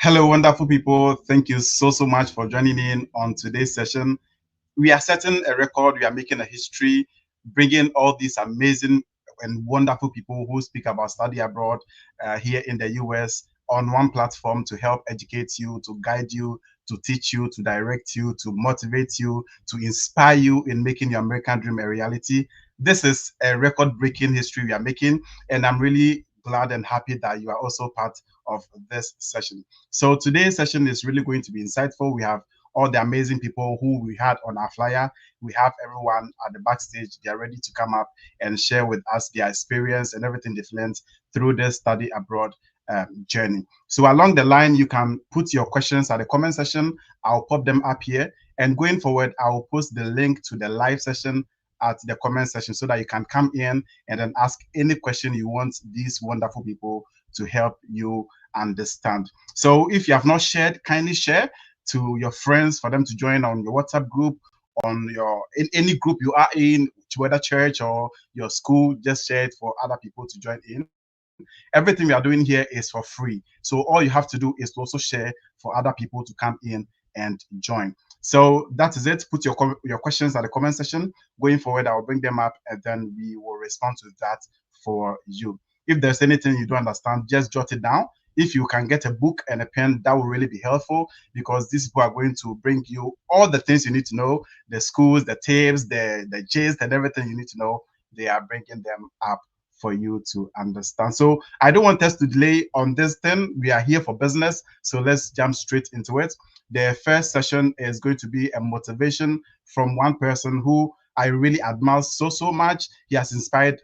Hello, wonderful people. Thank you so much for joining in on today's session. We are setting a record, we are making a history, bringing all these amazing and wonderful people who speak about study abroad here in the US on one platform to help educate you, to guide you, to teach you, to direct you, to motivate you, to inspire you in making your American dream a reality. This is a record breaking history we are making, and I'm really glad and happy that you are also part of this session. So today's session is really going to be insightful. We have all the amazing people who we had on our flyer. We have everyone at the backstage. They are ready to come up and share with us their experience and everything they've learned through their study abroad journey. So along the line, you can put your questions at the comment section. I'll pop them up here. And going forward, I'll post the link to the live session at the comment section so that you can come in and then ask any question you want these wonderful people to help you understand. So if you have not shared, kindly share to your friends for them to join on your WhatsApp group, on your in any group you are in, whether church or your school. Just share it for other people to join in. Everything we are doing here is for free. So all you have to do is to also share for other people to come in and join. So that is it. Put your questions at the comment section. Going forward, I'll bring them up and then we will respond to that for you. If there's anything you don't understand, just jot it down. If you can get a book and a pen, that will really be helpful because these people are going to bring you all the things you need to know, the schools, the tips, the gist, and everything you need to know. They are bringing them up for you to understand. So I don't want us to delay on this thing. We are here for business. So let's jump straight into it. The first session is going to be a motivation from one person who I really admire so much. He has inspired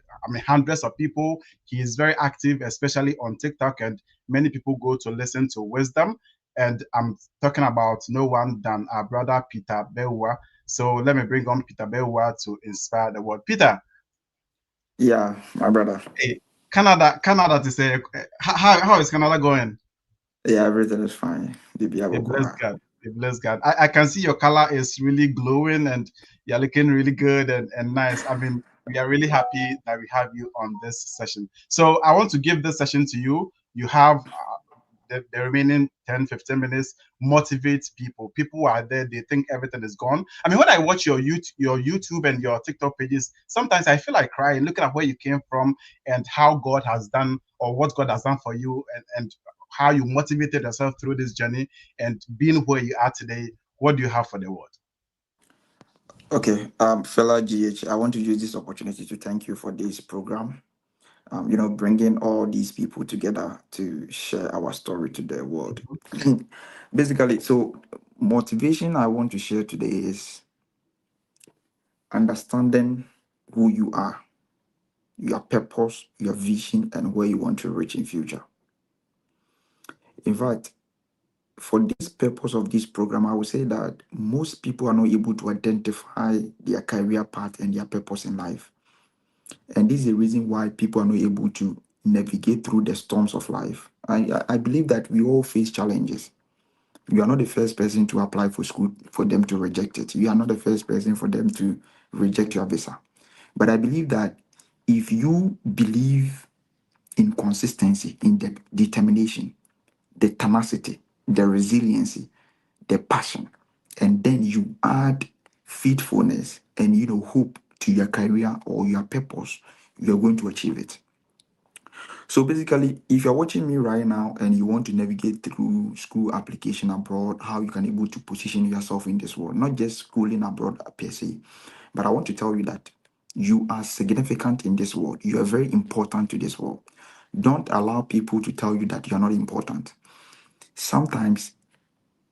hundreds of people. He is very active, especially on TikTok, and many people go to listen to wisdom. And I'm talking about no one than our brother Peter Bewa. So let me bring on Peter Bewa to inspire the world. Peter, Yeah, my brother. hey, Canada to say, how is Canada going? Yeah, everything is fine. Bibi We bless Abokora. God. We bless God. I can see your color is really glowing and you're looking really good and nice. I mean, we are really happy that we have you on this session. So I want to give this session to you. You have the remaining 10, 15 minutes. Motivate people. People are there, they think everything is gone. I mean, when I watch your YouTube and your TikTok pages, sometimes I feel like crying, looking at where you came from and how God has done or what God has done for you and how you motivated yourself through this journey and being where you are today. What do you have for the world? Okay, fella GH, I want to use this opportunity to thank you for this program. Bringing all these people together to share our story to the world. Basically, so motivation I want to share today is understanding who you are, your purpose, your vision, and where you want to reach in future. In fact, for this purpose of this program, I would say that most people are not able to identify their career path and their purpose in life. And this is the reason why people are not able to navigate through the storms of life. I believe that we all face challenges. You are not the first person to apply for school for them to reject it. You are not the first person for them to reject your visa. But I believe that if you believe in consistency, in the determination, the tenacity, the resiliency, the passion, and then you add faithfulness and hope to your career or your purpose, you're going to achieve it. So basically, if you're watching me right now and you want to navigate through school application abroad, how you can able to position yourself in this world, not just schooling abroad per se, but I want to tell you that you are significant in this world. You are very important to this world. Don't allow people to tell you that you're not important. Sometimes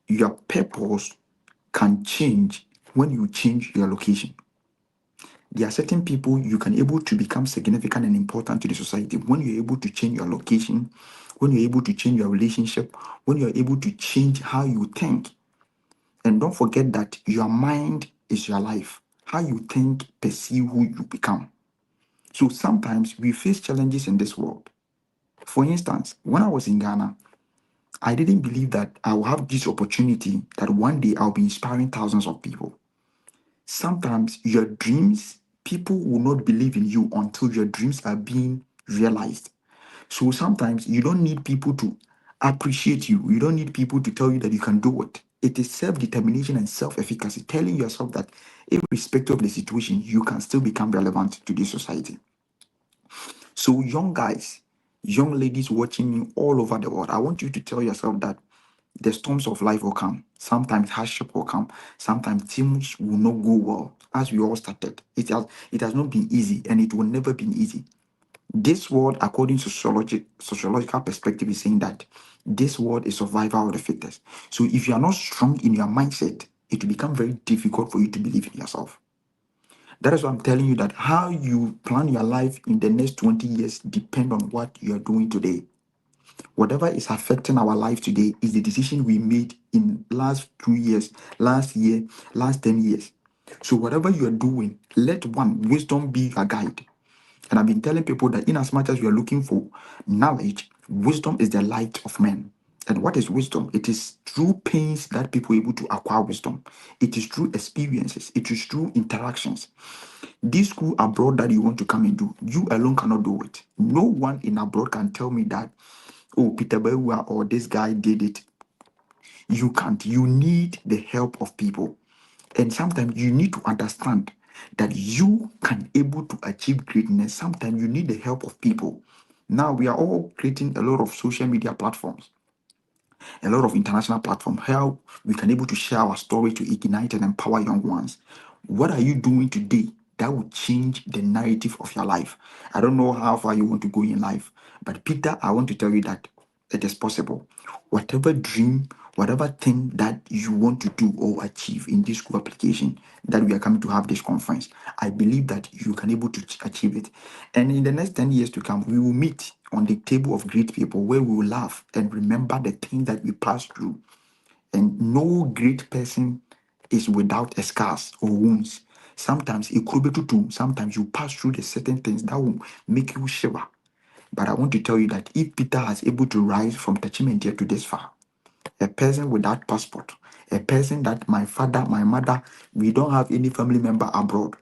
your purpose can change when you change your location. There are certain people you can able to become significant and important to the society when you're able to change your location, when you're able to change your relationship, when you're able to change how you think. And don't forget that your mind is your life. How you think, perceive who you become. So sometimes we face challenges in this world. For instance, when I was in Ghana, I didn't believe that I will have this opportunity that one day I'll be inspiring thousands of people. Sometimes your dreams, people will not believe in you until your dreams are being realized. So sometimes you don't need people to appreciate you. You don't need people to tell you that you can do it. It is self-determination and self-efficacy, telling yourself that irrespective of the situation, you can still become relevant to this society. So, young guys, young ladies watching me all over the world, I want you to tell yourself that the storms of life will come. Sometimes hardship will come. Sometimes things will not go well. As we all started, it has not been easy, and it will never be easy. This world, according to sociological perspective, is saying that this world is survival of the fittest. So if you are not strong in your mindset, it will become very difficult for you to believe in yourself. That is why I'm telling you that how you plan your life in the next 20 years depend on what you are doing today. Whatever is affecting our life today is the decision we made in last 2 years, last year, last 10 years. So whatever you are doing, let one wisdom be your guide. And I've been telling people that in as much as we are looking for knowledge, wisdom is the light of men. And what is wisdom? It is through pains that people are able to acquire wisdom. It is through experiences. It is through interactions. This school abroad that you want to come and do, you alone cannot do it. No one in abroad can tell me that, oh, Peter Bewa or this guy did it. You can't. You need the help of people. And sometimes you need to understand that you can able to achieve greatness. Sometimes you need the help of people. Now we are all creating a lot of social media platforms, a lot of international platforms, how we can able to share our story to ignite and empower young ones. What are you doing today that will change the narrative of your life? I don't know how far you want to go in life, but Peter, I want to tell you that it is possible. Whatever dream, whatever thing that you want to do or achieve in this school application that we are coming to have this conference, I believe that you can able to achieve it. And in the next 10 years to come, we will meet on the table of great people where we will laugh and remember the things that we passed through. And no great person is without a scars or wounds. Sometimes it could be too. Sometimes you pass through the certain things that will make you shiver. But I want to tell you that if Peter has able to rise from Tachimentia to this far, a person without passport, a person that my father, my mother, we don't have any family member abroad.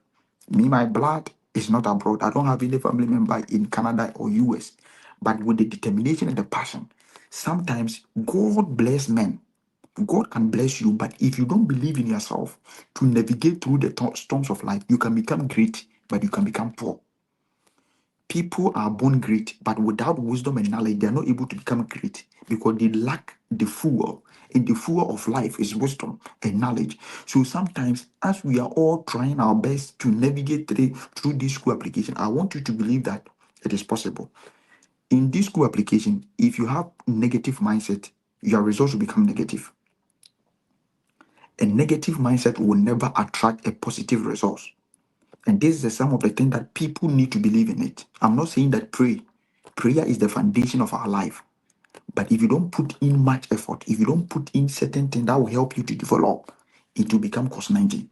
Me, my blood is not abroad. I don't have any family member in Canada or US. But with the determination and the passion, sometimes God bless men. God can bless you, but if you don't believe in yourself to navigate through the storms of life, you can become great, but you can become poor. People are born great, but without wisdom and knowledge, they are not able to become great because they lack the fuel. And the fuel of life is wisdom and knowledge. So sometimes, as we are all trying our best to navigate through this school application, I want you to believe that it is possible. In this school application, if you have negative mindset, your results will become negative. A negative mindset will never attract a positive result. And this is some of the things that people need to believe in it. I'm not saying that prayer is the foundation of our life. But if you don't put in much effort, if you don't put in certain things that will help you to develop, it will become cost 90.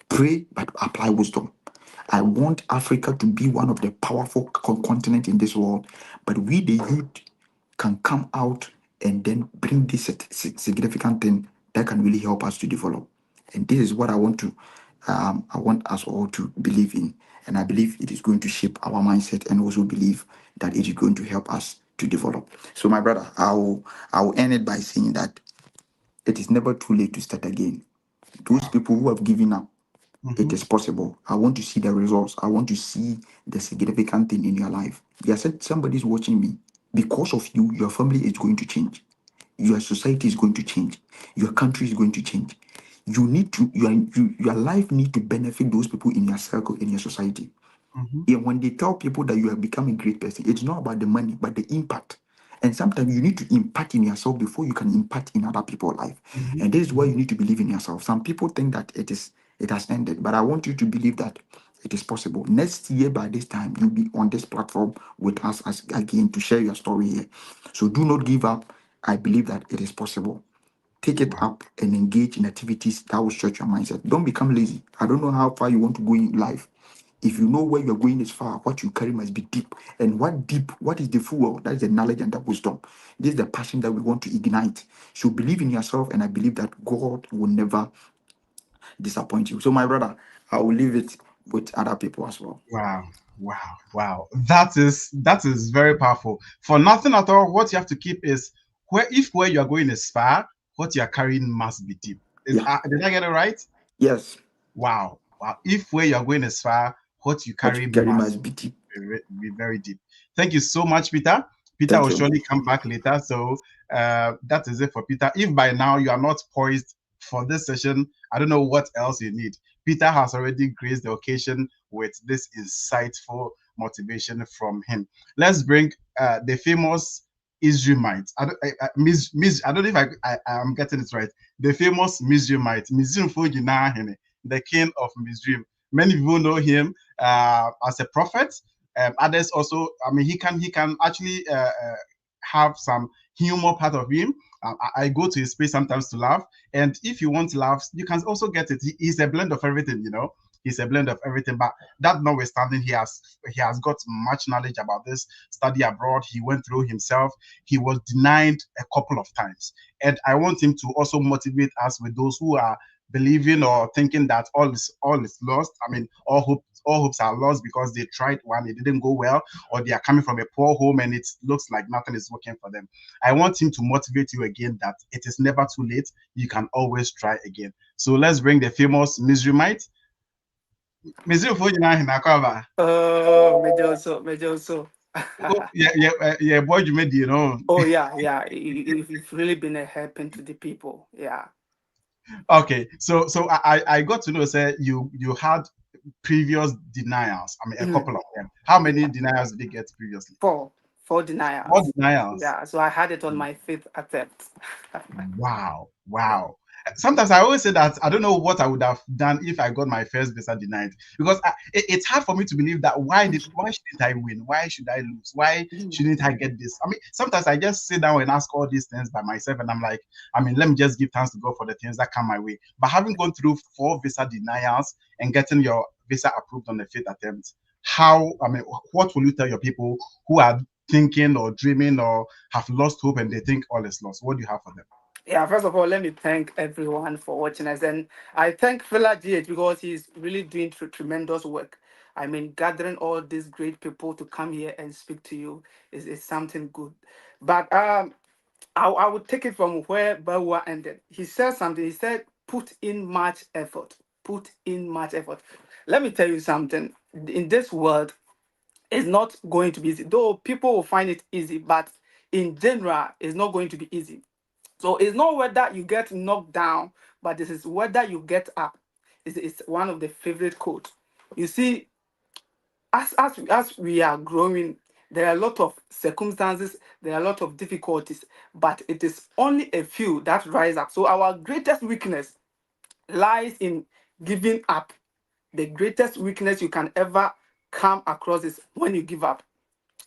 Pray, but apply wisdom. I want Africa to be one of the powerful continent in this world. But we, the youth, can come out and then bring this significant thing that can really help us to develop. And this is what I want us all to believe in. And I believe it is going to shape our mindset and also believe that it is going to help us to develop. So, my brother, I will end it by saying that it is never too late to start again. Those Wow. people who have given up, it Mhm. is possible. I want to see the results. I want to see the significant thing in your life. There said somebody's watching me. Because of you, your family is going to change. Your society is going to change. Your country is going to change. You need to your life need to benefit those people in your circle, in your society. Mhm. And when they tell people that you have become a great person, it's not about the money, but the impact. And sometimes you need to impact in yourself before you can impact in other people's life. Mhm. And this is why Mhm. you need to believe in yourself. Some people think that it has ended, but I want you to believe that it is possible. Next year by this time, you'll be on this platform with us as again to share your story here. So do not give up. I believe that it is possible. Take it Wow. up and engage in activities that will stretch your mindset. Don't become lazy. I don't know how far you want to go in life. If you know where you're going is far, what you carry must be deep. And what is the fuel? That is the knowledge and the wisdom. This is the passion that we want to ignite. So believe in yourself, and I believe that God will never disappoint you. So, my brother, I will leave it with other people as well. Wow, wow, wow. That is very powerful. For nothing at all, what you have to keep is where you are going is far, what you are carrying must be deep. Yeah. Did I get it right? Yes. Wow. Wow. If where you are going is far, what you What you carry carry must must be deep. be very deep. Thank you so much, Peter. Peter Thank will you. surely come back later. So that is it for Peter. If by now you are not poised for this session, I don't know what else you need. Peter has already graced the occasion with this insightful motivation from him. Let's bring the famous Israelite. I don't know if I am getting it right. The famous Mizraimite, the king of Mizraim. Many people know him as a prophet. Others also, I mean, he can actually have some humor part of him. I go to his space sometimes to laugh, and if you want to laugh, you can also get it. He's a blend of everything, you know. He's a blend of everything. But that notwithstanding, he has got much knowledge about this. Study abroad, he went through himself. He was denied a couple of times, and I want him to also motivate us with those who are believing or thinking that all is lost. I mean, all hopes are lost because they tried one, it didn't go well, or they are coming from a poor home and it looks like nothing is working for them. I want him to motivate you again that it is never too late. You can always try again. So let's bring the famous Mizraimite. Mizraim. Oh, Mejoso. Oh, yeah, yeah, yeah, boy, you made, you know. Oh yeah, yeah. You've really been a helping to the people. Yeah. Okay, so I got to know, say you had previous denials. I mean, a Mhm. couple of them. How many Yeah. denials did they get previously? Four More denials. denials. Yeah. So I had it on my fifth attempt. Wow, wow. Sometimes I always say that I don't know what I would have done if I got my first visa denied because it's hard for me to believe that why shouldn't I win? Why should I lose? Why Mhm. shouldn't I get this? I mean, sometimes I just sit down and ask all these things by myself, and I'm like, I mean, let me just give thanks to God for the things that come my way. But having gone through four visa denials and getting your visa approved on the fifth attempt, I mean, what will you tell your people who are thinking or dreaming or have lost hope and they think all is lost? What do you have for them? Yeah, first of all, let me thank everyone for watching us. And I thank Fela GH because he's really doing tremendous work. I mean, gathering all these great people to come here and speak to you is something good. But I would take it from where Bawa ended. He said something. He said, put in much effort. Put in much effort. Let me tell you something. In this world, it's not going to be easy. Though people will find it easy, but in general, it's not going to be easy. So it's not whether you get knocked down, but this is whether you get up. It's one of the favorite quotes. You see, as we are growing, there are a lot of circumstances, there are a lot of difficulties, but it is only a few that rise up. So our greatest weakness lies in giving up. The greatest weakness you can ever come across is when you give up.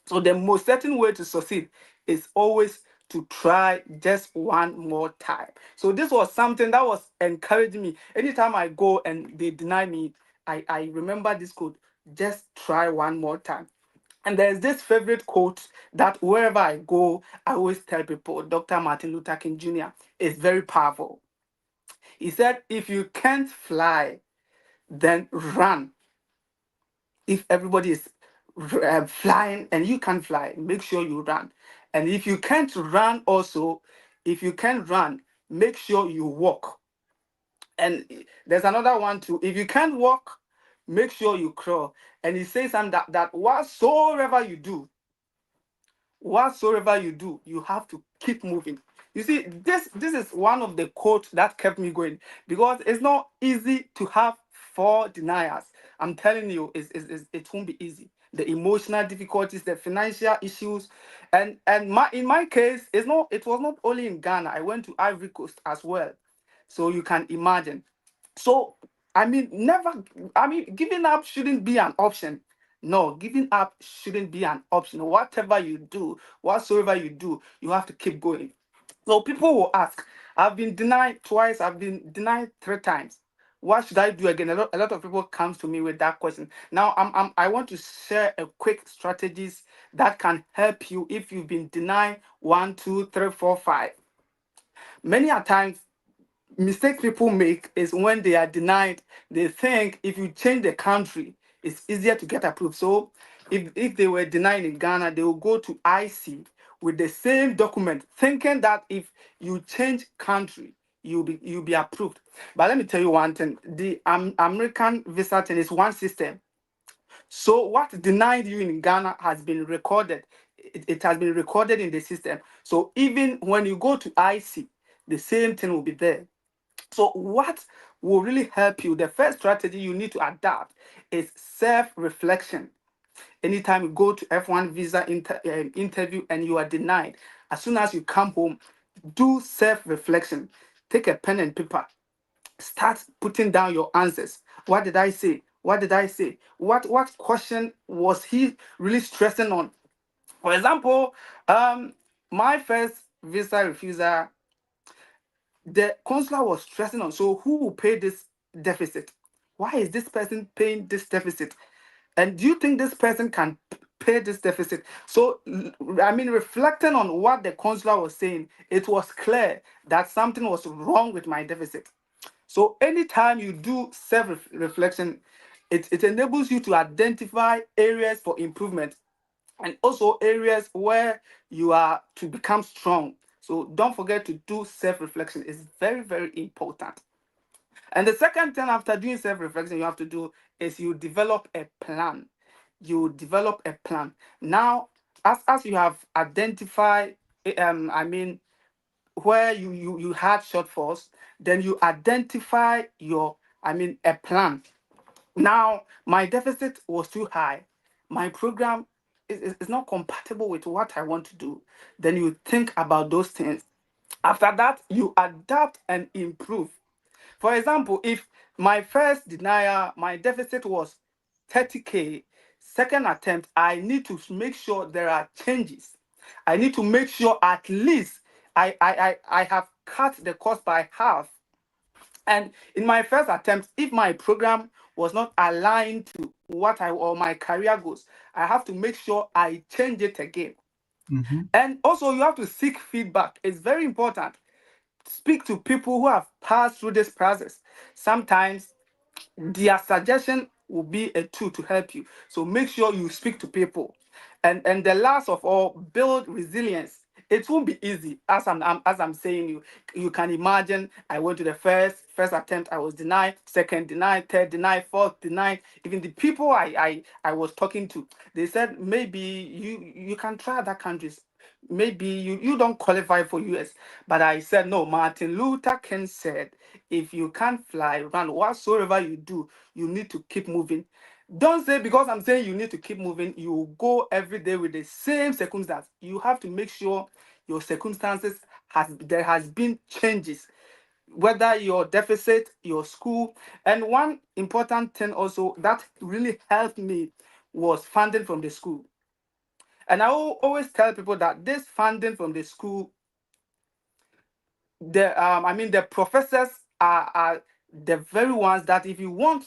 So the most certain way to succeed is always to try just one more time. So this was something that was encouraging me. Anytime I go and they deny me, I remember this quote, just try one more time. And there's this favorite quote that wherever I go, I always tell people, Dr. Martin Luther King Jr. is very powerful. He said, if you can't fly, then run. If everybody is flying and you can't fly, make sure you run. And if you can't run, also, if you can't run, make sure you walk. And there's another one too. If you can't walk, make sure you crawl. And he says something that whatsoever you do, you have to keep moving. You see, this is one of the quotes that kept me going because it's not easy to have four deniers. I'm telling you, it won't be easy. The emotional difficulties, the financial issues, and in my case, it was not only in Ghana. I went to Ivory Coast as well, so you can imagine. So, I mean, giving up shouldn't be an option. No, giving up shouldn't be an option. Whatever you do, whatsoever you do, you have to keep going. So, people will ask, I've been denied twice, I've been denied three times. What should I do again? A lot of people comes to me with that question. Now, I want to share a quick strategies that can help you if you've been denied one, two, three, four, five. Many a times mistakes people make is when they are denied, they think if you change the country, it's easier to get approved. So if they were denied in Ghana, they will go to IC, with the same document, thinking that if you change country, you'll be approved. But let me tell you one thing: the American visa thing is one system. So what denied you in Ghana has been recorded. It has been recorded in the system. So even when you go to IC, the same thing will be there. So what will really help you? The first strategy you need to adapt is self-reflection. Anytime you go to F1 visa interview and you are denied, as soon as you come home, do self-reflection. Take a pen and paper, start putting down your answers. What did I say? What did I say? What question was he really stressing on? For example, my first visa refusal, the consular was stressing on, so who will pay this deficit? Why is this person paying this deficit? And do you think this person can pay this deficit? So, I mean, reflecting on what the consular was saying, it was clear that something was wrong with my deficit. So anytime you do self-reflection, it enables you to identify areas for improvement and also areas where you are to become strong. So don't forget to do self-reflection. It's very, very important. And the second thing after doing self-reflection you have to do is you develop a plan. You develop a plan. Now, as you have identified, I mean, where you had shortfalls, then you identify your, I mean, a plan. Now, my deficit was too high. My program is not compatible with what I want to do. Then you think about those things. After that, you adapt and improve. For example, if my first denial, my deficit was 30K, second attempt, I need to make sure there are changes. I need to make sure at least I have cut the cost by half. And in my first attempt, if my program was not aligned to what I or my career goals, I have to make sure I change it again. Mm-hmm. And also, you have to seek feedback. It's very important. Speak to people who have passed through this process. Sometimes their suggestion will be a tool to help you. So make sure you speak to people. And the last of all, build resilience. It won't be easy, as I'm saying you. You can imagine I went to the first attempt, I was denied, second denied, third denied, fourth denied. Even the people I was talking to, they said maybe you can try other countries. Maybe you don't qualify for US. But I said no. Martin Luther King said, if you can't fly, run, whatsoever you do, you need to keep moving. Don't say because I'm saying you need to keep moving, you will go every day with the same circumstance. You have to make sure your circumstances there has been changes, whether your deficit, your school. And one important thing also that really helped me was funding from the school. And I always tell people that this funding from the school, the professors are the very ones that if you want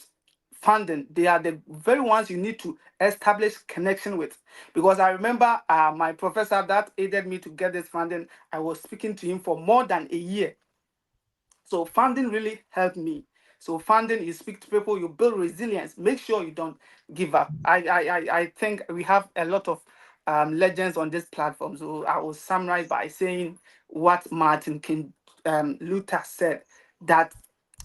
funding, they are the very ones you need to establish connection with. Because I remember my professor that aided me to get this funding, I was speaking to him for more than a year. So funding really helped me. So funding, you speak to people, you build resilience. Make sure you don't give up. I think we have a lot of legends on this platform. So I will summarize by saying what Martin King Luther said, that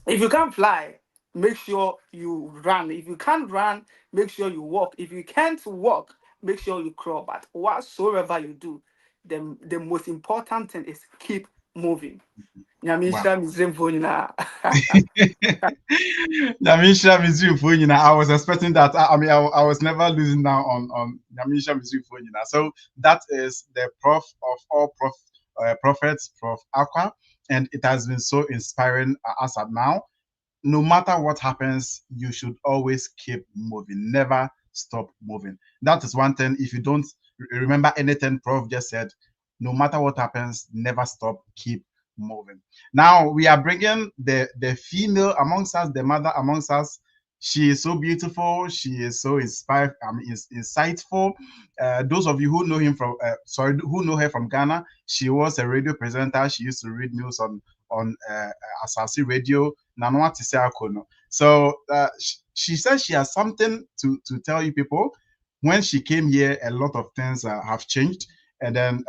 if you can't fly, make sure you run. If you can't run, make sure you walk. If you can't walk, make sure you crawl. But whatsoever you do, the most important thing is keep moving. Nyame Wow. nhyira Misraimfoɔ nyinaa. Nyamisha Mizu Funyina. I was expecting that. I was never losing down on Nyamisha Mizu Funyina. So that is the prof of all prophets, Prof. Aqua, and it has been so inspiring as of now. No matter what happens, you should always keep moving. Never stop moving. That is one thing. If you don't remember anything Prof just said, no matter what happens, never stop. Keep moving. Now we are bringing the female amongst us, the mother amongst us. She is so beautiful. She is so inspired. Insightful. Those of you who know him from, who know her from Ghana, she was a radio presenter. She used to read news on Asasi Radio. Nanwa Tiseakono. So she says she has something to tell you people. When she came here, a lot of things have changed. and then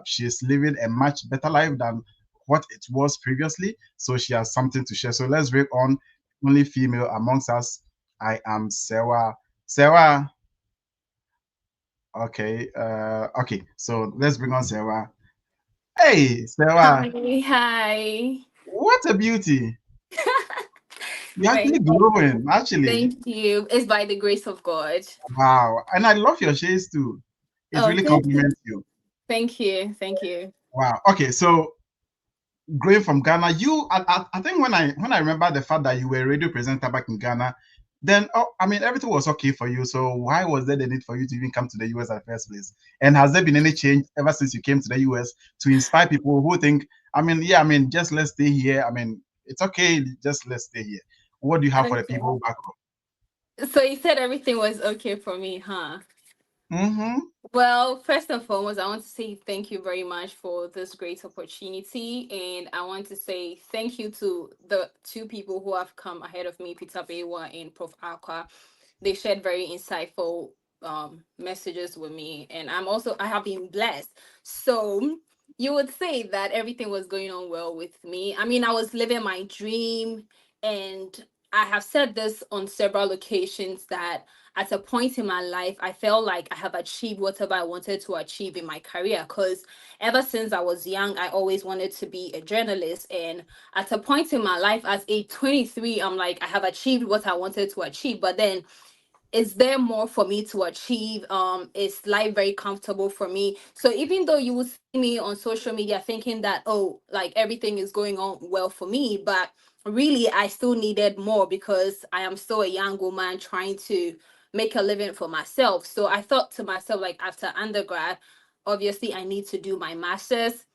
she's living a much better life than what it was previously. So she has something to share. So let's bring on only female amongst us. I am Sewa. Sewa. Okay. Okay. So let's bring on Sewa. Hey, Sewa. Hi, hi. What a beauty. You're actually Thank glowing, actually. thank you. It's by the grace of God. Wow. And I love your shades too. It Oh, really thank you. compliments you. Thank you. Thank you. Wow. Okay. So growing from Ghana, I think when I remember the fact that you were a radio presenter back in Ghana, then I mean everything was okay for you. So why was there the need for you to even come to the US at the first place? And has there been any change ever since you came to the US to inspire people who think, I mean, yeah, I mean, just let's stay here. I mean, it's okay, just let's stay here. What do you have for the Okay. people back So you said everything was okay for me, huh? home? Mm-hmm. Well, first and foremost, I want to say thank you very much for this great opportunity. And I want to say thank you to the two people who have come ahead of me, Peter Bewa and Prof. Aqua. They shared very insightful messages with me. And I have been blessed. So you would say that everything was going on well with me. I mean, I was living my dream. And I have said this on several occasions that at a point in my life, I felt like I have achieved whatever I wanted to achieve in my career. Because ever since I was young, I always wanted to be a journalist. And at a point in my life, as a 23, I'm like, I have achieved what I wanted to achieve. But then is there more for me to achieve? Is life very comfortable for me? So even though you would see me on social media thinking that, oh, like everything is going on well for me, but really I still needed more because I am still a young woman trying to make a living for myself. So I thought to myself, like after undergrad, obviously I need to do my master's.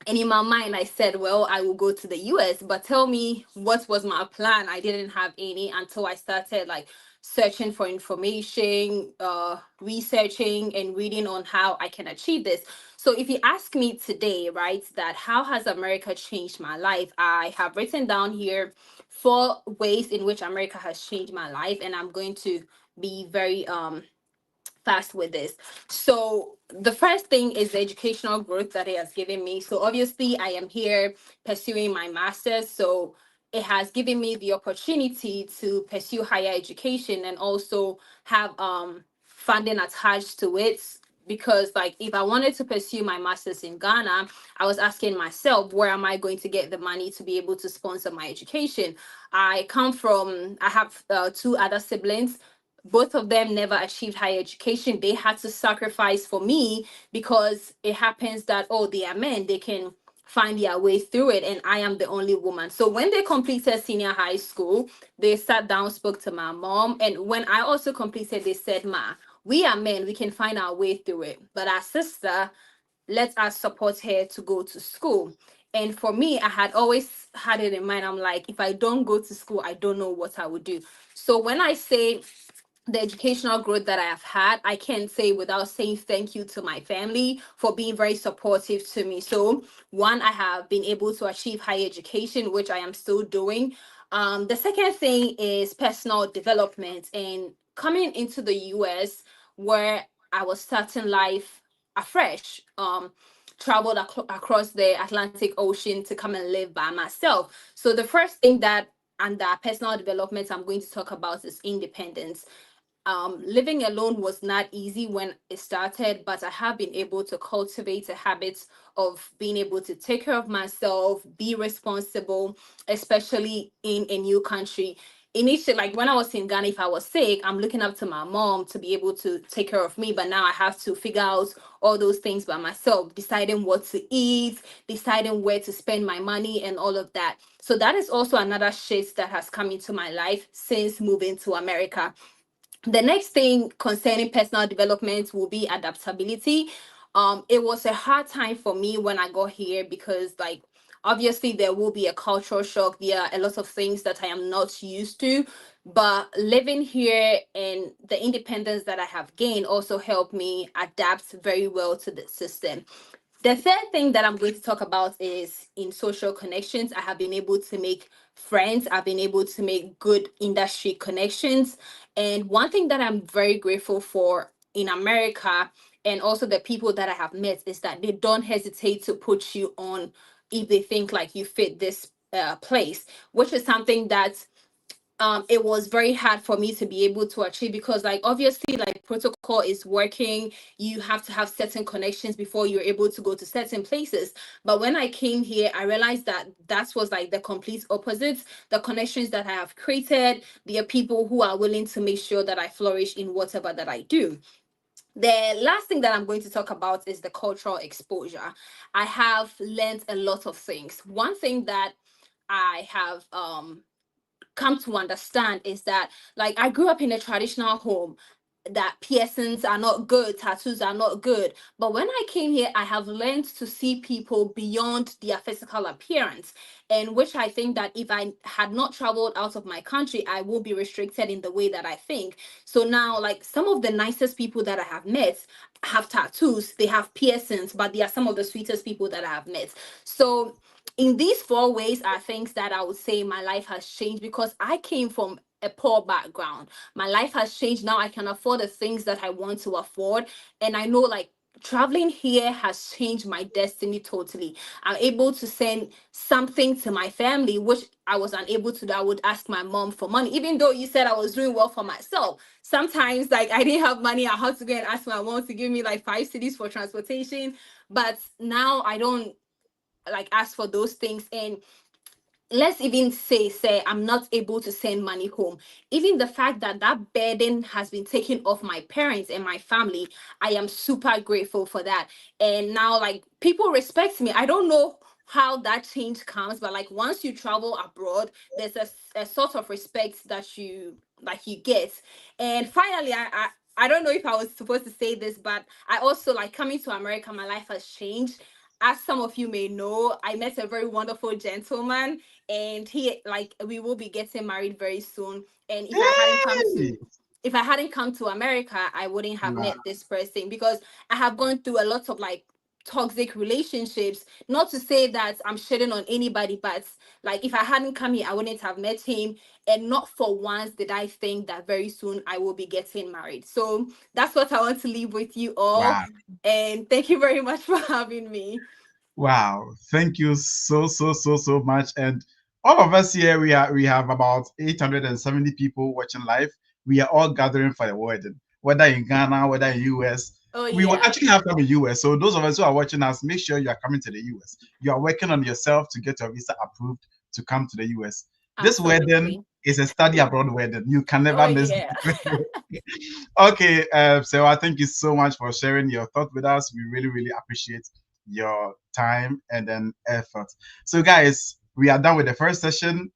And in my mind, I said, well, I will go to the US, but tell me what was my plan. I didn't have any until I started like searching for information, researching and reading on how I can achieve this. So if you ask me today, right, that how has America changed my life? I have written down here 4 ways in which America has changed my life, and I'm going to be very fast with this. So the first thing is the educational growth that it has given me. So obviously I am here pursuing my master's. So it has given me the opportunity to pursue higher education and also have funding attached to it. Because like if I wanted to pursue my master's in Ghana, I was asking myself, where am I going to get the money to be able to sponsor my education? I have two other siblings. Both of them never achieved higher education. They had to sacrifice for me because it happens that, oh, they are men, they can find their way through it, and I am the only woman. So when they completed senior high school, they sat down, spoke to my mom, and when I also completed, they said, ma, we are men, we can find our way through it, but our sister, let us support her to go to school. And for me, I had always had it in mind, I'm like, if I don't go to school, I don't know what I would do. So when I say the educational growth that I have had, I can't say without saying thank you to my family for being very supportive to me. So, one, I have been able to achieve higher education, which I am still doing. The second thing is personal development and coming into the US where I was starting life afresh. Traveled across the Atlantic Ocean to come and live by myself. So, the first thing that under personal development I'm going to talk about is independence. Living alone was not easy when it started, but I have been able to cultivate a habit of being able to take care of myself, be responsible, especially in a new country. Initially, like when I was in Ghana, if I was sick, I'm looking up to my mom to be able to take care of me. But now I have to figure out all those things by myself, deciding what to eat, deciding where to spend my money, and all of that. So that is also another shift that has come into my life since moving to America. The next thing concerning personal development will be adaptability. It was a hard time for me when I got here because like obviously there will be a cultural shock. There are a lot of things that I am not used to, but living here and the independence that I have gained also helped me adapt very well to the system. The third thing that I'm going to talk about is in social connections. I have been able to make friends, I've been able to make good industry connections. And one thing that I'm very grateful for in America and also the people that I have met, is that they don't hesitate to put you on if they think like you fit this place, which is something that it was very hard for me to be able to achieve, because like obviously like protocol is working, you have to have certain connections before you're able to go to certain places. But when I came here, I realized that that was like the complete opposite. The connections that I have created, there are people who are willing to make sure that I flourish in whatever that I do. The last thing that I'm going to talk about is the cultural exposure. I have learned a lot of things. One thing that I have come to understand is that, like, I grew up in a traditional home, that piercings are not good, tattoos are not good. But when I came here, I have learned to see people beyond their physical appearance, and which I think that if I had not traveled out of my country, I will be restricted in the way that I think. So now, like, some of the nicest people that I have met have tattoos, they have piercings, but they are some of the sweetest people that I have met. So in these four ways are things that I would say my life has changed, because I came from a poor background. My life has changed. Now I can afford the things that I want to afford. And I know, like, traveling here has changed my destiny totally. I'm able to send something to my family, which I was unable to do. I would ask my mom for money, even though you said I was doing well for myself. Sometimes, like, I didn't have money, I had to go and ask my mom to give me like 5 cities for transportation. But now I don't like ask for those things. And let's even say I'm not able to send money home, even the fact that that burden has been taken off my parents and my family, I am super grateful for that. And now, like, people respect me. I don't know how that change comes, but like once you travel abroad, there's a sort of respect that you get. And finally, I don't know if I was supposed to say this, but I also, like, coming to America, my life has changed. As some of you may know, I met a very wonderful gentleman, and he, like, we will be getting married very soon. And Hey! if I hadn't come to America, I wouldn't have Wow. met this person, because I have gone through a lot of like toxic relationships. Not to say that I'm shitting on anybody, but like if I hadn't come here, I wouldn't have met him. And not for once did I think that very soon I will be getting married. So that's what I want to leave with you all. Wow. And thank you very much for having me. Wow. Thank you so much. And all of us here, we have about 870 people watching live. We are all gathering for the wedding, whether in Ghana, whether in US. Oh We will yeah, actually have them in US. So those of us who are watching us, make sure you are coming to the US. You are working on yourself to get your visa approved to come to the US. This wedding absolutely. is a study abroad wedding. You can Oh never miss. yeah. Okay, so I thank you so much for sharing your thought with us. We really appreciate your time and then effort. So, guys, we are done with the first session.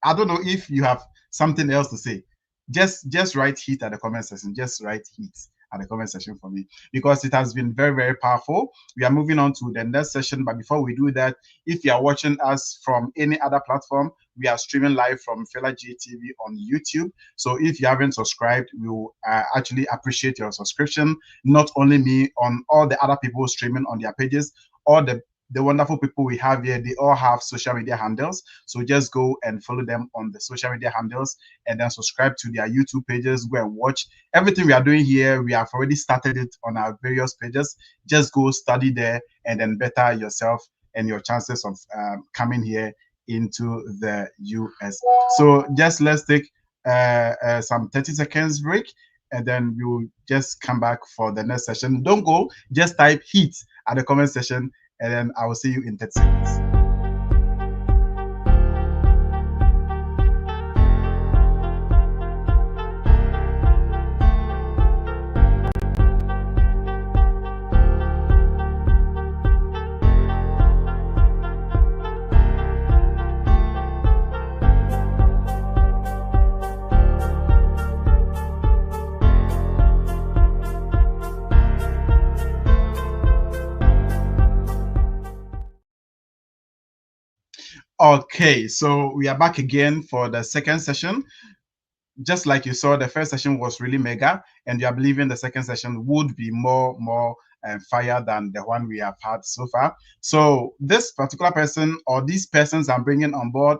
I don't know if you have something else to say. Just write heat at the comment section. Just write heat at the comment section for me, because it has been very powerful. We are moving on to the next session, but before we do that, if you are watching us from any other platform, we are streaming live from Fela GTV on YouTube. So if you haven't subscribed, we will actually appreciate your subscription. Not only me, on all the other people streaming on their pages, all the wonderful people we have here, they all have social media handles. So just go and follow them on the social media handles, and then subscribe to their YouTube pages. Go and watch everything we are doing here. We have already started it on our various pages. Just go study there and then better yourself and your chances of coming here into the US. So just let's take some 30 seconds break, and then we will just come back for the next session. Don't go, just type heat at the comment section, and then I will see you in 30 seconds. Okay, so we are back again for the second session. Just like you saw, the first session was really mega, and you are believing the second session would be more fire than the one we have had so far. So this particular person, or these persons I'm bringing on board,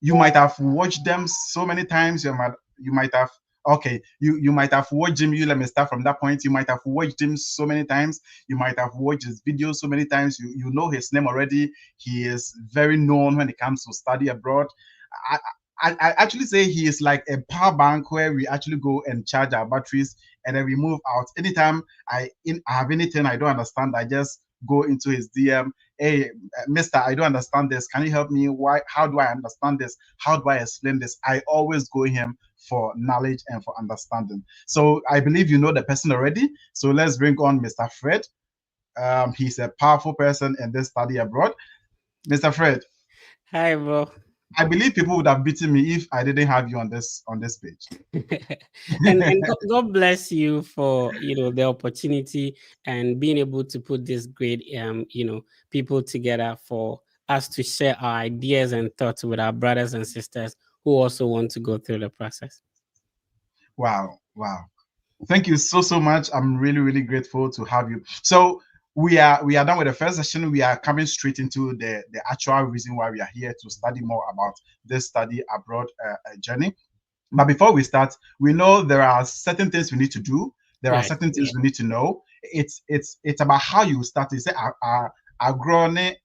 you might have watched them so many times. You might have. Okay, you might have watched him. You let me start from that point. You might have watched him so many times. You might have watched his videos so many times. You know his name already. He is very known when it comes to study abroad. I, I actually say he is like a power bank where we actually go and charge our batteries and then we move out. Anytime I have anything I don't understand, I just go into his DM. Hey, Mister, I don't understand this. Can you help me? Why? How do I understand this? How do I explain this? I always go him for knowledge and for understanding. So I believe you know the person already. So let's bring on Mr. Fred. He's a powerful person in this study abroad. Mr. Fred, Hi, bro. I believe people would have beaten me if I didn't have you on this page. And God bless you for the opportunity and being able to put this great people together for us to share our ideas and thoughts with our brothers and sisters who also want to go through the process. Wow, wow. Thank you so much. I'm really grateful to have you. So we are done with the first session. We are coming straight into the actual reason why we are here to study more about this study abroad journey. But before we start, we know there are certain things we need to do. There are Right. certain things we need to know. It's about how you start. You say agrone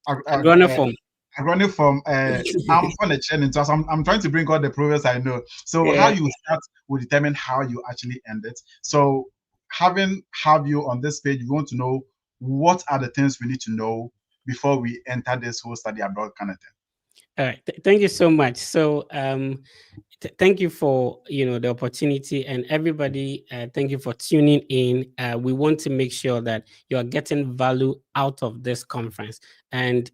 Agronoform. agrone from I'm on a challenge. So I'm trying to bring all the progress I know. So how Yeah. you start will determine how you actually end it. So have you on this page, we want to know what are the things we need to know before we enter this whole study abroad kind of thing. All right. Thank you so much. So, thank you for the opportunity, and everybody. Thank you for tuning in. We want to make sure that you are getting value out of this conference, and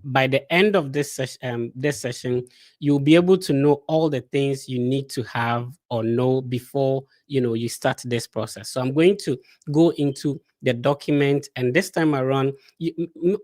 by the end of this session, you'll be able to know all the things you need to have or know before you start this process. So I'm going to go into the document, and this time around,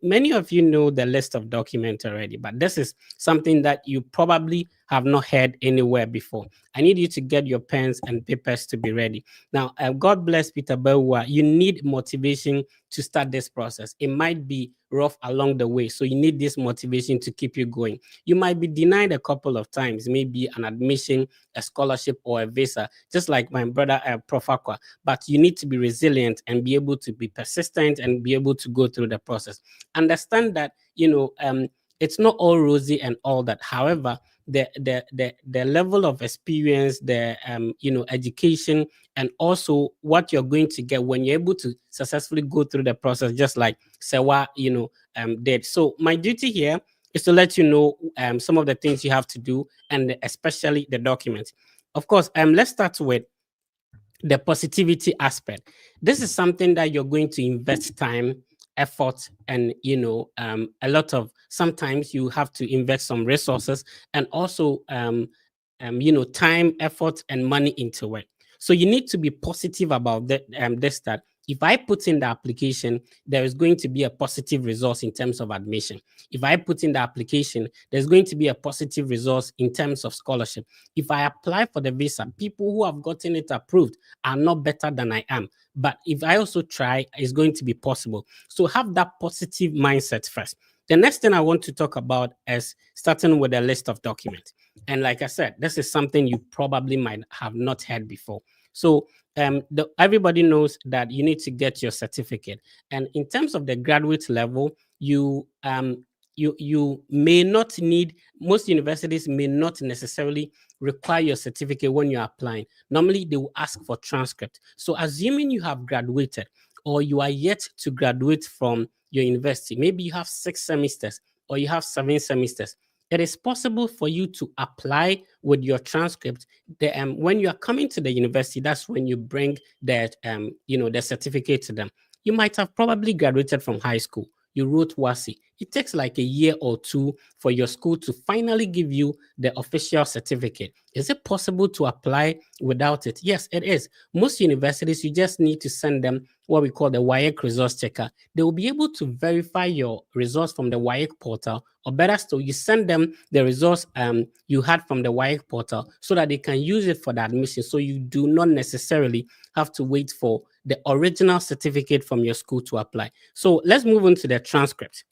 many of you know the list of documents already, but this is something that you probably have not heard anywhere before. I need you to get your pens and papers to be ready. Now, God bless Peter Bewa. You need motivation to start this process. It might be rough along the way, so you need this motivation to keep you going. You might be denied a couple of times, maybe an admission, a scholarship, or a visa, just like my brother Prof. Aqua. But you need to be resilient and be able to be persistent and be able to go through the process. Understand that it's not all rosy and all that. However, the level of experience, the education, and also what you're going to get when you're able to successfully go through the process, just like Sewa did. So my duty here is to let you know some of the things you have to do, and especially the documents. Of course, let's start with the positivity aspect. This is something that you're going to invest time, effort, and a lot of, sometimes you have to invest some resources, and also time, effort, and money into it. So you need to be positive about this, that if I put in the application, there is going to be a positive result in terms of admission. If I put in the application, there's going to be a positive result in terms of scholarship. If I apply for the visa, people who have gotten it approved are not better than I am. But if I also try, it's going to be possible. So have that positive mindset first. The next thing I want to talk about is starting with a list of documents. And like I said, this is something you probably might have not heard before. So everybody knows that you need to get your certificate. And in terms of the graduate level, you may not need, most universities may not necessarily require your certificate when you're applying. Normally, they will ask for transcript. So assuming you have graduated or you are yet to graduate from your university, maybe you have 6 semesters or you have 7 semesters, it is possible for you to apply with your transcript. When you are coming to the university, that's when you bring the certificate to them. You might have probably graduated from high school. You wrote WASI. It takes like a year or two for your school to finally give you the official certificate. Is it possible to apply without it? Yes, it is. Most universities, you just need to send them what we call the WAEC resource checker. They will be able to verify your results from the WAEC portal, or better still, you send them the results you had from the WAEC portal so that they can use it for the admission. So you do not necessarily have to wait for the original certificate from your school to apply. So let's move on to the transcript.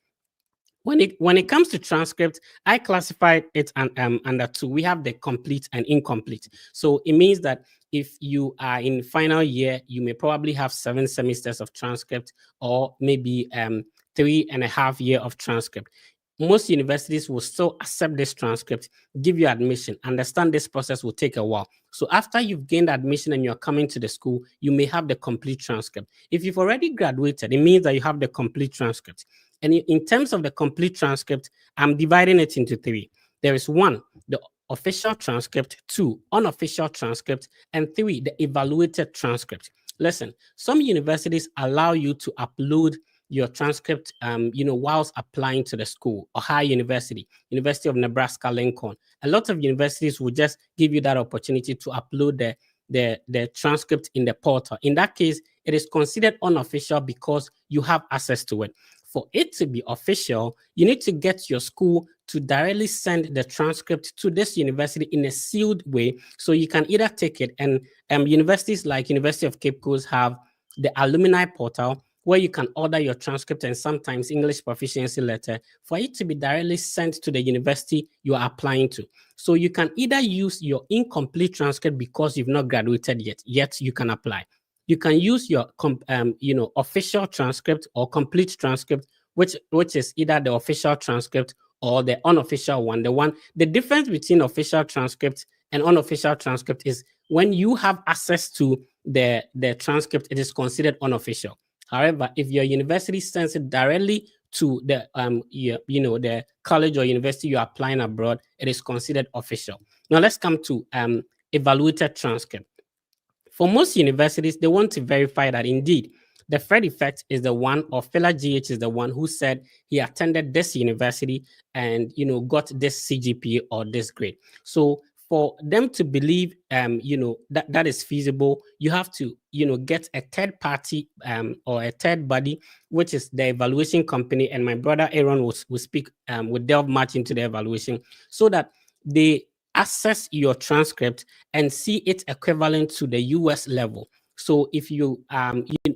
When it comes to transcript, I classified it under two. We have the complete and incomplete. So it means that if you are in final year, you may probably have 7 semesters of transcript, or maybe 3.5 years of transcript. Most universities will still accept this transcript, give you admission. Understand this process will take a while. So after you've gained admission and you're coming to the school, you may have the complete transcript. If you've already graduated, it means that you have the complete transcript. And in terms of the complete transcript, I'm dividing it into three. There is one, the official transcript; two, unofficial transcript; and three, the evaluated transcript. Listen, some universities allow you to upload your transcript, whilst applying to the school. Ohio University, University of Nebraska Lincoln. A lot of universities will just give you that opportunity to upload the transcript in the portal. In that case, it is considered unofficial because you have access to it. For it to be official, you need to get your school to directly send the transcript to this university in a sealed way, so you can either take it, and universities like University of Cape Coast have the alumni portal, where you can order your transcript and sometimes English proficiency letter for it to be directly sent to the university you are applying to. So you can either use your incomplete transcript because you've not graduated yet you can apply. You can use your official transcript or complete transcript, which is either the official transcript or the unofficial one. The difference between official transcript and unofficial transcript is when you have access to the transcript, it is considered unofficial. However, if your university sends it directly to the the college or university you're applying abroad, it is considered official. Now let's come to evaluated transcript. For most universities, they want to verify that indeed the Fred Effect is the one, or Fela GH is the one who said he attended this university and got this CGPA or this grade. So for them to believe that is feasible, you have to get a third party or a third body, which is the evaluation company. And my brother Aaron will speak, will delve much into the evaluation, so that they access your transcript and see it equivalent to the US level. So if you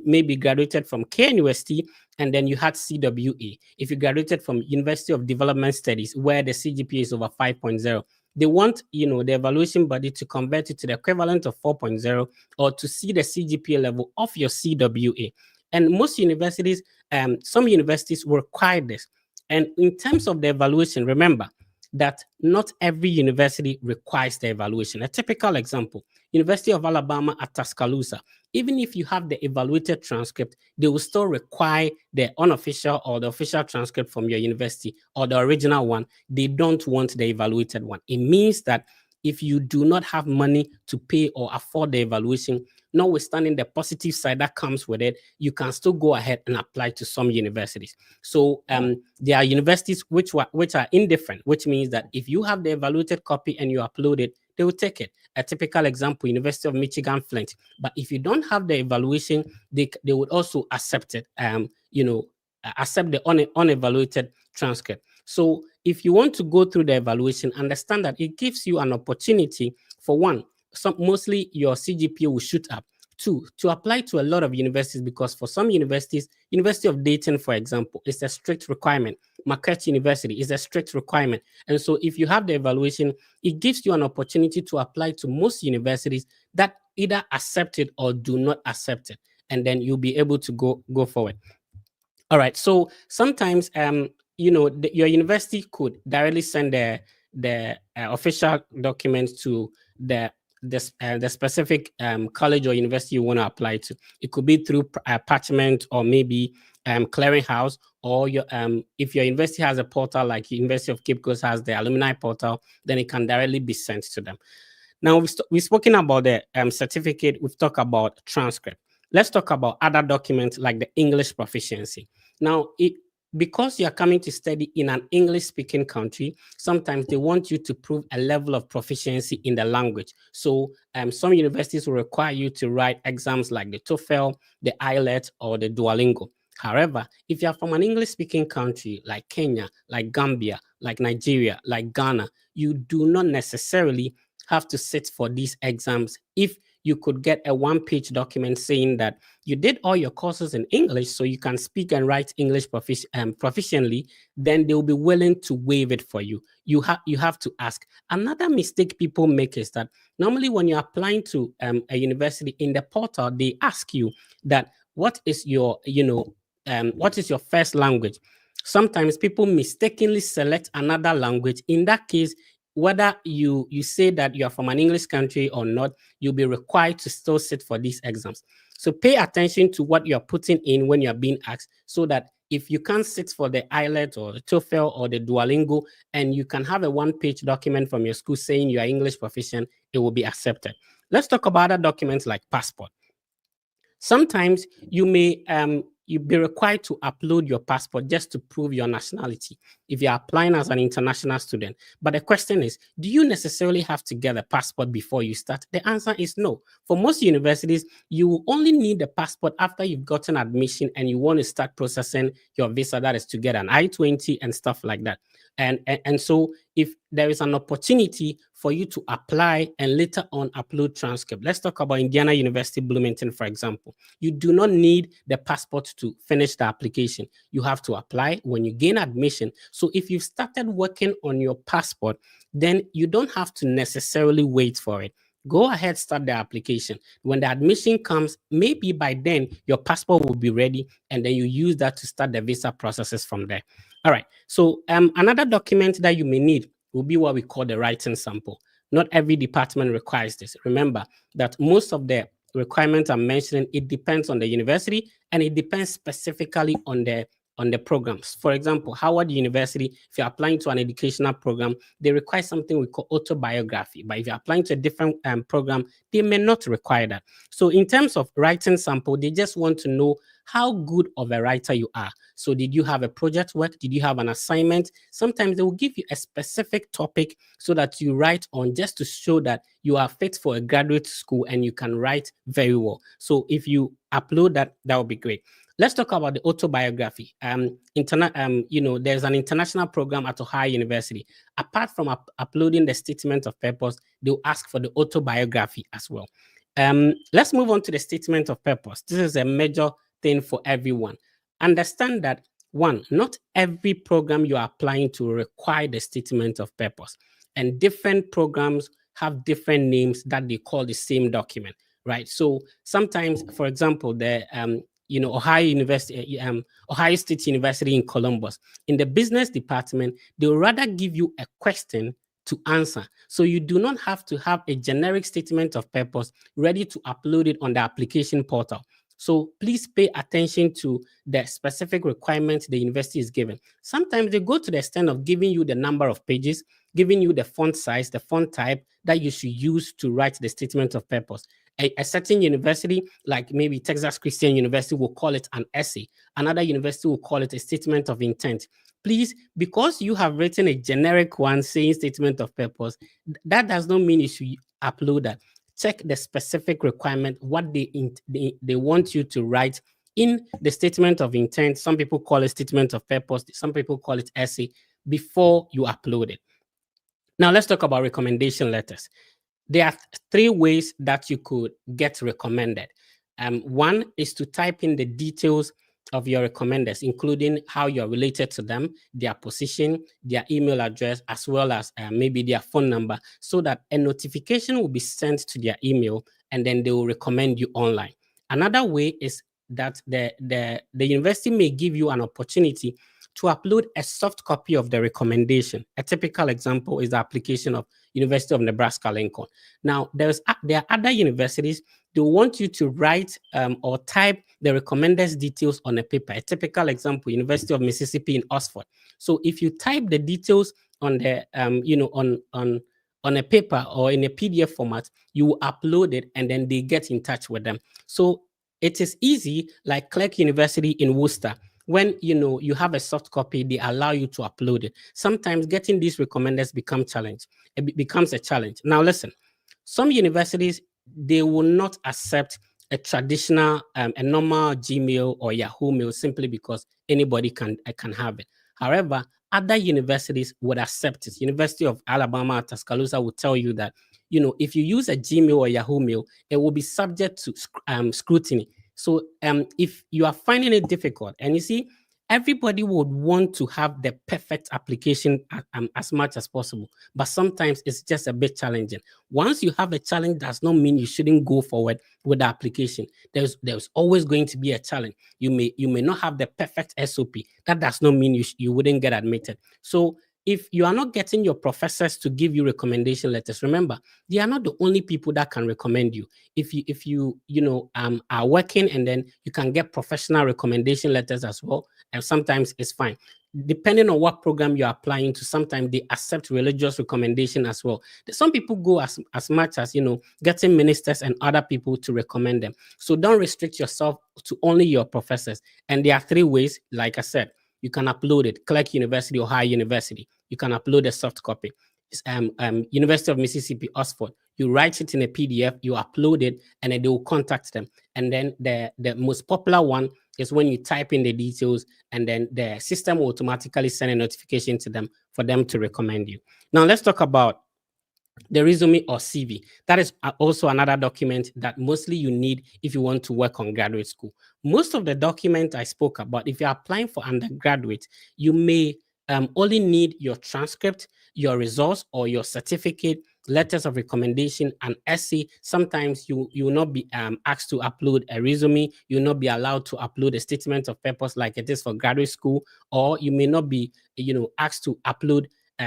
maybe graduated from KNUST and then you had CWA, if you graduated from University of Development Studies where the CGPA is over 5.0, they want the evaluation body to convert it to the equivalent of 4.0, or to see the CGPA level of your CWA. And most universities, some universities require this. And in terms of the evaluation, remember that not every university requires the evaluation. A typical example, University of Alabama at Tuscaloosa. Even if you have the evaluated transcript, they will still require the unofficial or the official transcript from your university, or the original one. They don't want the evaluated one. It means that if you do not have money to pay or afford the evaluation, notwithstanding the positive side that comes with it, you can still go ahead and apply to some universities. So there are universities which are indifferent, which means that if you have the evaluated copy and you upload it, they will take it. A typical example, University of Michigan Flint. But if you don't have the evaluation, they would also accept it. Accept the unevaluated transcript. So if you want to go through the evaluation, understand that it gives you an opportunity. For one, mostly your CGPA will shoot up. Two, to apply to a lot of universities, because for some universities, University of Dayton, for example, is a strict requirement. Marquette University is a strict requirement. And so if you have the evaluation, it gives you an opportunity to apply to most universities that either accept it or do not accept it. And then you'll be able to go forward. All right. So sometimes, your university could directly send the official documents to the specific college or university you want to apply to. It could be through parchment, or maybe clearinghouse, or if your university has a portal like University of Cape Coast has the alumni portal, then it can directly be sent to them. Now we've spoken about the certificate. We've talked about transcript. Let's talk about other documents like the English proficiency. Now, because you are coming to study in an English-speaking country, sometimes they want you to prove a level of proficiency in the language. So some universities will require you to write exams like the TOEFL, the IELTS, or the Duolingo. However, if you are from an English-speaking country like Kenya, like Gambia, like Nigeria, like Ghana, you do not necessarily have to sit for these exams if you could get a one-page document saying that you did all your courses in English, so you can speak and write English proficiently, then they'll be willing to waive it for you. You have to ask. Another mistake people make is that normally when you're applying to a university in the portal, they ask you that what is your, what is your first language? Sometimes people mistakenly select another language. In that case, whether you say that you are from an English country or not, you'll be required to still sit for these exams. So pay attention to what you're putting in when you're being asked, so that if you can't sit for the IELTS or the TOEFL or the Duolingo, and you can have a one-page document from your school saying you are English proficient, it will be accepted. Let's talk about other documents like passport. Sometimes you may you be required to upload your passport just to prove your nationality if you're applying as an international student. But the question is, do you necessarily have to get a passport before you start? The answer is no. For most universities, you will only need a passport after you've gotten admission and you want to start processing your visa, that is to get an I-20 and stuff like that. And so if there is an opportunity for you to apply and later on upload transcript, let's talk about Indiana University Bloomington, for example. You do not need the passport to finish the application. You have to apply when you gain admission. So if you've started working on your passport, then you don't have to necessarily wait for it. Go ahead, start the application. When the admission comes, maybe by then your passport will be ready, and then you use that to start the visa processes from there. All right. So another document that you may need will be what we call the writing sample. Not every department requires this. Remember that most of the requirements I'm mentioning, it depends on the university, and it depends specifically on the programs. For example, Howard University, if you're applying to an educational program, they require something we call autobiography. But if you're applying to a different program, they may not require that. So in terms of writing sample, they just want to know how good of a writer you are. So did you have a project work? Did you have an assignment? Sometimes they will give you a specific topic so that you write on, just to show that you are fit for a graduate school and you can write very well. So if you upload that, that would be great. Let's talk about the autobiography. There's an international program at Ohio University. Apart from uploading the statement of purpose, they'll ask for the autobiography as well. Let's move on to the statement of purpose. This is a major thing for everyone. Understand that, one, not every program you are applying to require the statement of purpose, and different programs have different names that they call the same document, right? So sometimes, for example, the Ohio State University in Columbus, in the business department, they will rather give you a question to answer. So you do not have to have a generic statement of purpose ready to upload it on the application portal. So please pay attention to the specific requirements the university is given. Sometimes they go to the extent of giving you the number of pages, giving you the font size, the font type that you should use to write the statement of purpose. A certain university, like maybe Texas Christian University, will call it an essay. Another university will call it a statement of intent. Please, because you have written a generic one saying statement of purpose, that does not mean you should upload that. Check the specific requirement, what they want you to write in the statement of intent. Some people call it statement of purpose. Some people call it essay, before you upload it. Now let's talk about recommendation letters. There are three ways that you could get recommended. One is to type in the details of your recommenders, including how you're related to them, their position, their email address, as well as maybe their phone number, so that a notification will be sent to their email and then they will recommend you online. Another way is that the university may give you an opportunity to upload a soft copy of the recommendation. A typical example is the application of University of Nebraska-Lincoln. Now, there are other universities, they want you to write or type the recommenders details on a paper. A typical example, University of Mississippi in Oxford. So if you type the details on the on a paper or in a PDF format, you will upload it and then they get in touch with them. So it is easy, like Clark University in Worcester. When you have a soft copy, they allow you to upload it. Sometimes getting these recommenders becomes a challenge. Now listen, some universities, they will not accept a traditional, a normal Gmail or Yahoo mail simply because anybody can have it. However, other universities would accept it. University of Alabama at Tuscaloosa will tell you that if you use a Gmail or Yahoo Mail, it will be subject to scrutiny. So if you are finding it difficult, and you see, everybody would want to have the perfect application as much as possible, but sometimes it's just a bit challenging. Once you have a challenge, does not mean you shouldn't go forward with the application. There's always going to be a challenge. You may not have the perfect SOP. That does not mean you wouldn't get admitted. So if you are not getting your professors to give you recommendation letters, remember, they are not the only people that can recommend you. If you are working, and then you can get professional recommendation letters as well, and sometimes it's fine. Depending on what program you're applying to, sometimes they accept religious recommendation as well. Some people go as much as getting ministers and other people to recommend them. So don't restrict yourself to only your professors. And there are 3 ways, like I said. You can upload it, Clark University or High University. You can upload a soft copy. It's, University of Mississippi, Oxford. You write it in a PDF, you upload it, and then they will contact them. And then the most popular one is when you type in the details, and then the system will automatically send a notification to them for them to recommend you. Now, let's talk about the resume or CV. That is also another document that mostly you need if you want to work on graduate school. Most of the documents I spoke about, if you're applying for undergraduate, you may only need your transcript, your results, or your certificate, letters of recommendation, and essay. Sometimes you will not be asked to upload a resume. You will not be allowed to upload a statement of purpose like it is for graduate school, or you may not be asked to upload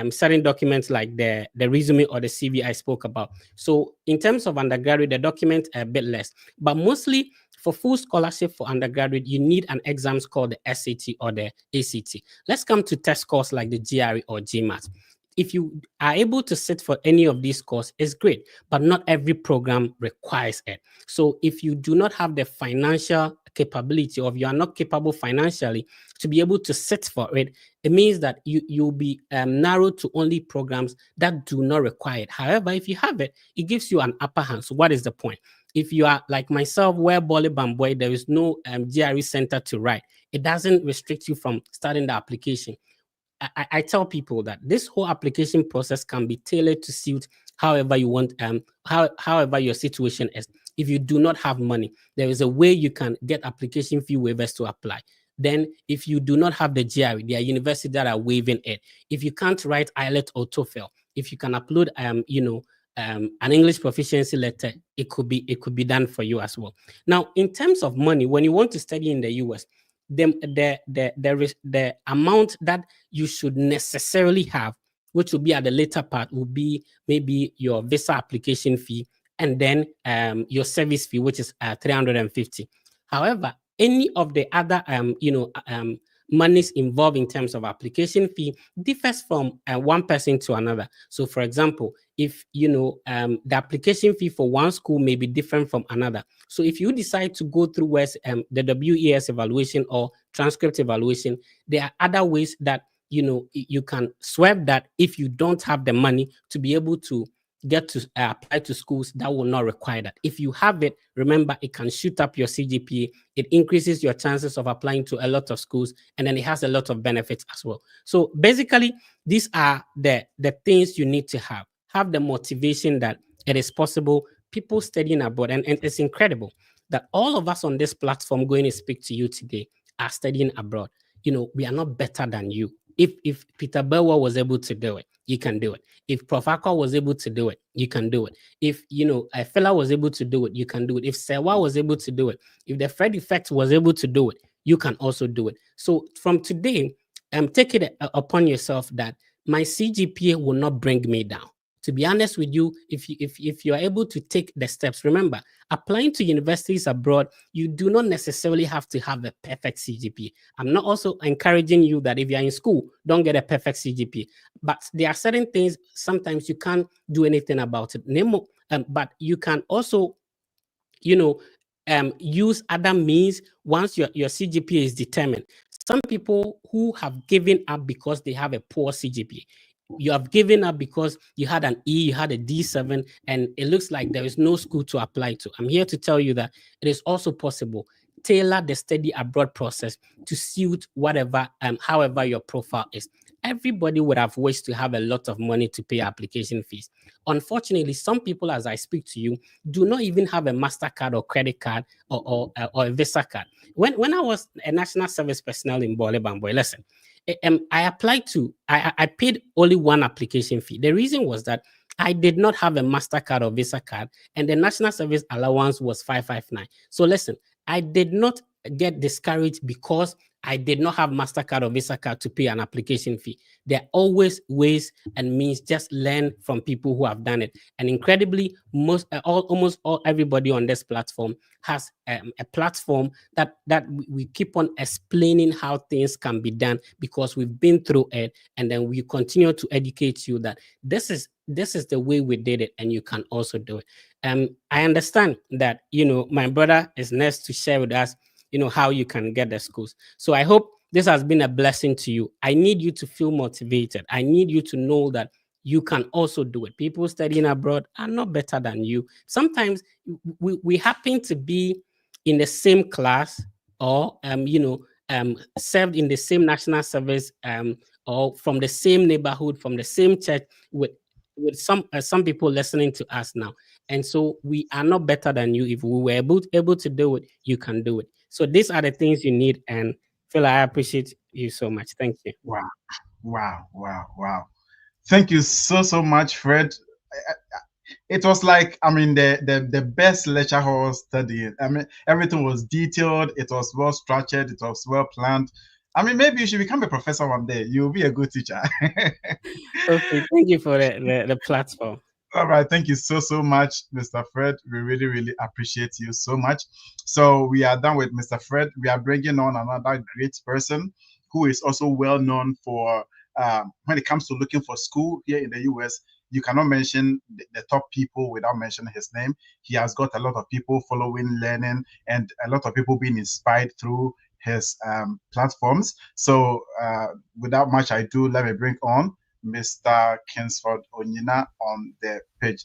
certain documents like the resume or the CV I spoke about. So in terms of undergraduate, the documents are a bit less, but mostly for full scholarship for undergraduate, you need an exams called the SAT or the ACT. Let's come to test scores like the GRE or GMAT. If you are able to sit for any of these courses, it's great, but not every program requires it. So if you do not have the financial capability, or if you are not capable financially to be able to sit for it, it means that you'll be narrowed to only programs that do not require it. However, if you have it, it gives you an upper hand. So what is the point? If you are like myself, where Bole Bamboy, there is no GRE center to write, it doesn't restrict you from starting the application. I tell people that this whole application process can be tailored to suit however you want, however your situation is. If you do not have money, there is a way you can get application fee waivers to apply. Then, if you do not have the GRE, there are universities that are waiving it. If you can't write IELTS or TOEFL, if you can upload, an English proficiency letter, it could be done for you as well. Now, in terms of money, when you want to study in the US, the amount that you should necessarily have, which will be at the later part, will be maybe your visa application fee, and then your service fee, which is 350. However, any of the other monies involved in terms of application fee differs from one person to another. So, for example, if the application fee for one school may be different from another. So, if you decide to go through the WES evaluation or transcript evaluation, there are other ways that you can swipe that if you don't have the money to be able to get to apply to schools that will not require that. If you have it, remember, it can shoot up your CGPA. It increases your chances of applying to a lot of schools, and then it has a lot of benefits as well. So basically, these are the things you need to have. Have the motivation that it is possible. People studying abroad, and it's incredible that all of us on this platform going to speak to you today are studying abroad. We are not better than you. If Peter Belwa was able to do it, you can do it. If Prof. Akwa was able to do it, you can do it. If a fella was able to do it, you can do it. If Sewa was able to do it, if the Fred Effect was able to do it, you can also do it. So from today, take it upon yourself that my CGPA will not bring me down. To be honest with you, if you are able to take the steps, remember, applying to universities abroad, you do not necessarily have to have a perfect CGPA. I'm not also encouraging you that if you're in school, don't get a perfect CGPA. But there are certain things, sometimes you can't do anything about it. But you can also, use other means once your CGPA is determined. Some people who have given up because they have a poor CGPA. You have given up because you had an E, you had a D7, and it looks like there is no school to apply to. I'm here to tell you that it is also possible. tailor the study abroad process to suit whatever, however your profile is. Everybody would have wished to have a lot of money to pay application fees. Unfortunately, some people, as I speak to you, do not even have a MasterCard or credit card or a Visa card. When I was a national service personnel in Bole Bamboy, listen, I applied to, I paid only one application fee. The reason was that I did not have a MasterCard or Visa card, and the national service allowance was 559. So listen, I did not get discouraged because I did not have MasterCard or Visa card to pay an application fee. There are always ways and means. Just learn from people who have done it. And incredibly, almost all everybody on this platform has a platform that we keep on explaining how things can be done because we've been through it, and then we continue to educate you that this is the way we did it, and you can also do it. I understand that my brother is next to share with us how you can get the schools. So I hope this has been a blessing to you. I need you to feel motivated. I need you to know that you can also do it. People studying abroad are not better than you. Sometimes we happen to be in the same class, or served in the same national service, or from the same neighborhood, from the same church, with some people listening to us now. And so we are not better than you. If we were able to do it, you can do it. So these are the things you need. And Phil, I appreciate you so much. Thank you. Wow, wow, wow, wow. Thank you so much, Fred. It was like, I mean, the best lecture hall study. I mean, everything was detailed. It was well structured. It was well planned. I mean, maybe you should become a professor one day. You'll be a good teacher. Okay, thank you for the platform. All right, thank you so much, Mr. Fred. We really appreciate you so much. So we are done with Mr. Fred. We are bringing on another great person who is also well known for when it comes to looking for school here in the US. You cannot mention the top people without mentioning his name. He has got a lot of people following, learning, and a lot of people being inspired through his platforms. So without much ado, let me bring on Mr. Kinsford Onyina on the page.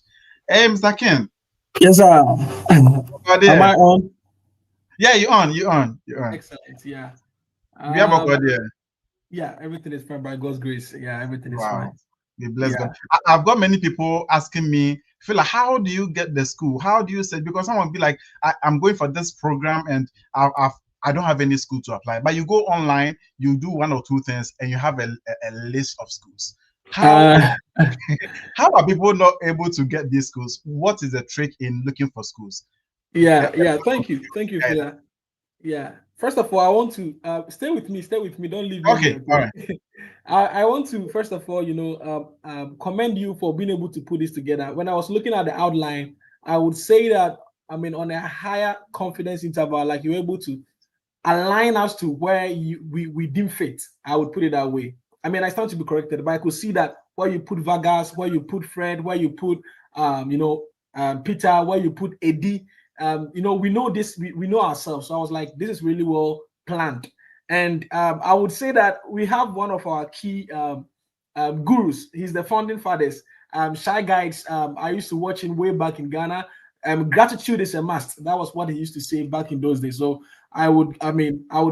Hey, Mr. Kin. Yes, sir. Am I on? Yeah, you're on. Excellent. Yeah. We have a God here. Yeah, everything is fine by God's grace. Yeah, everything is fine. We bless God. I've got many people asking me, Phila, how do you get the school? How do you say? Because someone be like, I'm going for this program and I don't have any school to apply. But you go online, you do one or two things, and you have a list of schools. How are people not able to get these schools? What is the trick in looking for schools? Yeah. Thank you for that. Yeah. First of all, I want to stay with me. Don't leave me. Okay. Here, all right. I want to first of all, commend you for being able to put this together. When I was looking at the outline, I would say that on a higher confidence interval, like you're able to align us to where we deem fit. I would put it that way. I stand to be corrected, but I could see that where you put Vargas, where you put Fred, where you put Peter, where you put Eddie, we know this, we know ourselves. So I was like, this is really well planned. And I would say that we have one of our key gurus. He's the founding fathers. Shy Guides. I used to watch him way back in Ghana. Gratitude is a must. That was what he used to say back in those days. So I would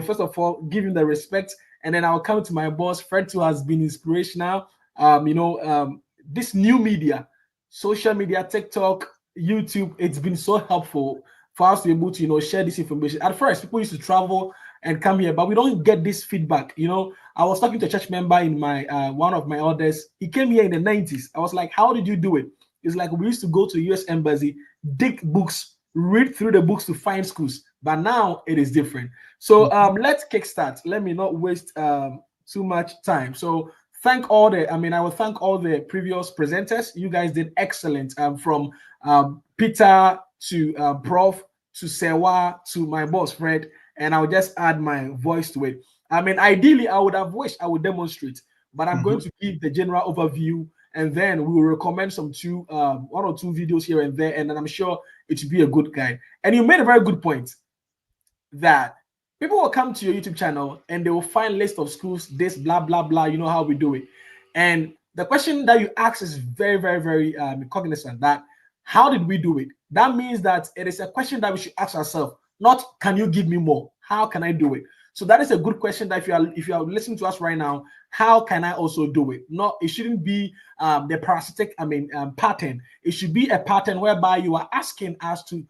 first of all give him the respect. And then I'll come to my boss, Fred, who has been inspirational. This new media, social media, TikTok, YouTube, it's been so helpful for us to be able to, share this information. At first, people used to travel and come here, but we don't get this feedback. I was talking to a church member in my one of my elders. He came here in the 90s. I was like, how did you do it? It's like we used to go to the US Embassy, dig books, read through the books to find schools. But now it is different. So let's kickstart. Let me not waste too much time. So I will thank all the previous presenters. You guys did excellent. From Peter to Prof to Sewa to my boss Fred, and I'll just add my voice to it. Ideally, I would have wished I would demonstrate, but I'm going to give the general overview, and then we will recommend one or two videos here and there, and then I'm sure it should be a good guide. And you made a very good point that people will come to your YouTube channel and they will find list of schools, this blah blah blah. You know how we do it. And the question that you ask is very, very, very cognizant that how did we do it? That means that it is a question that we should ask ourselves. Not can you give me more? How can I do it? So that is a good question. That if you are listening to us right now, how can I also do it? Not it shouldn't be the parasitic. Pattern. It should be a pattern whereby you are asking us to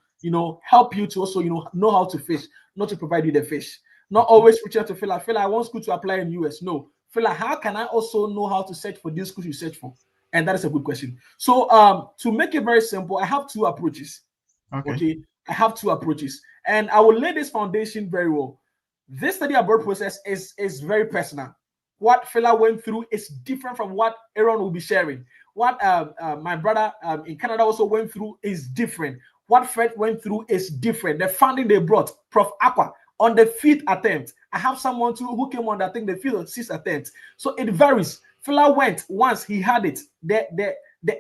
help you to also know how to fish, not to provide you the fish. Not always reach out to feel like I want school to apply in US. No, feel like how can I also know how to search for these schools you search for? And that is a good question. So to make it very simple, I have two approaches. Okay. I have two approaches, and I will lay this foundation very well. This study abroad process is very personal. What Fela went through is different from what Aaron will be sharing. What my brother in Canada also went through is different. What Fred went through is different. The funding they brought, Prof. Aqua, on the fifth attempt. I have someone too who came on, I think, the fifth or sixth attempt. So it varies. Fela went once he had it. The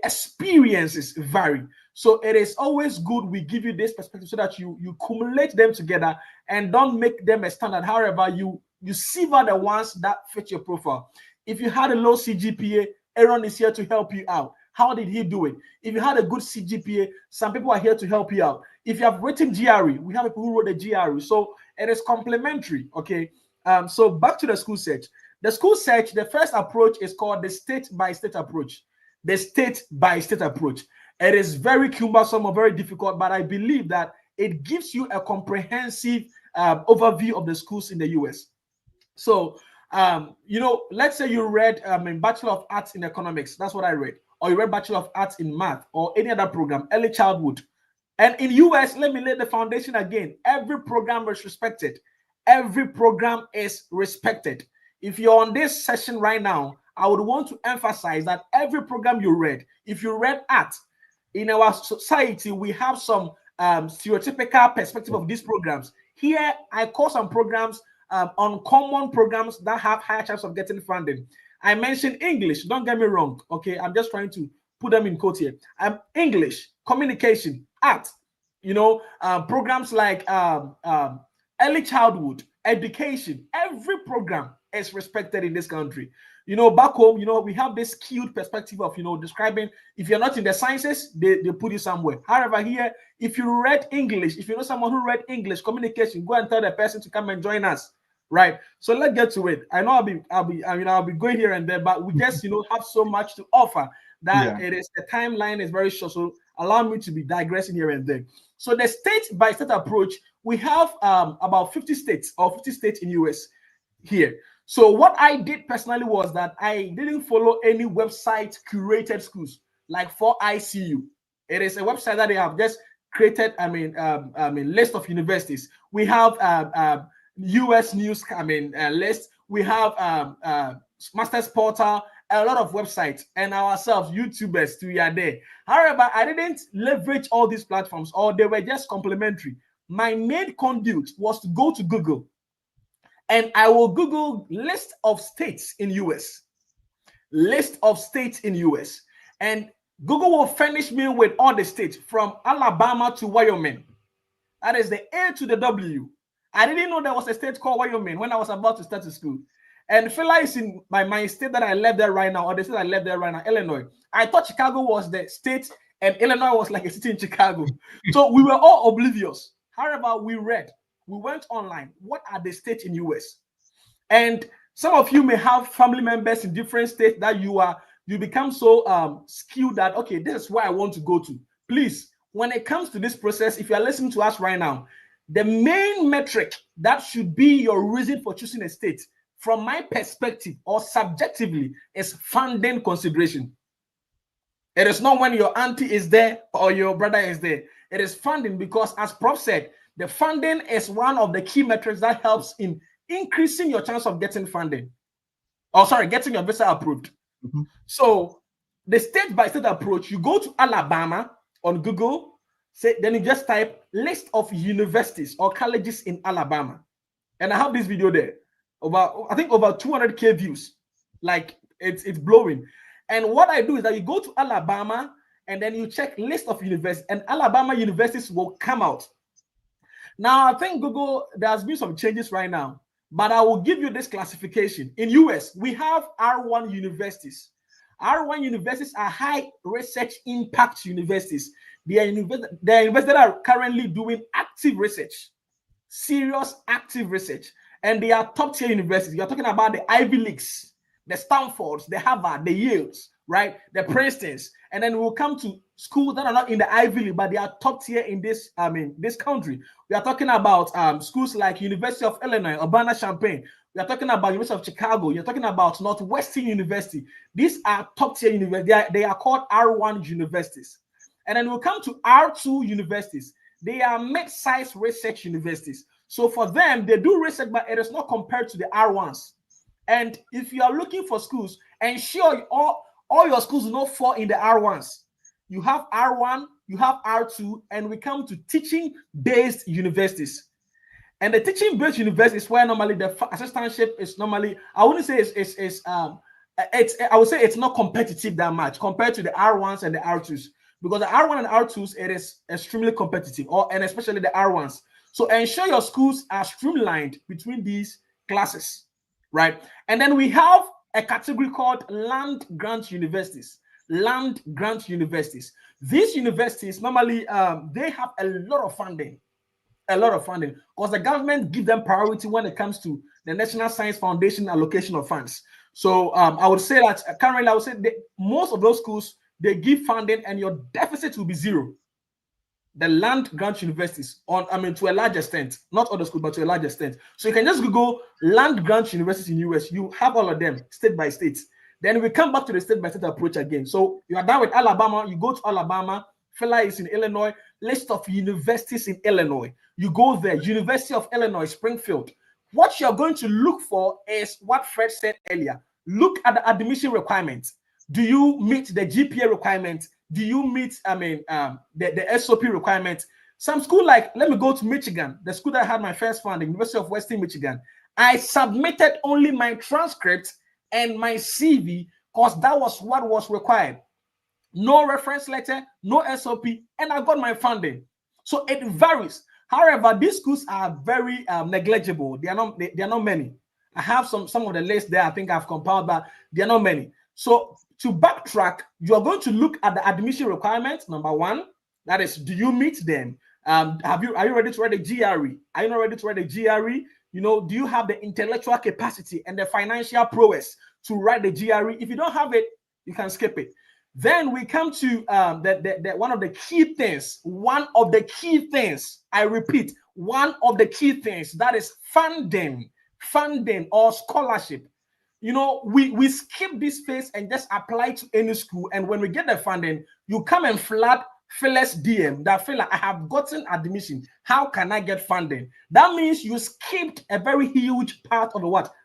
experiences vary. So it is always good we give you this perspective so that you cumulate them together and don't make them a standard. However, you sieve out the ones that fit your profile. If you had a low CGPA, Aaron is here to help you out. How did he do it? If you had a good CGPA, some people are here to help you out. If you have written GRE, we have people who wrote the GRE. So it is complementary, okay? So back to the school search. The school search, the first approach is called the state-by-state approach. The state-by-state approach. It is very cumbersome or very difficult, but I believe that it gives you a comprehensive overview of the schools in the US. So, let's say you read Bachelor of Arts in Economics. That's what I read. Or you read Bachelor of Arts in Math or any other program, early childhood. And in US, let me lay the foundation again. Every program is respected. Every program is respected. If you're on this session right now, I would want to emphasize that every program you read, if you read art, in our society, we have some stereotypical perspective of these programs. Here, I call some programs uncommon programs that have higher chance of getting funding. I mentioned English. Don't get me wrong. Okay, I'm just trying to put them in quote here. English, communication, art. Programs like early childhood, education. Every program is respected in this country. Back home, we have this skewed perspective of, describing if you're not in the sciences, they put you somewhere. However, here, if you read English, if you know someone who read English, communication, go and tell the person to come and join us. Right. So let's get to it. I know I'll be going here and there, but we just, have so much to offer that the timeline is very short. So allow me to be digressing here and there. So the state-by-state approach, we have about 50 states or 50 states in US here. So what I did personally was that I didn't follow any website curated schools like for ICU. It is a website that they have just created. List of universities. We have US News. List. We have Masters Portal. A lot of websites and ourselves, YouTubers, too. Are there. However, I didn't leverage all these platforms, or they were just complementary. My main conduit was to go to Google. And I will Google list of states in US. List of states in US. And Google will furnish me with all the states from Alabama to Wyoming. That is the A to the W. I didn't know there was a state called Wyoming when I was about to start to school. And Phila is in my state that I left there right now, or the state I left there right now, Illinois. I thought Chicago was the state and Illinois was like a city in Chicago. So we were all oblivious. However, we went online. What are the states in US? And some of you may have family members in different states that you become so skilled that, okay, this is where I want to go to. Please, when it comes to this process, if you are listening to us right now, the main metric that should be your reason for choosing a state, from my perspective or subjectively, is funding consideration. It is not when your auntie is there or your brother is there. It is funding, because as Prof said, the funding is one of the key metrics that helps in increasing your chance of getting funding. Getting your visa approved. Mm-hmm. So the state-by-state approach, you go to Alabama on Google, then you just type list of universities or colleges in Alabama. And I have this video there, over 200K views. Like it's blowing. And what I do is that you go to Alabama and then you check list of universities, and Alabama universities will come out. Now, I think Google, there's been some changes right now, but I will give you this classification. In US, we have R1 universities. R1 universities are high research impact universities. They are universities that are currently doing active research. serious active research, and they are top tier universities. You're talking about the Ivy Leagues, the Stanfords, the Harvard, the Yales, right? The Princetons, and then we'll come to schools that are not in the Ivy League, but they are top tier in this, this country. We are talking about schools like University of Illinois, Urbana-Champaign. We are talking about University of Chicago. You're talking about Northwestern University. These are top tier universities. They are called R1 universities. And then we'll come to R2 universities. They are mid-sized research universities. So for them, they do research, but it is not compared to the R1s. And if you are looking for schools, ensure all your schools do not fall in the R1s. You have R1, you have R2, and we come to teaching-based universities. And the teaching-based universities is where normally the assistantship is normally, I wouldn't say I would say it's not competitive that much compared to the R1s and the R2s. Because the R1 and R2s, it is extremely competitive, and especially the R1s. So ensure your schools are streamlined between these classes, right? And then we have a category called land grant universities. Land grant universities. These universities normally they have a lot of funding, because the government gives them priority when it comes to the National Science Foundation allocation of funds. So I would say that currently, I would say most of those schools, they give funding and your deficit will be zero. The land grant universities, to a large extent, not all the schools, but to a large extent. So you can just Google land grant universities in US. You have all of them state by state. Then we come back to the state by state approach again. So you are done with Alabama, you go to Alabama. Fela is in Illinois. List of universities in Illinois. You go there, University of Illinois, Springfield. What you're going to look for is what Fred said earlier. Look at the admission requirements. Do you meet the GPA requirement? Do you meet, the SOP requirement? Some school like, let me go to Michigan, the school that I had my first funding, University of Western Michigan. I submitted only my transcript and my CV because that was what was required. No reference letter, no SOP, and I got my funding. So it varies. However, these schools are very negligible. They are not many. I have some of the list there. I think I've compiled, but they are not many. So to backtrack, you are going to look at the admission requirements. Number one, that is, do you meet them? Are you ready to write a GRE? Are you not ready to write a GRE? Do you have the intellectual capacity and the financial prowess to write the GRE? If you don't have it, you can skip it. Then we come to one of the key things. One of the key things, I repeat, one of the key things, that is funding or scholarship. We skip this phase and just apply to any school. And when we get the funding, you come and flood Phyllis DM that Phila, I have gotten admission. How can I get funding? That means you skipped a very huge part of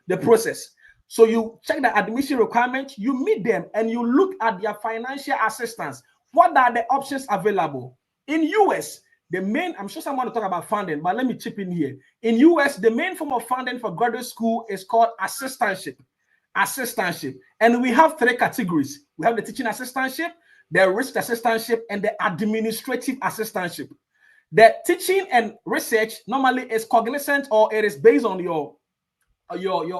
the process. So you check the admission requirements, you meet them, and you look at their financial assistance. What are the options available? In US, I'm sure someone will talk about funding, but let me chip in here. In US, the main form of funding for graduate school is called assistantship. And we have three categories. We have the teaching assistantship, the research assistantship, and the administrative assistantship. The teaching and research normally is cognizant, or it is based on your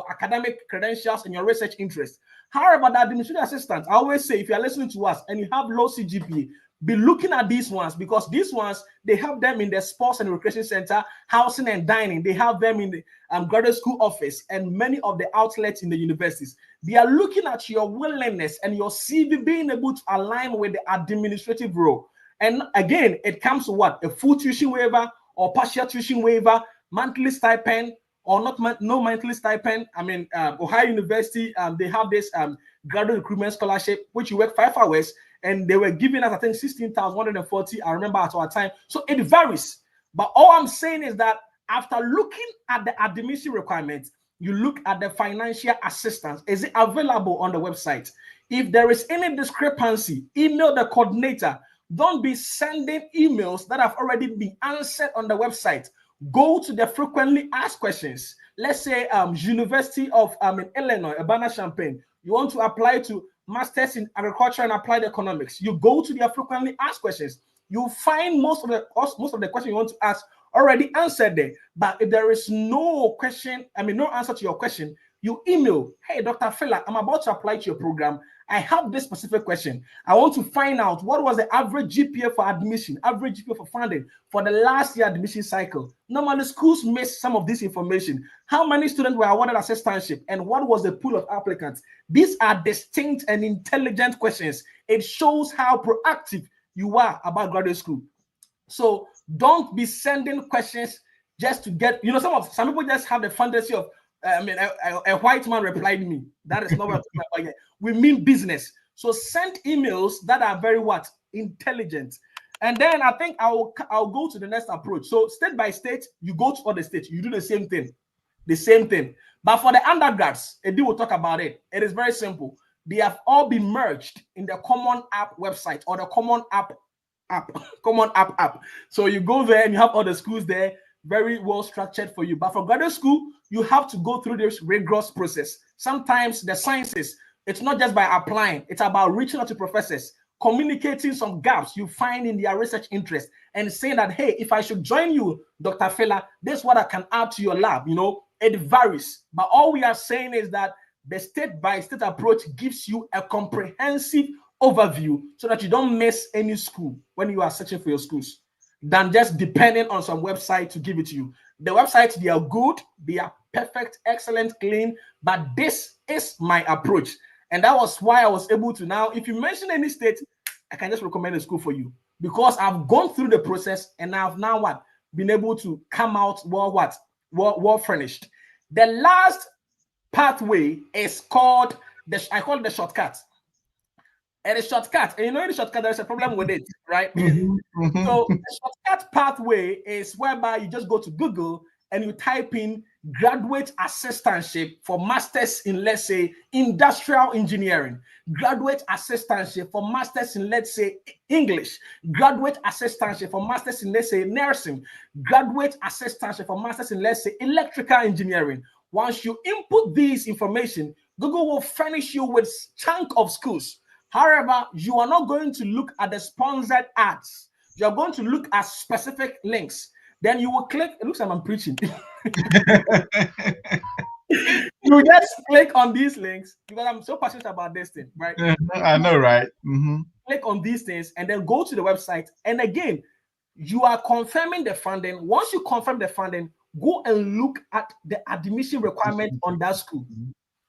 academic credentials and your research interests. However, the administrative assistant, I always say, if you are listening to us and you have low CGPA, be looking at these ones, because these ones, they have them in the sports and recreation center, housing and dining. They have them in the graduate school office and many of the outlets in the universities. They are looking at your willingness and your CV being able to align with the administrative role. And again, it comes to what? A full tuition waiver or partial tuition waiver, monthly stipend, or no monthly stipend. Ohio University, they have this graduate recruitment scholarship, which you work 5 hours, and they were giving us, I think, 16,140. I remember at our time. So it varies. But all I'm saying is that after looking at the admission requirements, you look at the financial assistance. Is it available on the website? If there is any discrepancy, email the coordinator. Don't be sending emails that have already been answered on the website. Go to the frequently asked questions. Let's say University of Illinois, Urbana-Champaign. You want to apply to Masters in Agriculture and Applied Economics. You go to their frequently asked questions. You find most of the questions you want to ask already answered there. But if there is no question, no answer to your question, you email, hey, Dr. Fela, I'm about to apply to your program. I have this specific question. I want to find out what was the average GPA for admission, average GPA for funding for the last year admission cycle. Normally, schools miss some of this information. How many students were awarded assistantship and what was the pool of applicants? These are distinct and intelligent questions. It shows how proactive you are about graduate school. So don't be sending questions just to get, some people just have the fantasy of, a white man replied me. That is not what I'm talking about yet. We mean business. So send emails that are very intelligent. And then I think I'll go to the next approach. So state by state, you go to other states, you do the same thing. But for the undergrads, Eddie will talk about it. It is very simple. They have all been merged in the Common App website or the Common App. So you go there and you have all the schools there, very well structured for you. But for graduate school, you have to go through this rigorous process. Sometimes the sciences, it's not just by applying, it's about reaching out to professors, communicating some gaps you find in their research interest, and saying that, hey, if I should join you, Dr. Fela, this is what I can add to your lab. It varies. But all we are saying is that the state-by-state approach gives you a comprehensive overview so that you don't miss any school when you are searching for your schools, than just depending on some website to give it to you. The websites, they are good, they are perfect, excellent, clean, but this is my approach. And that was why I was able to now, if you mention any state, I can just recommend a school for you, because I've gone through the process and I've now been able to come out well furnished. The last pathway is called I call it the shortcut. And a shortcut, and in the shortcut, there's a problem with it, right? So the shortcut pathway is whereby you just go to Google and you type in graduate assistantship for masters in, let's say, industrial engineering, graduate assistantship for masters in, let's say, English, graduate assistantship for masters in, let's say, nursing, graduate assistantship for masters in, let's say, electrical engineering. Once you input these information, Google will furnish you with chunk of schools. However, you are not going to look at the sponsored ads. You're going to look at specific links. Then you will click. It looks like I'm preaching. You just click on these links because I'm so passionate about this thing, right? I know, right? Click on these things and then go to the website. And again, you are confirming the funding. Once you confirm the funding, go and look at the admission requirement on that school.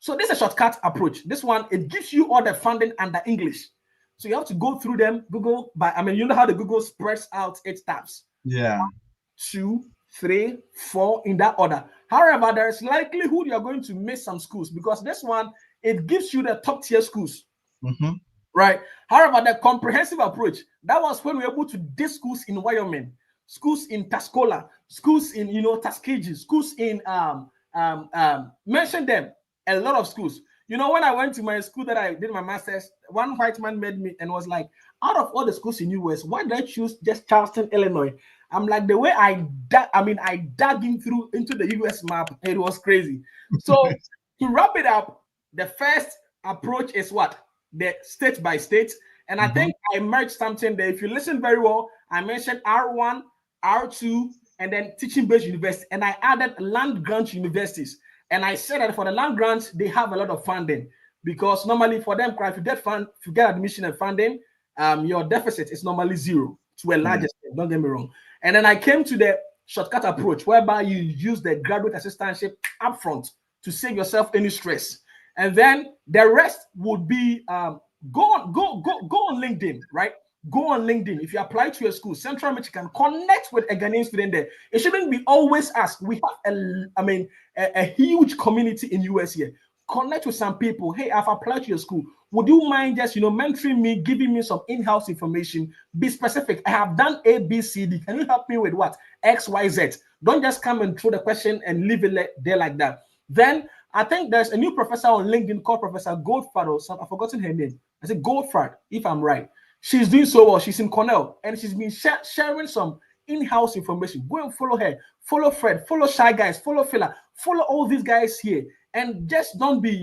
So this is a shortcut approach. This one, it gives you all the funding under English. So you have to go through them, Google, you know how the Google spreads out its tabs. Yeah. 1, 2, 3, 4 in that order. However, there is likelihood you're going to miss some schools because this one, it gives you the top tier schools. Right? However, the comprehensive approach, that was when we were able to dig schools in Wyoming, schools in Tuscola, schools in, Tuskegee, schools in, mention them. A lot of schools. When I went to my school that I did my master's, one white man met me and was like, out of all the schools in US, why did I choose just Charleston, Illinois? I'm like, the way I dug into the US map, it was crazy. So to wrap it up, the first approach is what? The state by state. And I think I merged something there. If you listen very well, I mentioned R1, R2, and then teaching-based university. And I added land grant universities. And I said that for the land grants, they have a lot of funding because normally for them, if you get admission and funding, your deficit is normally zero to a large extent. Don't get me wrong. And then I came to the shortcut approach whereby you use the graduate assistantship upfront to save yourself any stress. And then the rest would be go on LinkedIn, right? Go on LinkedIn. If you apply to a school, Central Michigan, connect with a Ghanaian student there. It shouldn't be always us. We have a huge community in US here. Connect with some people. Hey, I've applied to your school. Would you mind just mentoring me, giving me some in-house information? Be specific. I have done A, B, C, D. Can you help me with what? X, Y, Z. Don't just come and throw the question and leave it there like that. Then I think there's a new professor on LinkedIn called Professor Goldfard or something. I've forgotten her name. I said Goldfard, if I'm right. She's doing so well. She's in Cornell and she's been sharing some in-house information. Go and follow her. Follow Fred. Follow Shy Guys. Follow Fila. Follow all these guys here. And just don't be,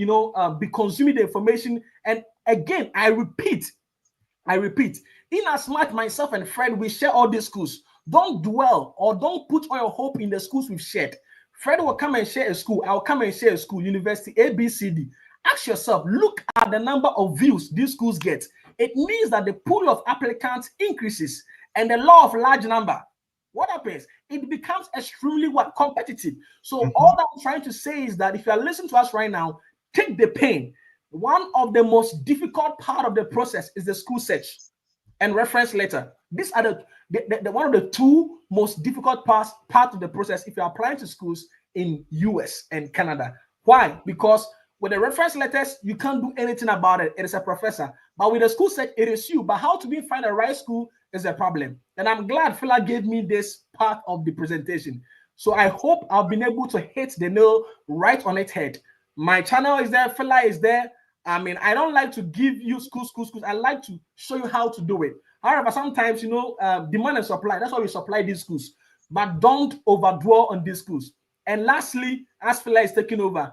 be consuming the information. And again, I repeat, in as much myself and Fred, we share all these schools. Don't dwell or don't put all your hope in the schools we've shared. Fred will come and share a school. I'll come and share a school, university A, B, C, D. Ask yourself, look at the number of views these schools get. It means that the pool of applicants increases, and the law of large number. What happens? It becomes extremely competitive. So all that I'm trying to say is that if you are listening to us right now, take the pain. One of the most difficult part of the process is the school search and reference letter. These are the one of the two most difficult parts of the process if you're applying to schools in US and Canada. Why? Because with the reference letters, you can't do anything about it. It is a professor. But with the school search, it is you. But how to be find the right school is a problem. And I'm glad Phila gave me this part of the presentation. So I hope I've been able to hit the nail right on its head. My channel is there. Phila is there. I mean, I don't like to give you schools. I like to show you how to do it. However, sometimes, demand and supply. That's why we supply these schools. But don't overdraw on these schools. And lastly, as Phila is taking over,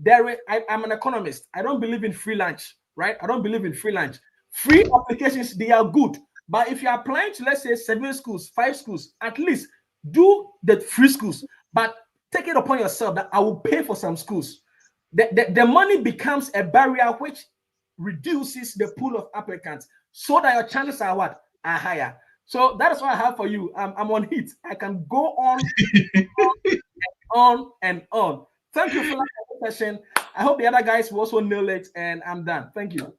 I'm an economist. I don't believe in free lunch, right? I don't believe in free lunch. Free applications, they are good. But if you're applying to, let's say, 7 schools, 5 schools, at least do the free schools. But take it upon yourself that I will pay for some schools. The money becomes a barrier which reduces the pool of applicants so that your chances are higher. So that is what I have for you. I'm on heat. I can go on and on. Thank you for that session. I hope the other guys will also nail it, and I'm done. Thank you.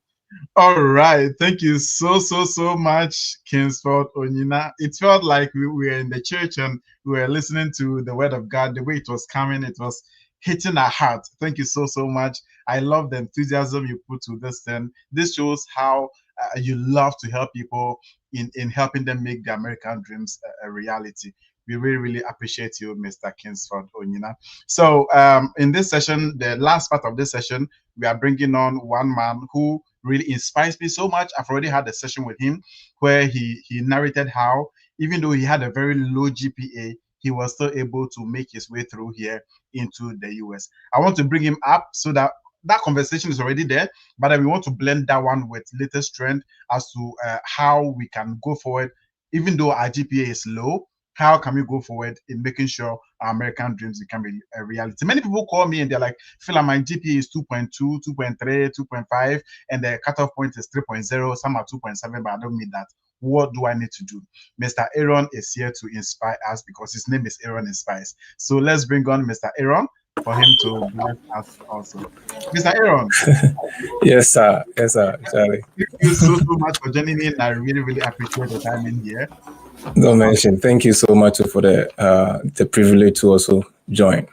All right. Thank you so much, Kingsford Onyina. It felt like we were in the church and we were listening to the word of God. The way it was coming, it was hitting our heart. Thank you so much. I love the enthusiasm you put to this thing. This shows how you love to help people in helping them make the American dreams a reality. We really appreciate you, Mr. Kingsford Onyina. So in this session, the last part of this session, we are bringing on one man who really inspires me so much. I've already had a session with him where he narrated how, even though he had a very low GPA, he was still able to make his way through here into the US. I want to bring him up so that conversation is already there, but then we want to blend that one with latest trend as to how we can go forward, even though our GPA is low. How can we go forward in making sure our American dreams become a reality? Many people call me and they're like, Phil, my GPA is 2.2, 2.3, 2.5, and the cutoff point is 3.0. Some are 2.7, but I don't mean that. What do I need to do? Mr. Aaron is here to inspire us because his name is Aaron Inspires. So let's bring on Mr. Aaron for him to bless us also. Mr. Aaron. Yes, sir. Yes, sir. Charlie. Thank you so much for joining in. I really appreciate the time in here. Don't mention. Thank you so much for the privilege to also join.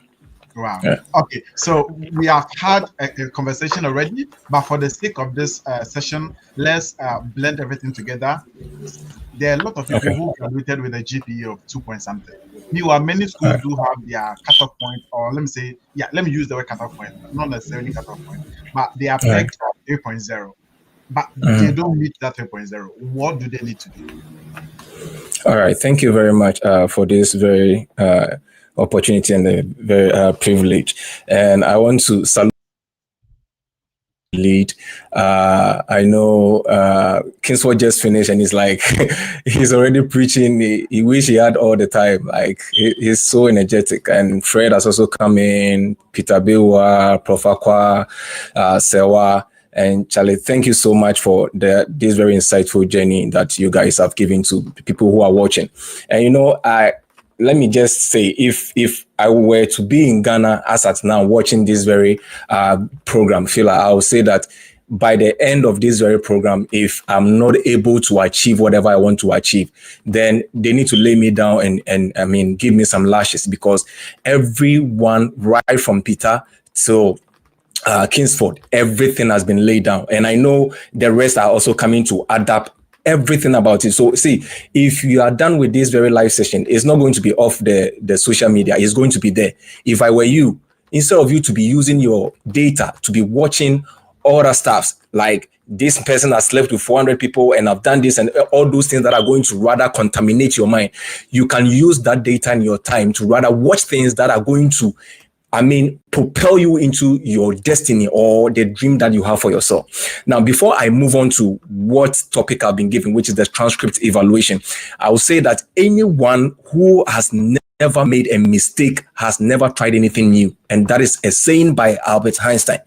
Wow. Yeah. Okay. So we have had a conversation already, but for the sake of this session, let's blend everything together. There are a lot of people who graduated with a GPA of 2 point something. Meanwhile, many schools do have their cutoff point, or let me use the word cutoff point, not necessarily cutoff point, but they are pegged at 3.0. But they don't meet that 3.0. What do they need to do? All right. Thank you very much for this very opportunity and the very privilege. And I want to salute lead. I know Kingsford just finished and he's like, he's already preaching. He wish he had all the time. Like he's so energetic. And Fred has also come in, Peter Bewa, Prof. Akwa, Sewa. And Charlie, thank you so much for this very insightful journey that you guys have given to people who are watching. And let me just say, if I were to be in Ghana as at now watching this very program, I would say that by the end of this very program, if I'm not able to achieve whatever I want to achieve, then they need to lay me down and give me some lashes, because everyone right from Peter to Kingsford, everything has been laid down, and I know the rest are also coming to adapt everything about it. So see, if you are done with this very live session, it's not going to be off the social media, it's going to be there. If I were you, instead of you to be using your data to be watching other stuffs like this person has slept with 400 people and I've done this and all those things that are going to rather contaminate your mind, you can use that data and your time to rather watch things that are going to propel you into your destiny or the dream that you have for yourself. Now, before I move on to what topic I've been given, which is the transcript evaluation, I will say that anyone who has never made a mistake has never tried anything new. And that is a saying by Albert Einstein.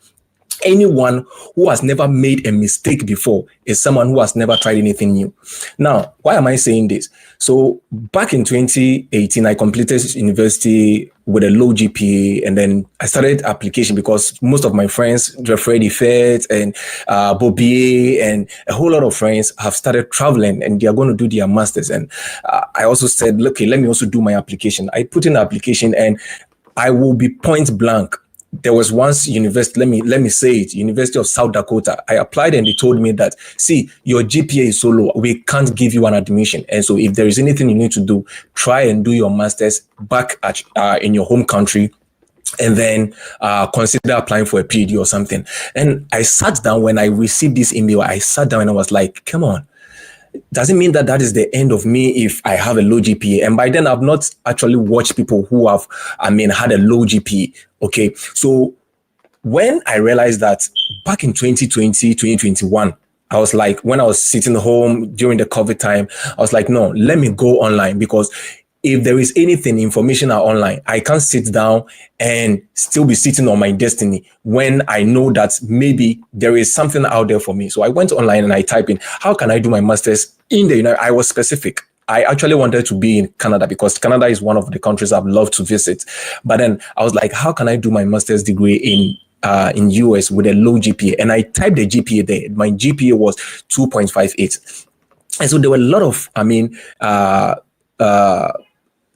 Anyone who has never made a mistake before is someone who has never tried anything new. Now, why am I saying this? So back in 2018, I completed university with a low GPA, and then I started application because most of my friends, Freddy Fett and Bobby and a whole lot of friends have started traveling and they are going to do their masters. And I also said, okay, let me also do my application. I put in an application and I will be point blank. There was once university, let me say it, University of South Dakota. I applied and they told me that, see, your GPA is so low, we can't give you an admission. And so if there is anything you need to do, try and do your master's back at in your home country, and then consider applying for a PhD or something. And I sat down when I received this email. I sat down and I was like, come on. Doesn't mean that is the end of me if I have a low GPA. And by then, I've not actually watched people who have, had a low GPA. Okay. So when I realized that back in 2020, 2021, I was like, when I was sitting home during the COVID time, I was like, no, let me go online, because if there is anything, information are online. I can't sit down and still be sitting on my destiny when I know that maybe there is something out there for me. So I went online and I typed in, how can I do my master's in the United? I was specific. I actually wanted to be in Canada because Canada is one of the countries I've loved to visit. But then I was like, how can I do my master's degree in US with a low GPA? And I typed the GPA there. My GPA was 2.58. And so there were a lot of,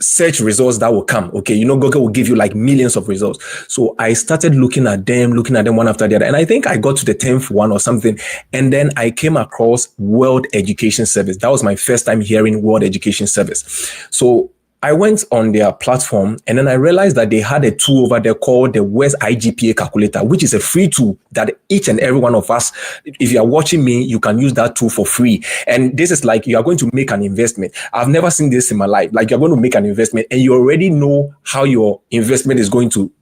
search results that will come. Okay, Google will give you like millions of results. So I started looking at them one after the other. And I think I got to the 10th one or something. And then I came across World Education Service. That was my first time hearing World Education Service. So I went on their platform and then I realized that they had a tool over there called the West IGPA Calculator, which is a free tool that each and every one of us, if you are watching me, you can use that tool for free. And this is like you are going to make an investment. I've never seen this in my life. Like you're going to make an investment and you already know how your investment is going to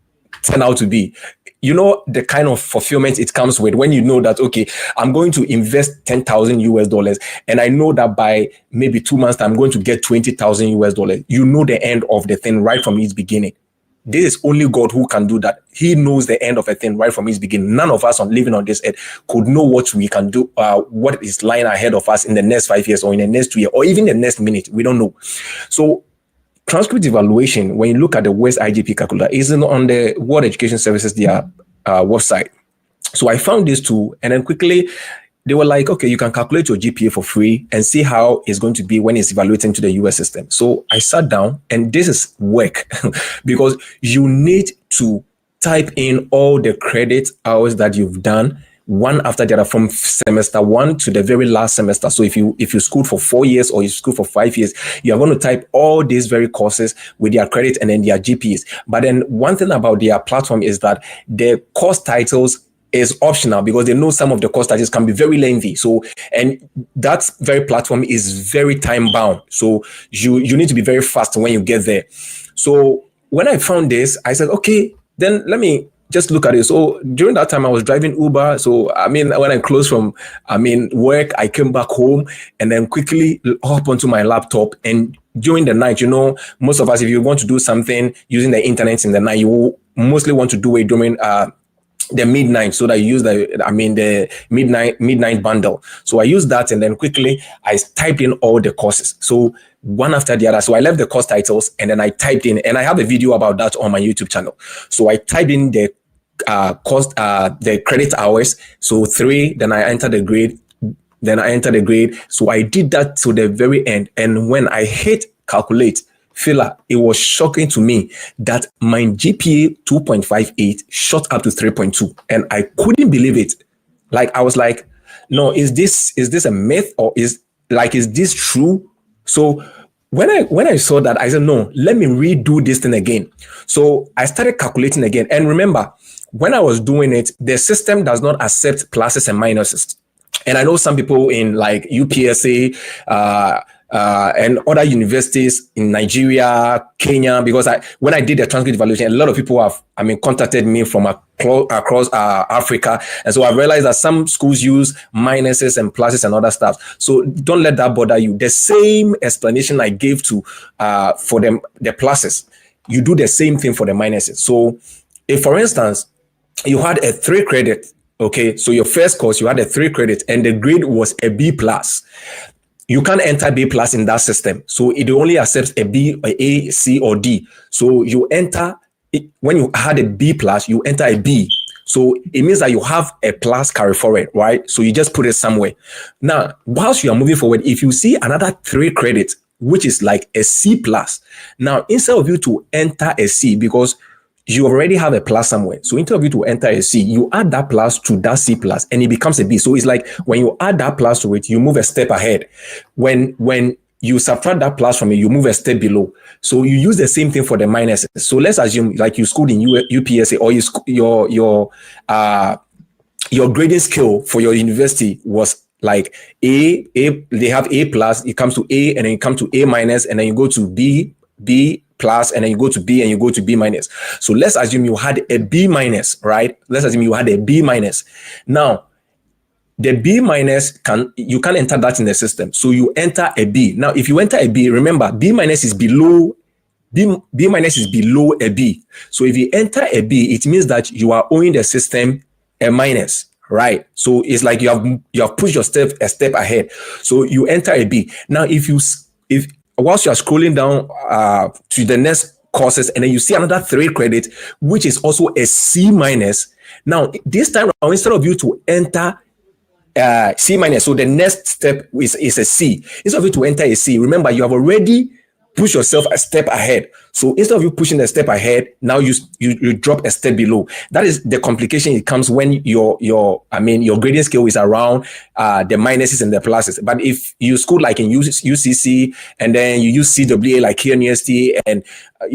turn out to be. The kind of fulfillment it comes with when you know that, okay, I'm going to invest $10,000 and I know that by maybe 2 months I'm going to get $20,000. You know the end of the thing right from its beginning. This is only God who can do that. He knows the end of a thing right from its beginning. None of us on living on this earth could know what we can do, what is lying ahead of us in the next 5 years or in the next 2 years or even the next minute. We don't know. So transcript evaluation, when you look at the West IGP calculator, is on the World Education Services, their website. So I found this tool and then quickly they were like, okay, you can calculate your GPA for free and see how it's going to be when it's evaluating to the US system. So I sat down and this is work because you need to type in all the credit hours that you've done one after the other from semester 1 to the very last semester. So if you schooled for 4 years or you school for 5 years, you are going to type all these very courses with their credit and then their GPAs. But then one thing about their platform is that the course titles is optional because they know some of the course titles can be very lengthy. So, and that very platform is very time bound. So you need to be very fast when you get there. So when I found this, I said, okay, then let me just look at it. So during that time I was driving Uber. So when I closed from work, I came back home and then quickly hop onto my laptop. And during the night, most of us, if you want to do something using the internet in the night, you will mostly want to do it during the midnight, so that you use the midnight bundle. So I used that and then quickly I typed in all the courses. So one after the other. So I left the course titles and then I typed in, and I have a video about that on my YouTube channel. So I typed in the the credit hours. So 3, then I entered the grade. So I did that to the very end. And when I hit calculate, Phila, it was shocking to me that my GPA 2.58 shot up to 3.2. And I couldn't believe it. Like, I was like, no, is this a myth or is this true? So when I saw that, I said, no, let me redo this thing again. So I started calculating again. And remember, when I was doing it, the system does not accept pluses and minuses. And I know some people in like UPSA, and other universities in Nigeria, Kenya, because when I did the transcript evaluation, a lot of people have, contacted me from across Africa. And so I realized that some schools use minuses and pluses and other stuff. So don't let that bother you. The same explanation I gave to, for them, the pluses, you do the same thing for the minuses. So if, for instance, you had a 3 credit Okay, so your first course, you had a 3 credit and the grade was a B plus. You can't enter B plus in that system. So it only accepts a B, a C, or D. So you enter, when you had a B plus, you enter a B. So it means that you have a plus carry forward, right? So you just put it somewhere. Now, whilst you are moving forward, if you see another 3 credits, which is like a C plus, now instead of you to enter a C, because you already have a plus somewhere. So instead of you to enter a C, you add that plus to that C plus and it becomes a B. So it's like when you add that plus to it, you move a step ahead. When you subtract that plus from it, you move a step below. So you use the same thing for the minuses. So let's assume like you schooled in UPSA or your grading scale for your university was like A, they have A plus, it comes to A and then you come to A minus and then you go to B plus and then you go to B and you go to B minus. So let's assume you had a B minus, right? Let's assume you had a B minus. Now, the B minus you can't enter that in the system. So you enter a B. Now, if you enter a B, remember B minus is below B minus is below a B. So if you enter a B, it means that you are owing the system a minus, right? So it's like you have pushed your a step ahead. So you enter a B. Now, if whilst you are scrolling down to the next courses and then you see another 3 credit, which is also a C minus. Now, this time around, instead of you to enter C minus, so the next step is a C. Instead of you to enter a C, remember you have already pushed yourself a step ahead. So instead of you pushing a step ahead, now you drop a step below. That is the complication. It comes when your grading scale is around the minuses and the pluses. But if you school like in UCC and then you use CWA like here in UST and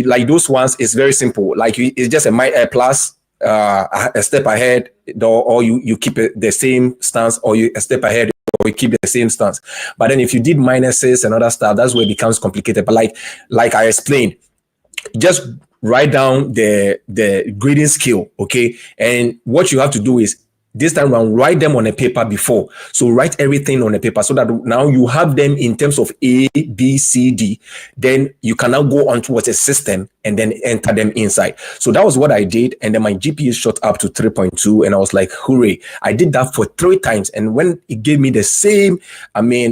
like those ones, it's very simple. Like it's just a plus. A step ahead, or you keep the same stance, or you a step ahead, or you keep the same stance. But then if you did minuses and other stuff, that's where it becomes complicated. But like I explained, just write down the grading scale, okay? And what you have to do is this time around, write them on a paper before. So write everything on a paper so that now you have them in terms of A, B, C, D. Then you can now go on towards a system and then enter them inside. So that was what I did. And then my GPA shot up to 3.2. And I was like, hooray. I did that for 3 times. And when it gave me the same,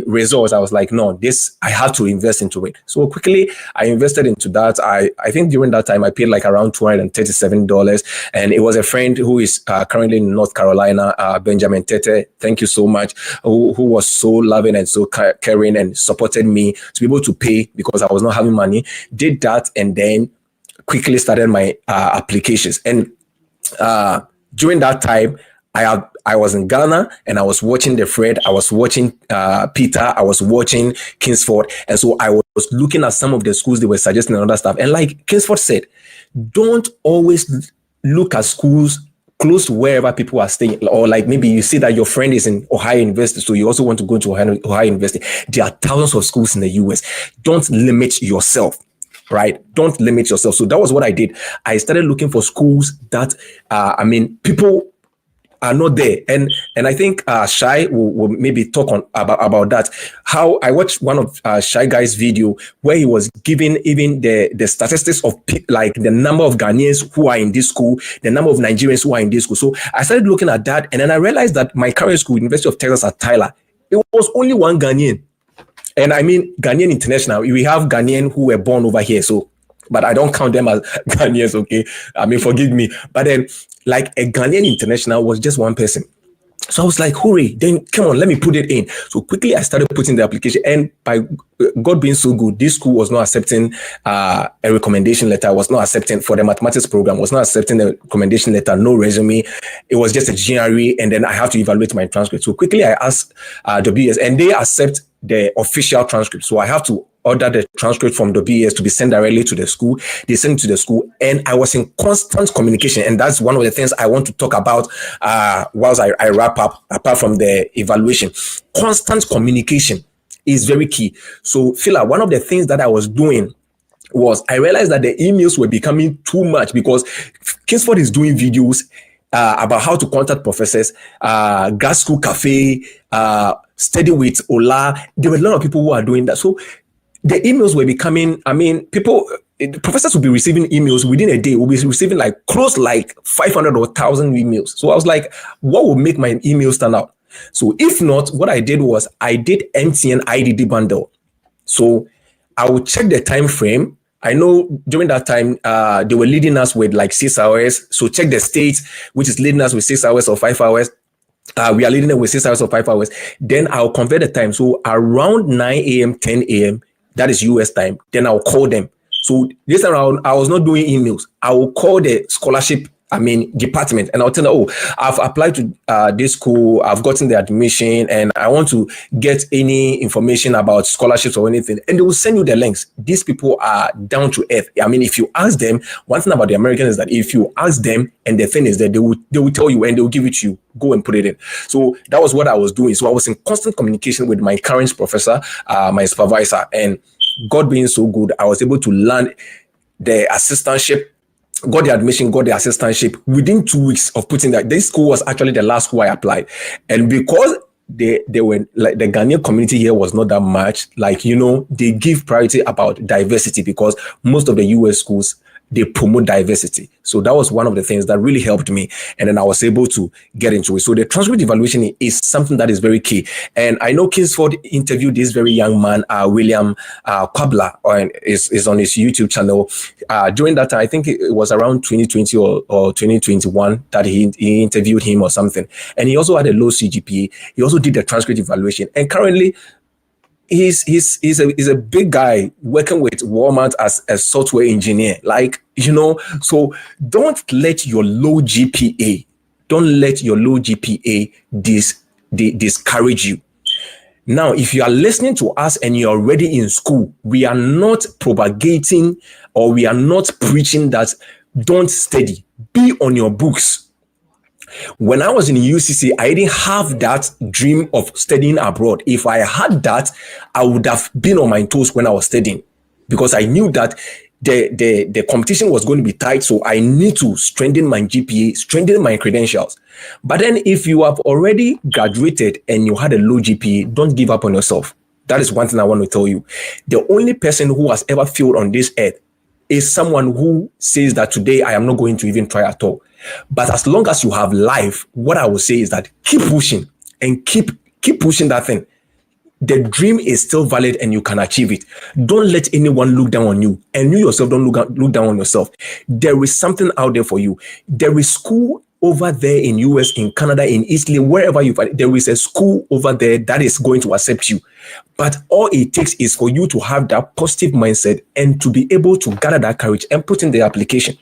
results, I was like, no, I have to invest into it. So quickly, I invested into that. I think during that time, I paid like around $237. And it was a friend who is currently in North Carolina, Benjamin Tete, thank you so much, who was so loving and so caring and supported me to be able to pay because I was not having money. Did that and then quickly started my applications. And during that time, I was in Ghana and I was watching the Fred, I was watching Peter, I was watching Kingsford. And so I was looking at some of the schools they were suggesting and other stuff. And like Kingsford said, don't always look at schools close to wherever people are staying, or like maybe you see that your friend is in Ohio University, so you also want to go to Ohio University. There are thousands of schools in the US. Don't limit yourself, right? Don't limit yourself. So that was what I did. I started looking for schools that, people are not there. And I think Shai will maybe talk about that. How I watched one of Shai Guy's video where he was giving even the statistics of like the number of Ghanaians who are in this school, the number of Nigerians who are in this school. So I started looking at that, and then I realized that my current school, University of Texas at Tyler, it was only one Ghanaian. And I mean Ghanaian international. We have Ghanaian who were born over here, but I don't count them as Ghanaians, okay? Forgive me. But then, like a Ghanaian international was just one person. So I was like, hooray, then come on, let me put it in. So quickly I started putting the application, and by God being so good, this school was not accepting a recommendation letter, was not accepting for the mathematics program, was not accepting the recommendation letter, no resume. It was just a GRE, and then I have to evaluate my transcript. So quickly I asked WS, and they accept the official transcript. So I have to order the transcript from the BS to be sent directly to the school. They sent it to the school, and I was in constant communication. And that's one of the things I want to talk about whilst I wrap up, apart from the evaluation. Constant communication is very key. So, Phila, one of the things that I was doing was I realized that the emails were becoming too much because Kingsford is doing videos about how to contact professors, grad school cafe, study with Ola. There were a lot of people who are doing that. So the emails were becoming, people, the professors will be receiving emails within a day. We'll be receiving like 500 or 1,000 emails. So I was like, what will make my emails stand out? So if not, what I did was I did MTN IDD bundle. So I would check the time frame. I know during that time, they were leading us with like 6 hours. So check the state, which is leading us with 6 hours or 5 hours. We are leading them with 6 hours or 5 hours. Then I'll convert the time. So around 9 a.m., 10 a.m., that is US time. Then I'll call them. So this around, I was not doing emails. I will call the scholarship department, and I'll tell them, oh, I've applied to this school, I've gotten the admission, and I want to get any information about scholarships or anything. And they will send you the links. These people are down to earth. I mean, if you ask them, one thing about the Americans is that if you ask them and the thing is that they will tell you and they will give it to you. Go and put it in. So that was what I was doing. So I was in constant communication with my current professor, my supervisor, and God being so good, I was able to land the assistantship, got the admission, got the assistantship within 2 weeks of putting that. This school was actually the last school I applied. And because they were like, the Ghanaian community here was not that much, like, they give priority about diversity because most of the US schools, they promote diversity. So that was one of the things that really helped me. And then I was able to get into it. So the transcript evaluation is something that is very key. And I know Kingsford interviewed this very young man, William Kwabla, is on his YouTube channel. During that time, I think it was around 2020 or 2021 that he interviewed him or something. And he also had a low CGPA. He also did the transcript evaluation. And currently, he's a big guy working with Walmart as a software engineer. So don't let your low GPA discourage you. Now, if you are listening to us and you're already in school, we are not propagating or we are not preaching that don't study. Be on your books. When I was in UCC, I didn't have that dream of studying abroad. If I had that, I would have been on my toes when I was studying because I knew that the competition was going to be tight. So I need to strengthen my GPA, strengthen my credentials. But then if you have already graduated and you had a low GPA, don't give up on yourself. That is one thing I want to tell you. The only person who has ever failed on this earth is someone who says that today I am not going to even try at all. But as long as you have life, what I will say is that keep pushing and keep pushing that thing. The dream is still valid and you can achieve it. Don't let anyone look down on you, and you yourself don't look down on yourself. There is something out there for you. There is school over there in US, in Canada, in Italy, wherever you find it. There is a school over there that is going to accept you. But all it takes is for you to have that positive mindset and to be able to gather that courage and put in the application.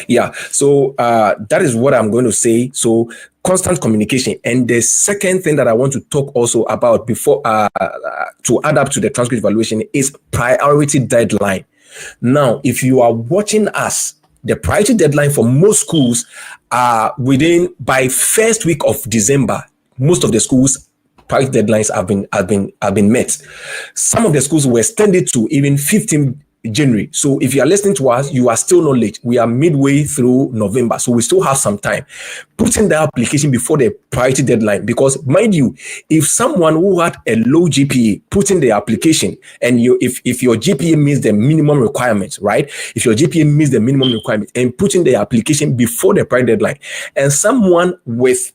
Yeah, so that is what I'm going to say. So constant communication. And the second thing that I want to talk also about before to add up to the transcript evaluation is priority deadline. Now, if you are watching us, the priority deadline for most schools are by first week of December. Most of the schools priority deadlines have been met. Some of the schools were extended to even 15 January. So if you are listening to us, you are still not late. We are midway through November, so we still have some time. Put in the application before the priority deadline, because mind you, if someone who had a low GPA put in the application, and if your GPA meets the minimum requirements, right? If your GPA meets the minimum requirement and put in the application before the priority deadline, and someone with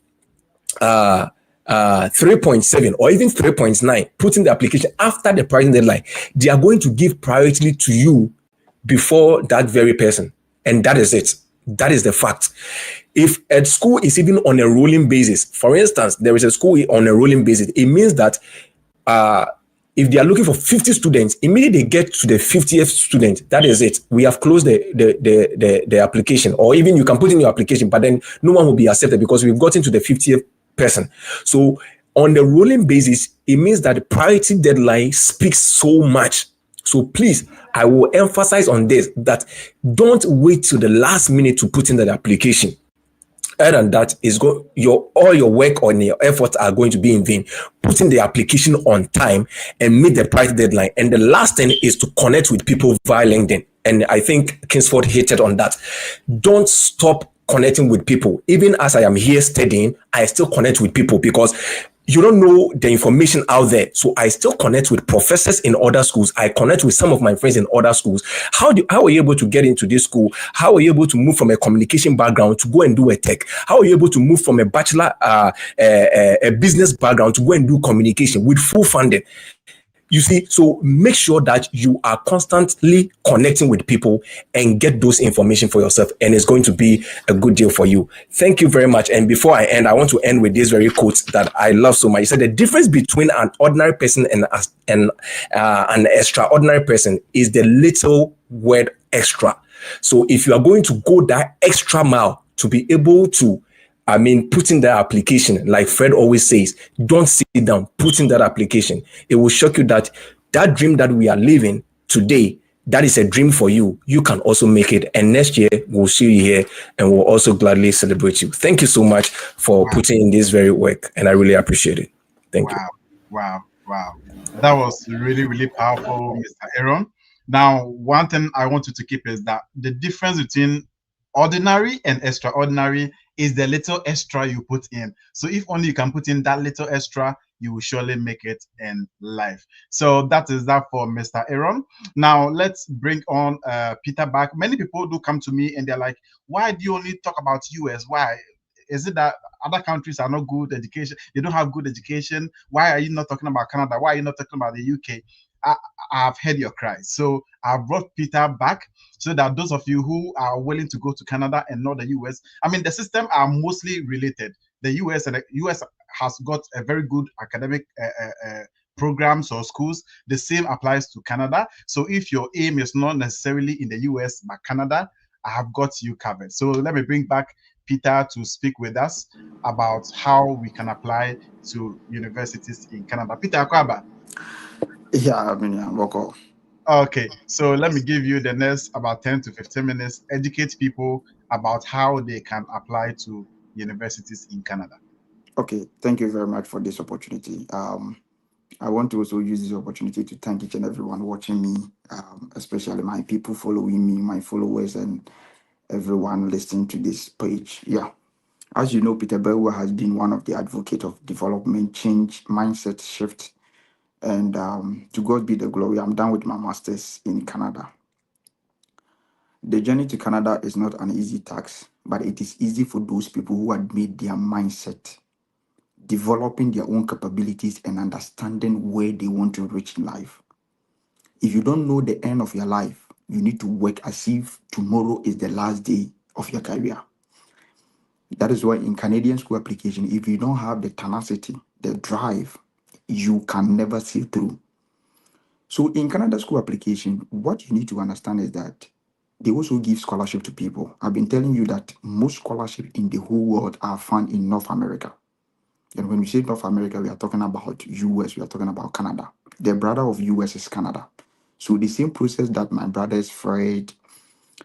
3.7 or even 3.9 put in the application after the priority deadline, they are going to give priority to you before that very person. And that is it. That is the fact. If a school is even on a rolling basis, for instance, there is a school on a rolling basis, it means that if they are looking for 50 students, immediately they get to the 50th student, that is it. We have closed the application. Or even you can put in your application, but then no one will be accepted because we've gotten to the 50th person. So on the rolling basis, it means that the priority deadline speaks so much. So please, I will emphasize on this, that don't wait till the last minute to put in that application. Other than that, all your work or your efforts are going to be in vain. Put in the application on time and meet the priority deadline. And the last thing is to connect with people via LinkedIn. And I think Kingsford hit it on that. Don't stop connecting with people. Even as I am here studying, I still connect with people, because you don't know the information out there. So I still connect with professors in other schools. I connect with some of my friends in other schools. How are you able to get into this school? How are you able to move from a communication background to go and do a tech? How are you able to move from a bachelor, a business background to go and do communication with full funding? You see, so make sure that you are constantly connecting with people and get those information for yourself, and it's going to be a good deal for you. Thank you very much. And before I end, I want to end with this very quote that I love so much. You said the difference between an ordinary person and an extraordinary person is the little word extra. So if you are going to go that extra mile to be able to put in that application, like Fred always says, don't sit down, put in that application. It will shock you that that dream that we are living today, that is a dream for you. You can also make it. And next year, we'll see you here and we'll also gladly celebrate you. Thank you so much for putting in this very work. And I really appreciate it. Thank you. Wow. That was really, really powerful, Mr. Aaron. Now, one thing I want you to keep is that the difference between ordinary and extraordinary is the little extra you put in. So if only you can put in that little extra, you will surely make it in life. So that is that for Mr. Aaron. Now let's bring on Peter back. Many people do come to me and they're like, why do you only talk about US? Why? Is it that other countries are not good education? They don't have good education. Why are you not talking about Canada? Why are you not talking about the UK? I've heard your cries. So I brought Peter back so that those of you who are willing to go to Canada and not the US, the system are mostly related. The US has got a very good academic programs or schools. The same applies to Canada. So if your aim is not necessarily in the US but Canada, I have got you covered. So let me bring back Peter to speak with us about how we can apply to universities in Canada. Peter Akwaba. Yeah, welcome. Okay, so let me give you the next about 10 to 15 minutes, educate people about how they can apply to universities in Canada. Okay, thank you very much for this opportunity. I want to also use this opportunity to thank each and everyone watching me, especially my people following me, my followers, and everyone listening to this page. Yeah, as you know, Peter Belwa has been one of the advocates of development, change, mindset shift, and to God be the glory. I'm done with my master's in Canada. The journey to Canada is not an easy task, but it is easy for those people who had made their mindset, developing their own capabilities and understanding where they want to reach in life. If you don't know the end of your life, you need to work as if tomorrow is the last day of your career. That is why in Canadian school application, if you don't have the tenacity, the drive, you can never see through. So in Canada school application, what you need to understand is that they also give scholarship to people. I've been telling you that most scholarships in the whole world are found in North America. And when we say North America, we are talking about US, we are talking about Canada. The brother of US is Canada. So the same process that my brothers Fred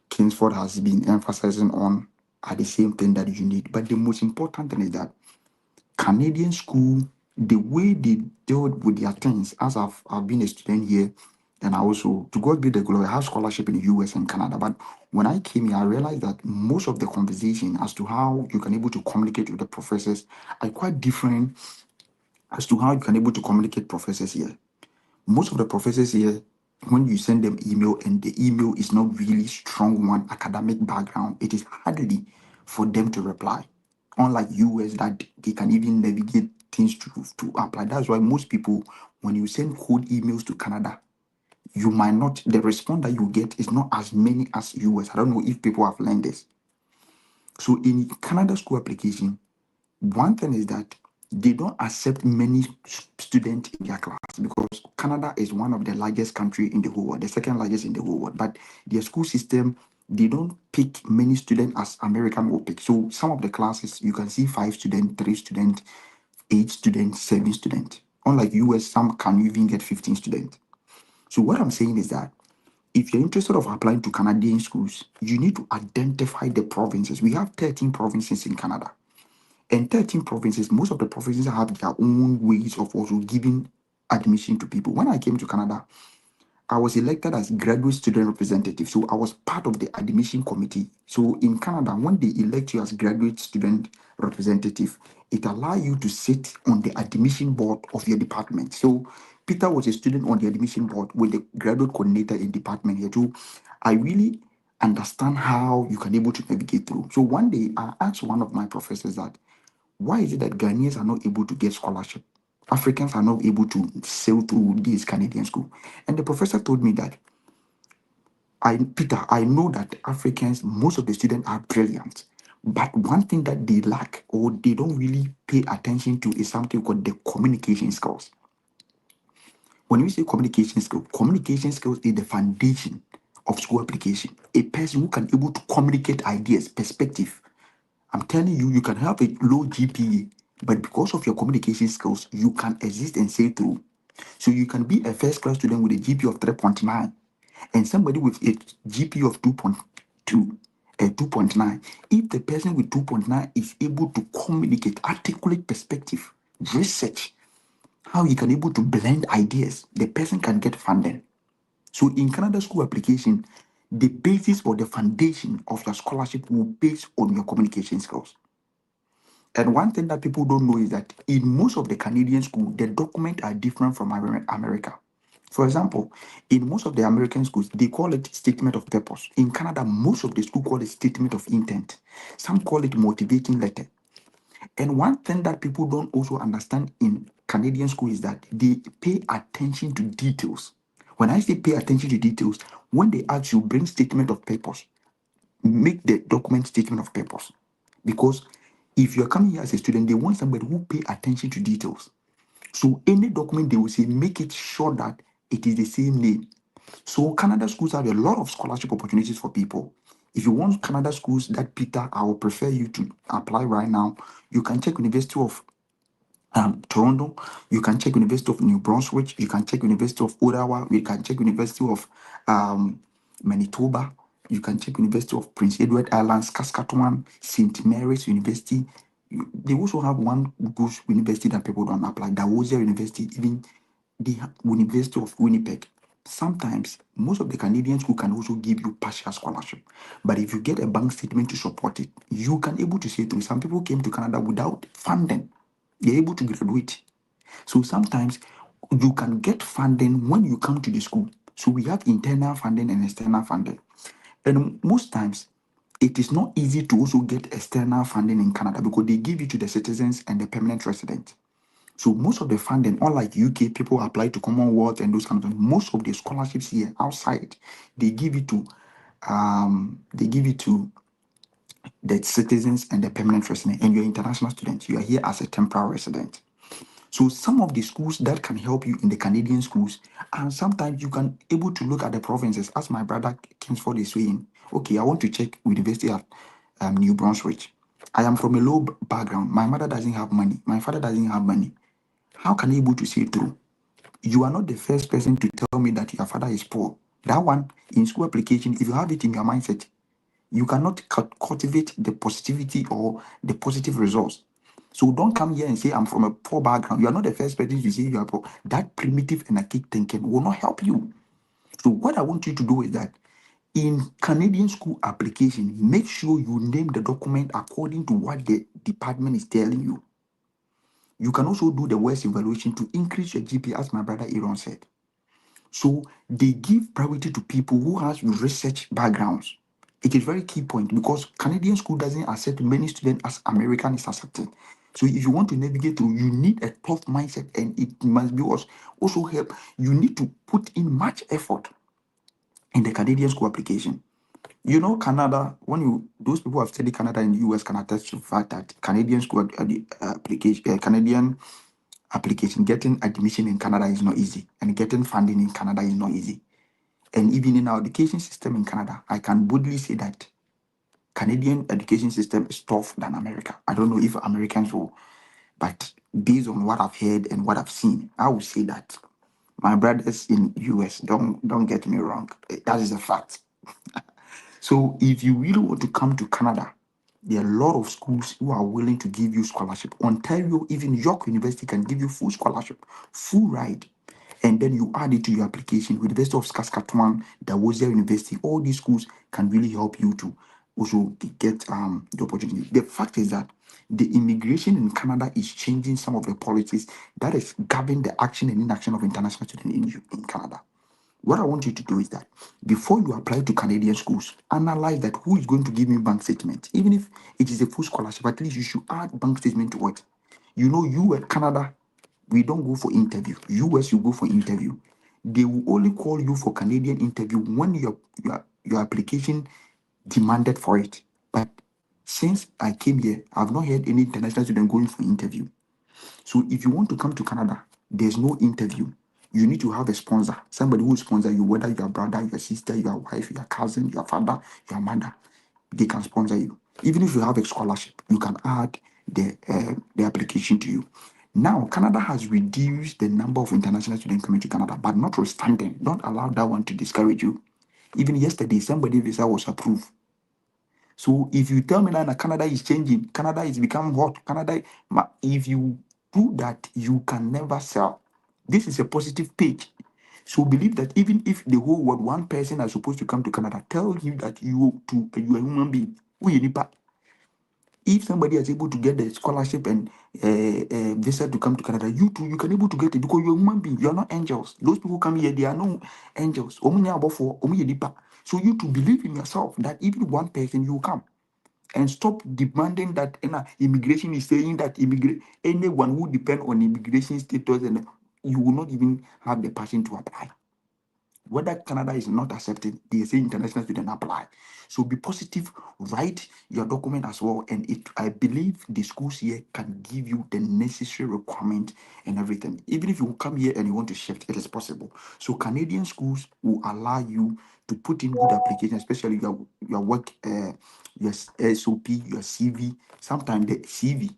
Kingsford has been emphasizing on are the same thing that you need. But the most important thing is that Canadian school, the way they deal with their things, as I've been a student here, and I also, to God be the glory, I have scholarship in the US and Canada. But when I came here, I realized that most of the conversation as to how you can able to communicate with the professors are quite different as to how you can able to communicate professors here. Most of the professors here, when you send them email and the email is not really strong one academic background, it is hardly for them to reply. Unlike US that they can even navigate things to apply. That's why most people, when you send cold emails to Canada, you might not, the response that you get is not as many as US. I don't know if people have learned this. So in Canada school application, one thing is that they don't accept many students in their class because Canada is one of the largest country in the whole world, the second largest in the whole world. But their school system, they don't pick many students as American will pick. So some of the classes, you can see 5 students, 3 students, 8 students, 7 students. Unlike US, some can even get 15 students. So what I'm saying is that if you're interested of applying to Canadian schools, you need to identify the provinces. We have 13 provinces in Canada. And 13 provinces, most of the provinces have their own ways of also giving admission to people. When I came to Canada, I was elected as graduate student representative. So I was part of the admission committee. So in Canada, when they elect you as graduate student representative, it allows you to sit on the admission board of your department. So Peter was a student on the admission board with the graduate coordinator in department here too. I really understand how you can able to navigate through. So one day I asked one of my professors that why is it that Ghanaians are not able to get scholarship? Africans are not able to sail through this Canadian school. And the professor told me that Peter, I know that Africans, most of the students are brilliant. But one thing that they lack or they don't really pay attention to is something called the communication skills. When we say communication skills is the foundation of school application. A person who can able to communicate ideas, perspective. I'm telling you, you can have a low GPA, but because of your communication skills, you can exist and sail through. So you can be a first class student with a GPA of 3.9 and somebody with a GPA of 2.2 and 2.9. If the person with 2.9 is able to communicate, articulate perspective, research, how you can able to blend ideas, the person can get funding. So in Canada school application, the basis or the foundation of your scholarship will be based on your communication skills. And one thing that people don't know is that in most of the Canadian schools, the documents are different from America. For example, in most of the American schools, they call it statement of purpose. In Canada, most of the schools call it statement of intent. Some call it motivating letter. And one thing that people don't also understand in Canadian school is that they pay attention to details. When I say pay attention to details, when they ask you bring statement of purpose, make the document statement of purpose. Because if you're coming here as a student, they want somebody who pay attention to details. So any document they will say, make it sure that it is the same name. So Canada schools have a lot of scholarship opportunities for people. If you want Canada schools that Peter, I will prefer you to apply right now. You can check University of Toronto, you can check University of New Brunswick, you can check University of Ottawa, you can check University of Manitoba, you can check University of Prince Edward Island, Saskatchewan, St. Mary's University. They also have one good university that people don't apply, Dalhousie University, even the University of Winnipeg. Sometimes most of the Canadian school can also give you partial scholarship, but if you get a bank statement to support it, you can able to say through. Some people came to Canada without funding, they're able to graduate. So sometimes you can get funding when you come to the school. So we have internal funding and external funding, and most times it is not easy to also get external funding in Canada because they give it to the citizens and the permanent residents. So most of the funding, unlike UK, people apply to Commonwealth and those kind of things. Most of the scholarships here outside, they give it to the citizens and the permanent resident. And you're international student, you are here as a temporary resident. So some of the schools that can help you in the Canadian schools, and sometimes you can able to look at the provinces, as my brother Kingsford is saying. Okay, I want to check University of New Brunswick. I am from a low background. My mother doesn't have money. My father doesn't have money. How can you able to see through? You are not the first person to tell me that your father is poor. That one in school application, if you have it in your mindset, you cannot cultivate the positivity or the positive results. So don't come here and say I'm from a poor background. You are not the first person to say you are poor. That primitive and archaic thinking will not help you. So what I want you to do is that in Canadian school application, make sure you name the document according to what the department is telling you. You can also do the worst evaluation to increase your GPA, as my brother Aaron said. So they give priority to people who has research backgrounds. It is very key point because Canadian school doesn't accept many students as American is accepted. So if you want to navigate through, you need a tough mindset, and it must be also help. You need to put in much effort in the Canadian school application. You know, Canada, those people who have studied Canada and the US can attest to the fact that Canadian school Canadian application, getting admission in Canada is not easy, and getting funding in Canada is not easy. And even in our education system in Canada, I can boldly say that Canadian education system is tough than America. I don't know if Americans will, but based on what I've heard and what I've seen, I would say that my brothers in US, don't get me wrong, that is a fact. So if you really want to come to Canada, there are a lot of schools who are willing to give you scholarship. Ontario, even York University can give you full scholarship, full ride. and then you add it to your application. University of Saskatchewan, Dawozia University, all these schools can really help you to also get the opportunity. The fact is that the immigration in Canada is changing some of the policies that is governing the action and inaction of international students in Canada. What I want you to do is that before you apply to Canadian schools, analyze that who is going to give me bank statement. Even if it is a full scholarship, at least you should add bank statement to it. You know, you at Canada, we don't go for interview. US, you go for interview. They will only call you for Canadian interview when your application demanded for it. But since I came here, I've not heard any international student going for interview. So if you want to come to Canada, there's no interview. You need to have a sponsor, somebody who will sponsor you, whether your brother, your sister, your wife, your cousin, your father, your mother. They can sponsor you. Even if you have a scholarship, you can add the application to you. Now, Canada has reduced the number of international students coming to Canada, but notwithstanding, don't allow that one to discourage you. Even yesterday, somebody visa was approved. So if you tell me that Canada is changing, Canada is becoming hot, if you do that, you can never sell. This is a positive page. So believe that even if the whole world, one person is supposed to come to Canada, tell him that you are a human being. If somebody is able to get the scholarship and visa to come to Canada, you too, you can able to get it because you're a human being. You are not angels. Those people who come here, they are no angels. So you to believe in yourself that even one person you will come and stop demanding that immigration is saying that anyone who depend on immigration status and you will not even have the passion to apply. Whether Canada is not accepted, they say international student apply. So be positive, write your document as well. And I believe the schools here can give you the necessary requirement and everything. Even if you come here and you want to shift, it is possible. So Canadian schools will allow you to put in good application, especially your work, your SOP, your CV. Sometimes the CV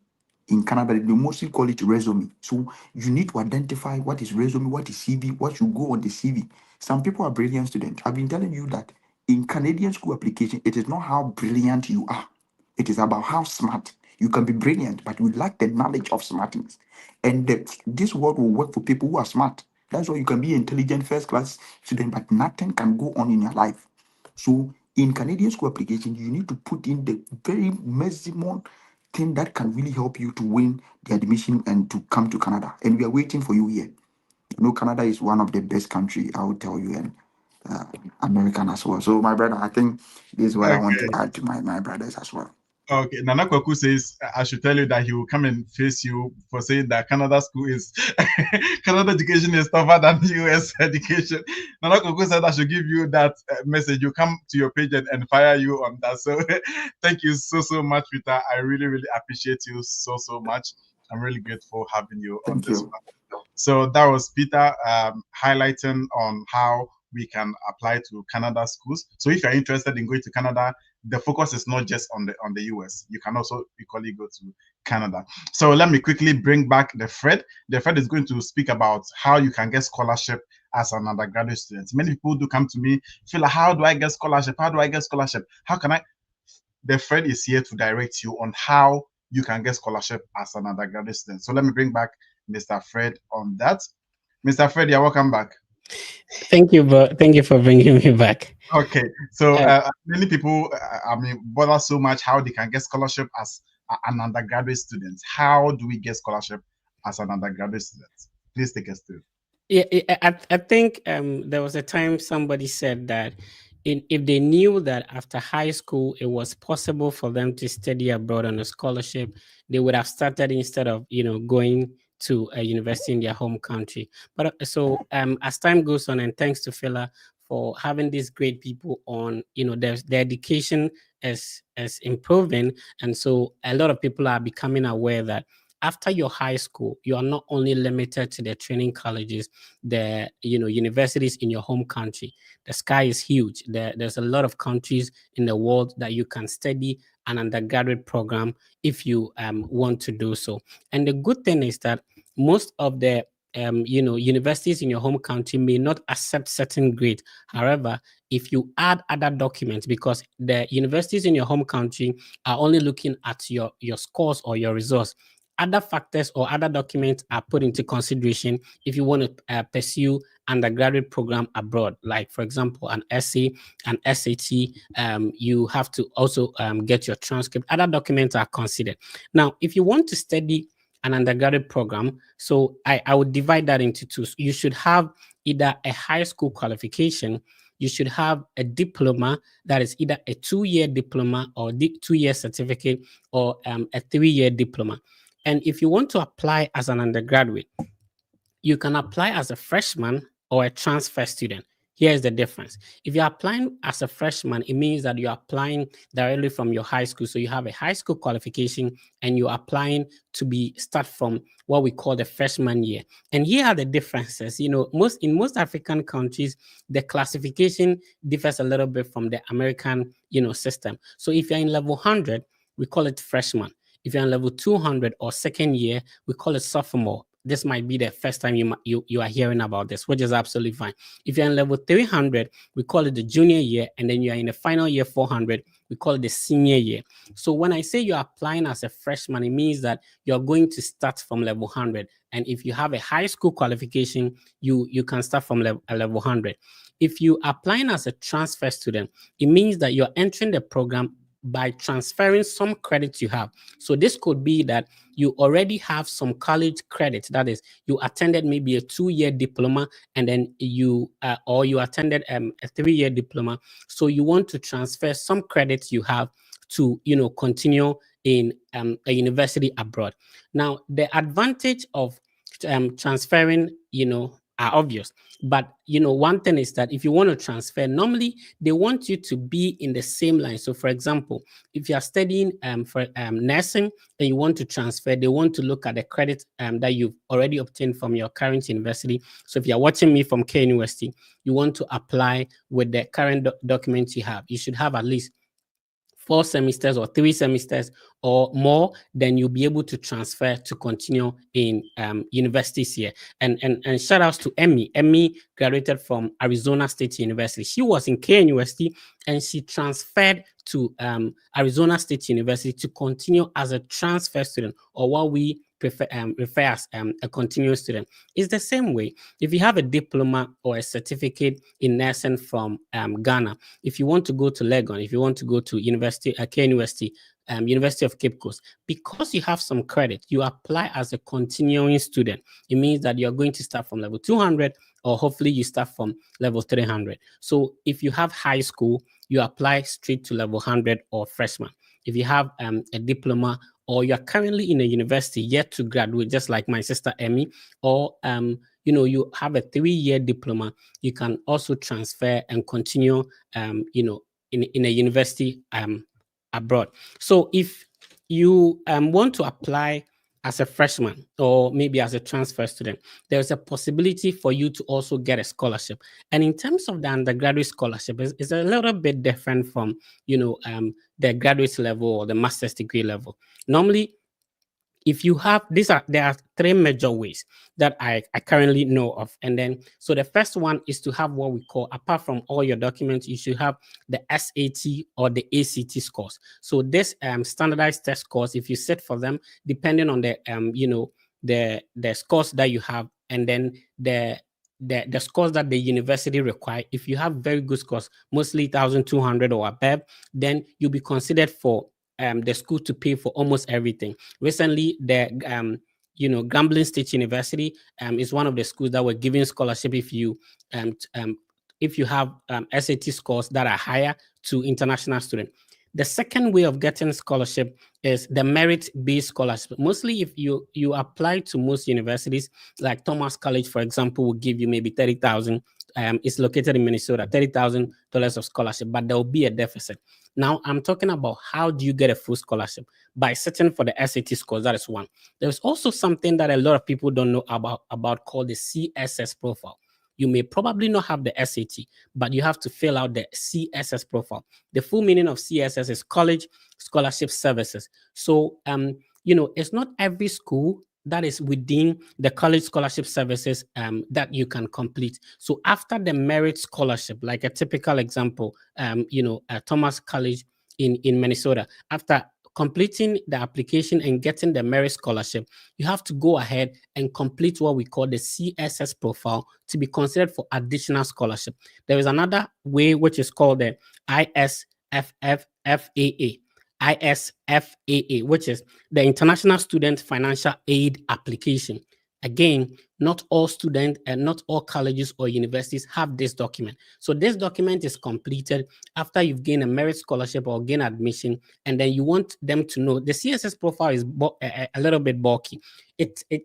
in Canada, they mostly call it resume. So you need to identify what is resume, what is CV, what should go on the CV. Some people are brilliant students. I've been telling you that in Canadian school application, it is not how brilliant you are. It is about how smart. You can be brilliant, but you lack the knowledge of smartness. And this world will work for people who are smart. That's why you can be intelligent first class student, but nothing can go on in your life. So in Canadian school application, you need to put in the very maximum thing that can really help you to win the admission and to come to Canada. And we are waiting for you here. You know, Canada is one of the best country, I will tell you, and American as well. So my brother, I think this is what I want to Okay. add to my brothers as well. Okay, Nana Kwaku says I should tell you that he will come and face you for saying that Canada school is Canada education is tougher than US education. Nana Kwaku said I should give you that message. You come to your page and fire you on that. So thank you so much, Peter. I really appreciate you so much. I'm really grateful having you on Thank this you. one. So that was Peter highlighting on how we can apply to Canada schools. So if you're interested in going to Canada, the focus is not just on the US. You can also equally go to Canada. So let me quickly bring back the Fred. The Fred is going to speak about how you can get scholarship as an undergraduate student. Many people do come to me, feel like, how do I get scholarship? How do I get scholarship? How can I? The Fred is here to direct you on how you can get scholarship as an undergraduate student. So let me bring back Mr. Fred on that. Mr. Fred, you're welcome back. Thank you, thank you for bringing me back. Okay, so Uh, many people, bother so much how they can get scholarship as an undergraduate student. How do we get scholarship as an undergraduate student? Please take us through. Yeah, I think there was a time somebody said that if they knew that after high school it was possible for them to study abroad on a scholarship, they would have started instead of going to a university in their home country. But so as time goes on, and thanks to Phila for having these great people on, their education is improving, and so a lot of people are becoming aware that after your high school, you are not only limited to the training colleges, the universities in your home country. The sky is huge. There's a lot of countries in the world that you can study an undergraduate program if you want to do so. And the good thing is that most of the universities in your home country may not accept certain grades. However, if you add other documents, because the universities in your home country are only looking at your scores or your results, other factors or other documents are put into consideration if you want to pursue undergraduate program abroad. Like, for example, an essay, an SAT, you have to also get your transcript. Other documents are considered. Now, if you want to study an undergraduate program, so I would divide that into two. So you should have either a high school qualification, you should have a diploma, that is either a 2-year diploma or 2-year certificate, or a 3-year diploma. And if you want to apply as an undergraduate, you can apply as a freshman or a transfer student. Here's the difference. If you're applying as a freshman, it means that you're applying directly from your high school. So you have a high school qualification and you're applying to start from what we call the freshman year. And here are the differences. You know, in most African countries, the classification differs a little bit from the American, system. So if you're in level 100, we call it freshman. If you're in level 200 or second year, we call it sophomore. This might be the first time you are hearing about this, which is absolutely fine. If you're in level 300, we call it the junior year, and then you're in the final year 400, we call it the senior year. So when I say you're applying as a freshman, it means that you're going to start from level 100. And if you have a high school qualification, you can start from level 100. If you are applying as a transfer student, it means that you're entering the program by transferring some credits you have. So this could be that you already have some college credits. That is, you attended maybe a 2-year diploma, and then you attended a 3-year diploma. So you want to transfer some credits you have to continue in a university abroad. Now, the advantage of transferring are obvious. But one thing is that if you want to transfer, normally they want you to be in the same line. So for example, if you are studying for nursing and you want to transfer, they want to look at the credit that you've already obtained from your current university. So if you're watching me from K University, you want to apply with the current documents you have. You should have at least 4 semesters or 3 semesters or more, then you'll be able to transfer to continue in universities here. And shout outs to Emmy. Emmy graduated from Arizona State University. She was in K University and she transferred to Arizona State University to continue as a transfer student, or what we refer as a continuous student. It's the same way. If you have a diploma or a certificate in nursing from Ghana, if you want to go to Legon, if you want to go to K University, University of Cape Coast, because you have some credit, you apply as a continuing student. It means that you're going to start from level 200, or hopefully you start from level 300. So if you have high school, you apply straight to level 100 or freshman. If you have a diploma, or you're currently in a university yet to graduate, just like my sister Emmy, or you have a 3-year diploma, you can also transfer and continue in a university abroad. So if you want to apply as a freshman or maybe as a transfer student, there's a possibility for you to also get a scholarship. And in terms of the undergraduate scholarship, it's a little bit different from the graduate level or the master's degree level. Normally, if you have there are 3 major ways that I currently know of. And then, so the first one is to have what we call, apart from all your documents, you should have the SAT or the ACT scores. So this standardized test scores, if you sit for them, depending on the the scores that you have, and then the scores that the university require. If you have very good scores, mostly 1,200 or above, then you'll be considered for the school to pay for almost everything. Recently, the Grambling State University is one of the schools that were giving scholarship if you have SAT scores that are higher to international students. The second way of getting scholarship is the merit-based scholarship. Mostly, if you apply to most universities, like Thomas College, for example, will give you maybe 30,000. It's located in Minnesota, $30,000 of scholarship, but there will be a deficit. Now, I'm talking about how do you get a full scholarship? By sitting for the SAT scores. That is one. There's also something that a lot of people don't know about called the CSS profile. You may probably not have the SAT, but you have to fill out the CSS profile. The full meaning of CSS is College Scholarship Services. So, it's not every school that is within the College Scholarship Services that you can complete. So after the merit scholarship, like a typical example, Thomas College in Minnesota, after completing the application and getting the merit scholarship, you have to go ahead and complete what we call the CSS profile to be considered for additional scholarship. There is another way which is called the ISFFAA. ISFAA, which is the International Student Financial Aid Application. Again, not all students and not all colleges or universities have this document. So this document is completed after you've gained a merit scholarship or gain admission, and then you want them to know the CSS profile is a little bit bulky.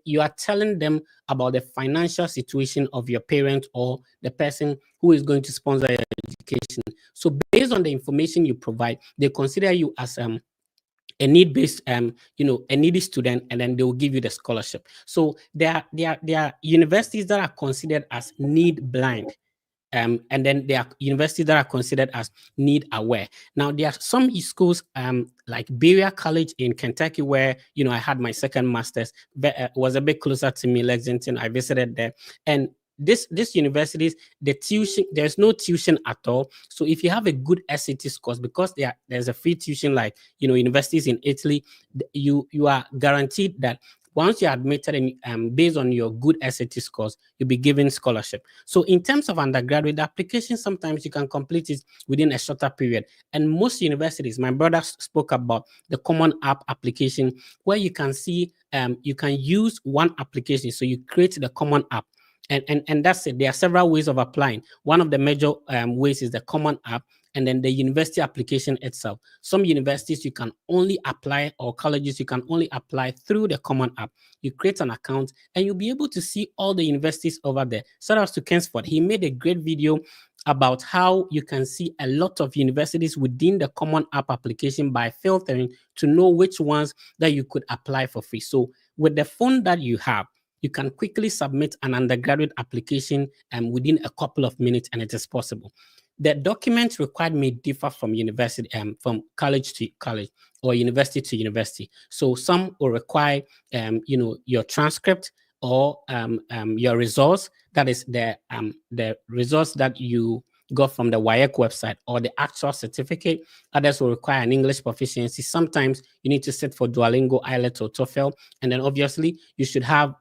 You are telling them about the financial situation of your parent or the person who is going to sponsor your education. So based on the information you provide, they consider you as a need-based, a needy student, and then they will give you the scholarship. So there are universities that are considered as need blind. And then there are universities that are considered as need aware. Now, there are some schools like Berea College in Kentucky, where, I had my second master's, was a bit closer to me, Lexington. I visited there. And this universities, there's no tuition at all. So if you have a good SAT scores, because there's a free tuition, like universities in Italy, you are guaranteed that once you're admitted and based on your good SAT scores, you'll be given scholarship. So in terms of undergraduate, the application, sometimes you can complete it within a shorter period. And most universities, my brother spoke about the Common App application, where you can see, you can use one application. So you create the Common App. And that's it. There are several ways of applying. One of the major ways is the Common App, and then the university application itself. Some universities you can only apply, or colleges you can only apply through the Common App. You create an account and you'll be able to see all the universities over there. Shout out to Kensford. He made a great video about how you can see a lot of universities within the Common App application by filtering to know which ones that you could apply for free. So with the phone that you have, you can quickly submit an undergraduate application within a couple of minutes, and it is possible. The documents required may differ from university, from college to college or university to university. So some will require, your transcript or your results. That is the results that you got from the WIAC website, or the actual certificate. Others will require an English proficiency. Sometimes you need to sit for Duolingo, IELTS, or TOEFL. And then obviously you should have,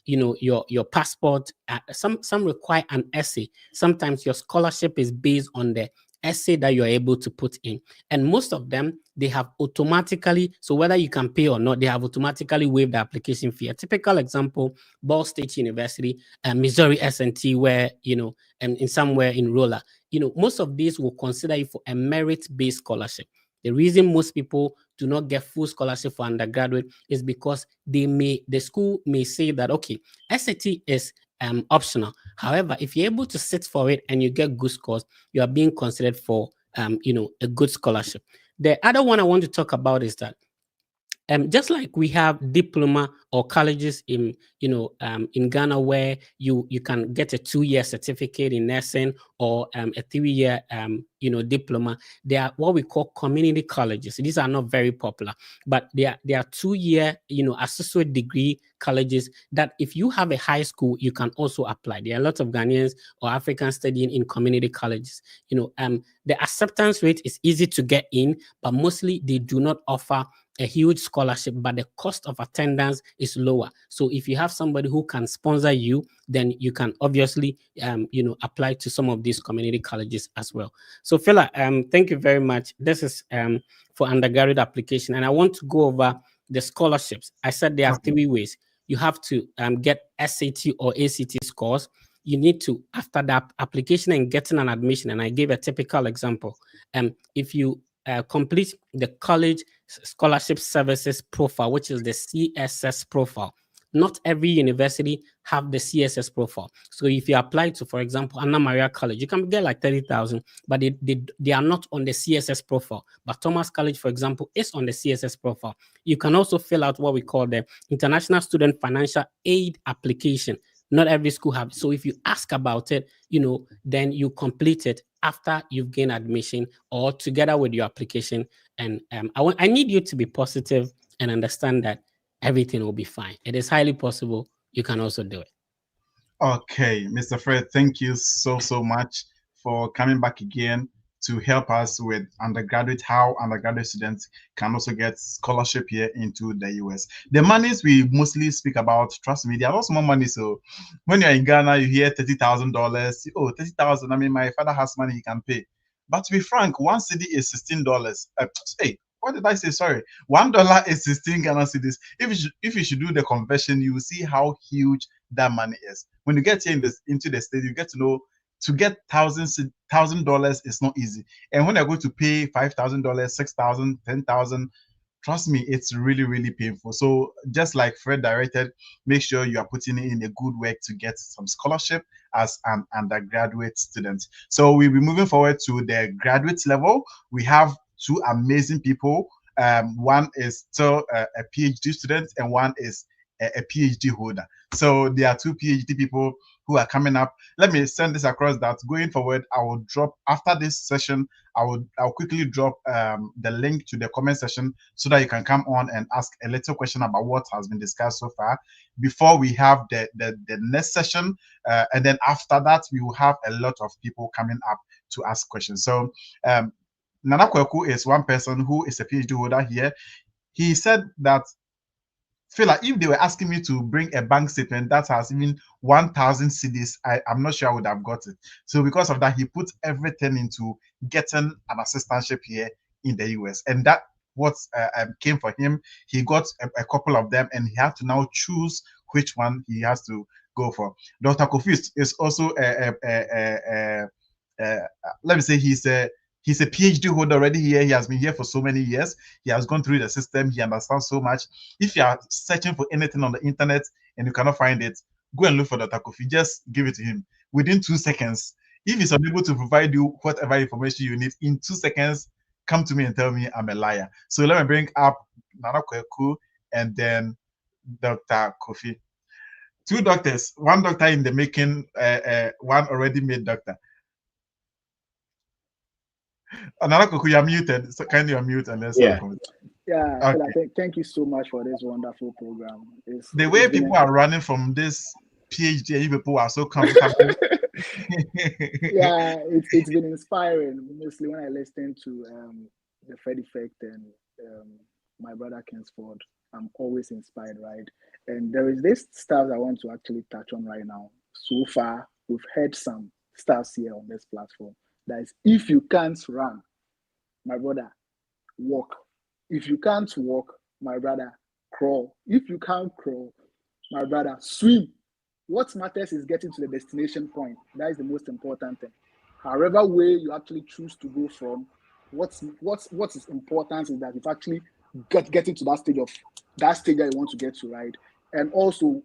your passport. Some require an essay. Sometimes your scholarship is based on the essay that you're able to put in. And most of them, they have automatically, so whether you can pay or not, they have automatically waived the application fee. A typical example, Ball State University, Missouri S&T, where, and in somewhere in Rolla, most of these will consider you for a merit-based scholarship. The reason most people do not get full scholarship for undergraduate is because the school may say that, okay, SAT is optional. However, if you're able to sit for it and you get good scores, you are being considered for a good scholarship. The other one I want to talk about is that just like we have diploma or colleges in Ghana, where you can get a 2-year certificate in nursing, or a 3-year diploma. They are what we call community colleges. These are not very popular, but they are 2-year associate degree colleges that if you have a high school, you can also apply. There are lots of Ghanaians or Africans studying in community colleges. The acceptance rate is easy to get in, but mostly they do not offer a huge scholarship, but the cost of attendance is lower. So if you have somebody who can sponsor you, then you can obviously apply to some of these community colleges as well. So Phila, thank you very much. This is for undergraduate application, and I want to go over the scholarships. I said there are 3 ways. You have to get SAT or ACT scores. You need to, after that application and getting an admission, and I gave a typical example. If you complete the college scholarship services profile, which is the CSS profile. Not every university have the CSS profile. So if you apply to, for example, Anna Maria College, you can get like 30,000, but they are not on the CSS profile. But Thomas College, for example, is on the CSS profile. You can also fill out what we call the International Student Financial Aid Application. Not every school have. So if you ask about it, then you complete it after you've gained admission or together with your application. And I need you to be positive and understand that everything will be fine. It is highly possible. You can also do it. Okay, Mr. Fred, thank you so much for coming back again to help us with undergraduate, how undergraduate students can also get scholarship here into the US. The monies we mostly speak about, trust me, there are also more money. So when you're in Ghana, you hear $30,000. Oh, 30,000. I mean, my father has money he can pay. But to be frank, one cedi is $16. Hey, what did I say? Sorry, $1 is 16 Ghana cedis. If you should do the conversion, you will see how huge that money is. When you get here into the state, you get to know to get $1,000 is not easy. And when you're going to pay $5,000, 6,000, 10,000, trust me, it's really, really painful. So just like Fred directed, make sure you are putting in a good work to get some scholarship as an undergraduate student. So we'll be moving forward to the graduate level. We have two amazing people. One is still a PhD student and one is a PhD holder. So there are two PhD people who are coming up. Let me send this across that going forward, I will drop after this session, I'll quickly drop the link to the comment section so that you can come on and ask a little question about what has been discussed so far before we have the next session. And then after that, we will have a lot of people coming up to ask questions. So Nana Kweku is one person who is a PhD holder here. He said that feel like if they were asking me to bring a bank statement that has even 1,000 cedis, I'm not sure I would have got it. So because of that, he put everything into getting an assistantship here in the US, and that what came for him. He got a couple of them, and he had to now choose which one he has to go for. Dr. Kofi is also let me say he's a PhD holder already here. He has been here for so many years. He has gone through the system. He understands so much. If you are searching for anything on the internet and you cannot find it, go and look for Dr. Kofi. Just give it to him within 2 seconds. If he's unable to provide you whatever information you need in 2 seconds, come to me and tell me I'm a liar. So let me bring up Nana Kweku and then Dr. Kofi. Two doctors, one doctor in the making, one already made doctor. Another Koku, you're muted. So kindly unmute and let's Yeah. Yeah, okay. Thank you so much for this wonderful program. The way people are running from this PhD, people are so comfortable. Yeah, it's been inspiring. Mostly when I listen to the Fred Effect and my brother Kingsford, I'm always inspired, right? And there is this stuff I want to actually touch on right now. So far, we've heard some stuff here on this platform. That is, if you can't run, my brother, walk. If you can't walk, my brother, crawl. If you can't crawl, my brother, swim. What matters is getting to the destination point. That is the most important thing. However way you actually choose to go from, what is important is that you've actually getting to that stage that you want to get to, right? And also,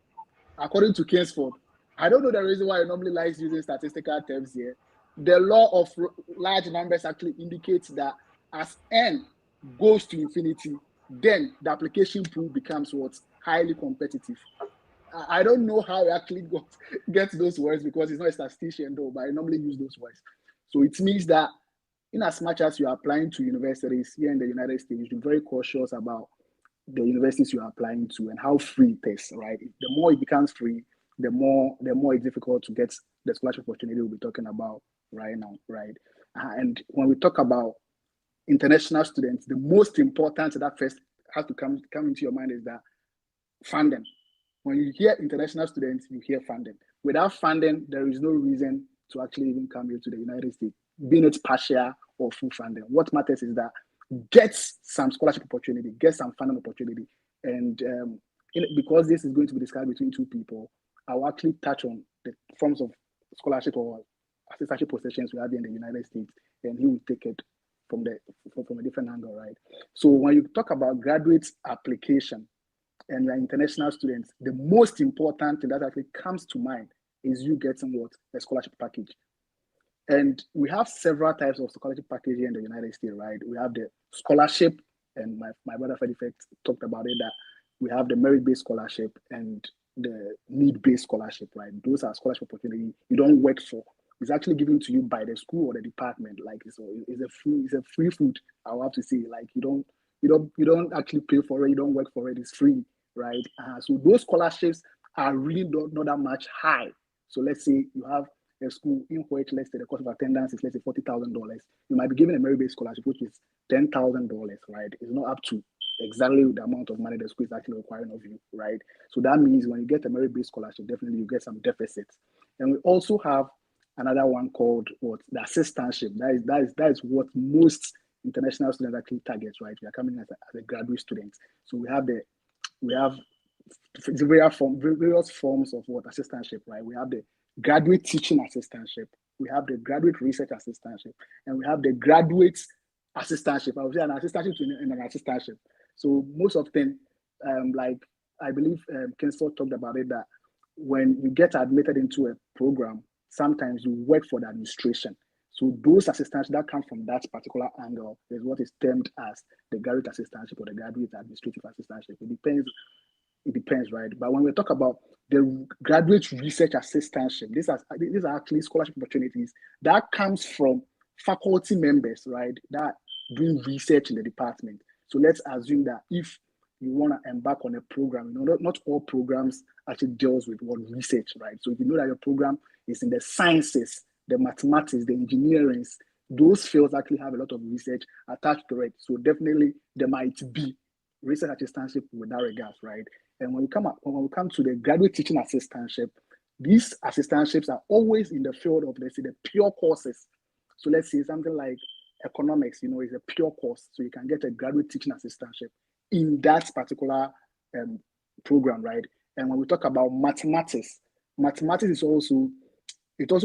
according to Kingsford, I don't know the reason why he normally likes using statistical terms here. The law of large numbers actually indicates that as n goes to infinity, then the application pool becomes highly competitive. I don't know how he actually gets those words because he's not a statistician though, but I normally use those words. So it means that in as much as you are applying to universities here in the United States, you're very cautious about the universities you are applying to and how free it is, right? The more it becomes free, the more it's difficult to get the scholarship opportunity we'll be talking about right now, right? And when we talk about international students, the most important that first has to come into your mind is that funding. When you hear international students, you hear funding. Without funding, there is no reason to actually even come here to the United States, being it partial or full funding. What matters is that get some scholarship opportunity, get some funding opportunity. And because this is going to be discussed between two people, I will actually touch on the forms of scholarship or assistantship positions we have in the United States, and he will take it from a different angle, right? So when you talk about graduate application and you're international students, the most important thing that actually comes to mind is you getting a scholarship package. And we have several types of scholarship package here in the United States, right? We have the scholarship, and my brother Fred Effect talked about it, that we have the merit-based scholarship and the need-based scholarship, right? Those are scholarship opportunity you don't work for. It's actually given to you by the school or the department. Like it's a free food. I'll have to say, like you don't actually pay for it. You don't work for it. It's free, right? So those scholarships are really not that much high. So let's say you have a school in which, let's say, the cost of attendance is, let's say, $40,000, you might be given a merit-based scholarship, which is $10,000, right? It's not up to exactly the amount of money the school is actually requiring of you, right? So that means when you get a merit-based scholarship, definitely you get some deficits. And we also have another one called what the assistantship. That is what most international students actually target, right? We are coming as a graduate student. So we have various forms of what assistantship, right? We have the graduate teaching assistantship, we have the graduate research assistantship, and we have the graduate assistantship. I would say an assistantship and an assistantship. So most of them, like I believe Kinsford talked about it, that when you get admitted into a program, sometimes you work for the administration. So those assistants that come from that particular angle is what is termed as the graduate assistantship or the graduate administrative assistantship. It depends, right? But when we talk about the graduate research assistantship, these are actually scholarship opportunities that comes from faculty members, right, that doing research in the department. So let's assume that if you want to embark on a program, not all programs actually deals with what research, right? So if you know that your program is in the sciences, the mathematics, the engineering, those fields actually have a lot of research attached to it. So definitely there might be research assistantship with that regards, right? And when we come to the graduate teaching assistantship, these assistantships are always in the field of, let's say, the pure courses. So let's say something like economics, is a pure course. So you can get a graduate teaching assistantship in that particular program, right? And when we talk about mathematics is also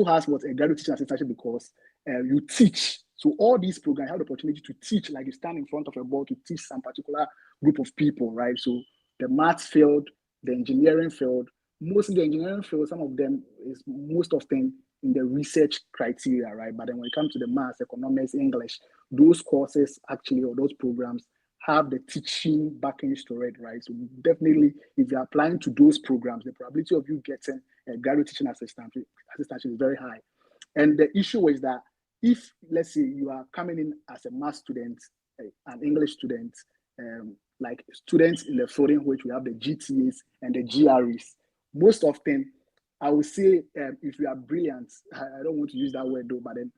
has what a graduate teaching assistantship, because you teach. So all these programs have the opportunity to teach, like you stand in front of a board to teach some particular group of people, right? So the math field, the engineering field, mostly the engineering field, some of them is most often in the research criteria, right? But then when it comes to the maths, economics, English, those courses actually, or those programs have the teaching backends to it, right? So definitely, if you're applying to those programs, the probability of you getting a graduate teaching assistantship is very high. And the issue is that if, let's say, you are coming in as a math student, an English student, like students in the field in which we have the GTAs and the GREs, most often, I would say, if you are brilliant, I don't want to use that word though, but then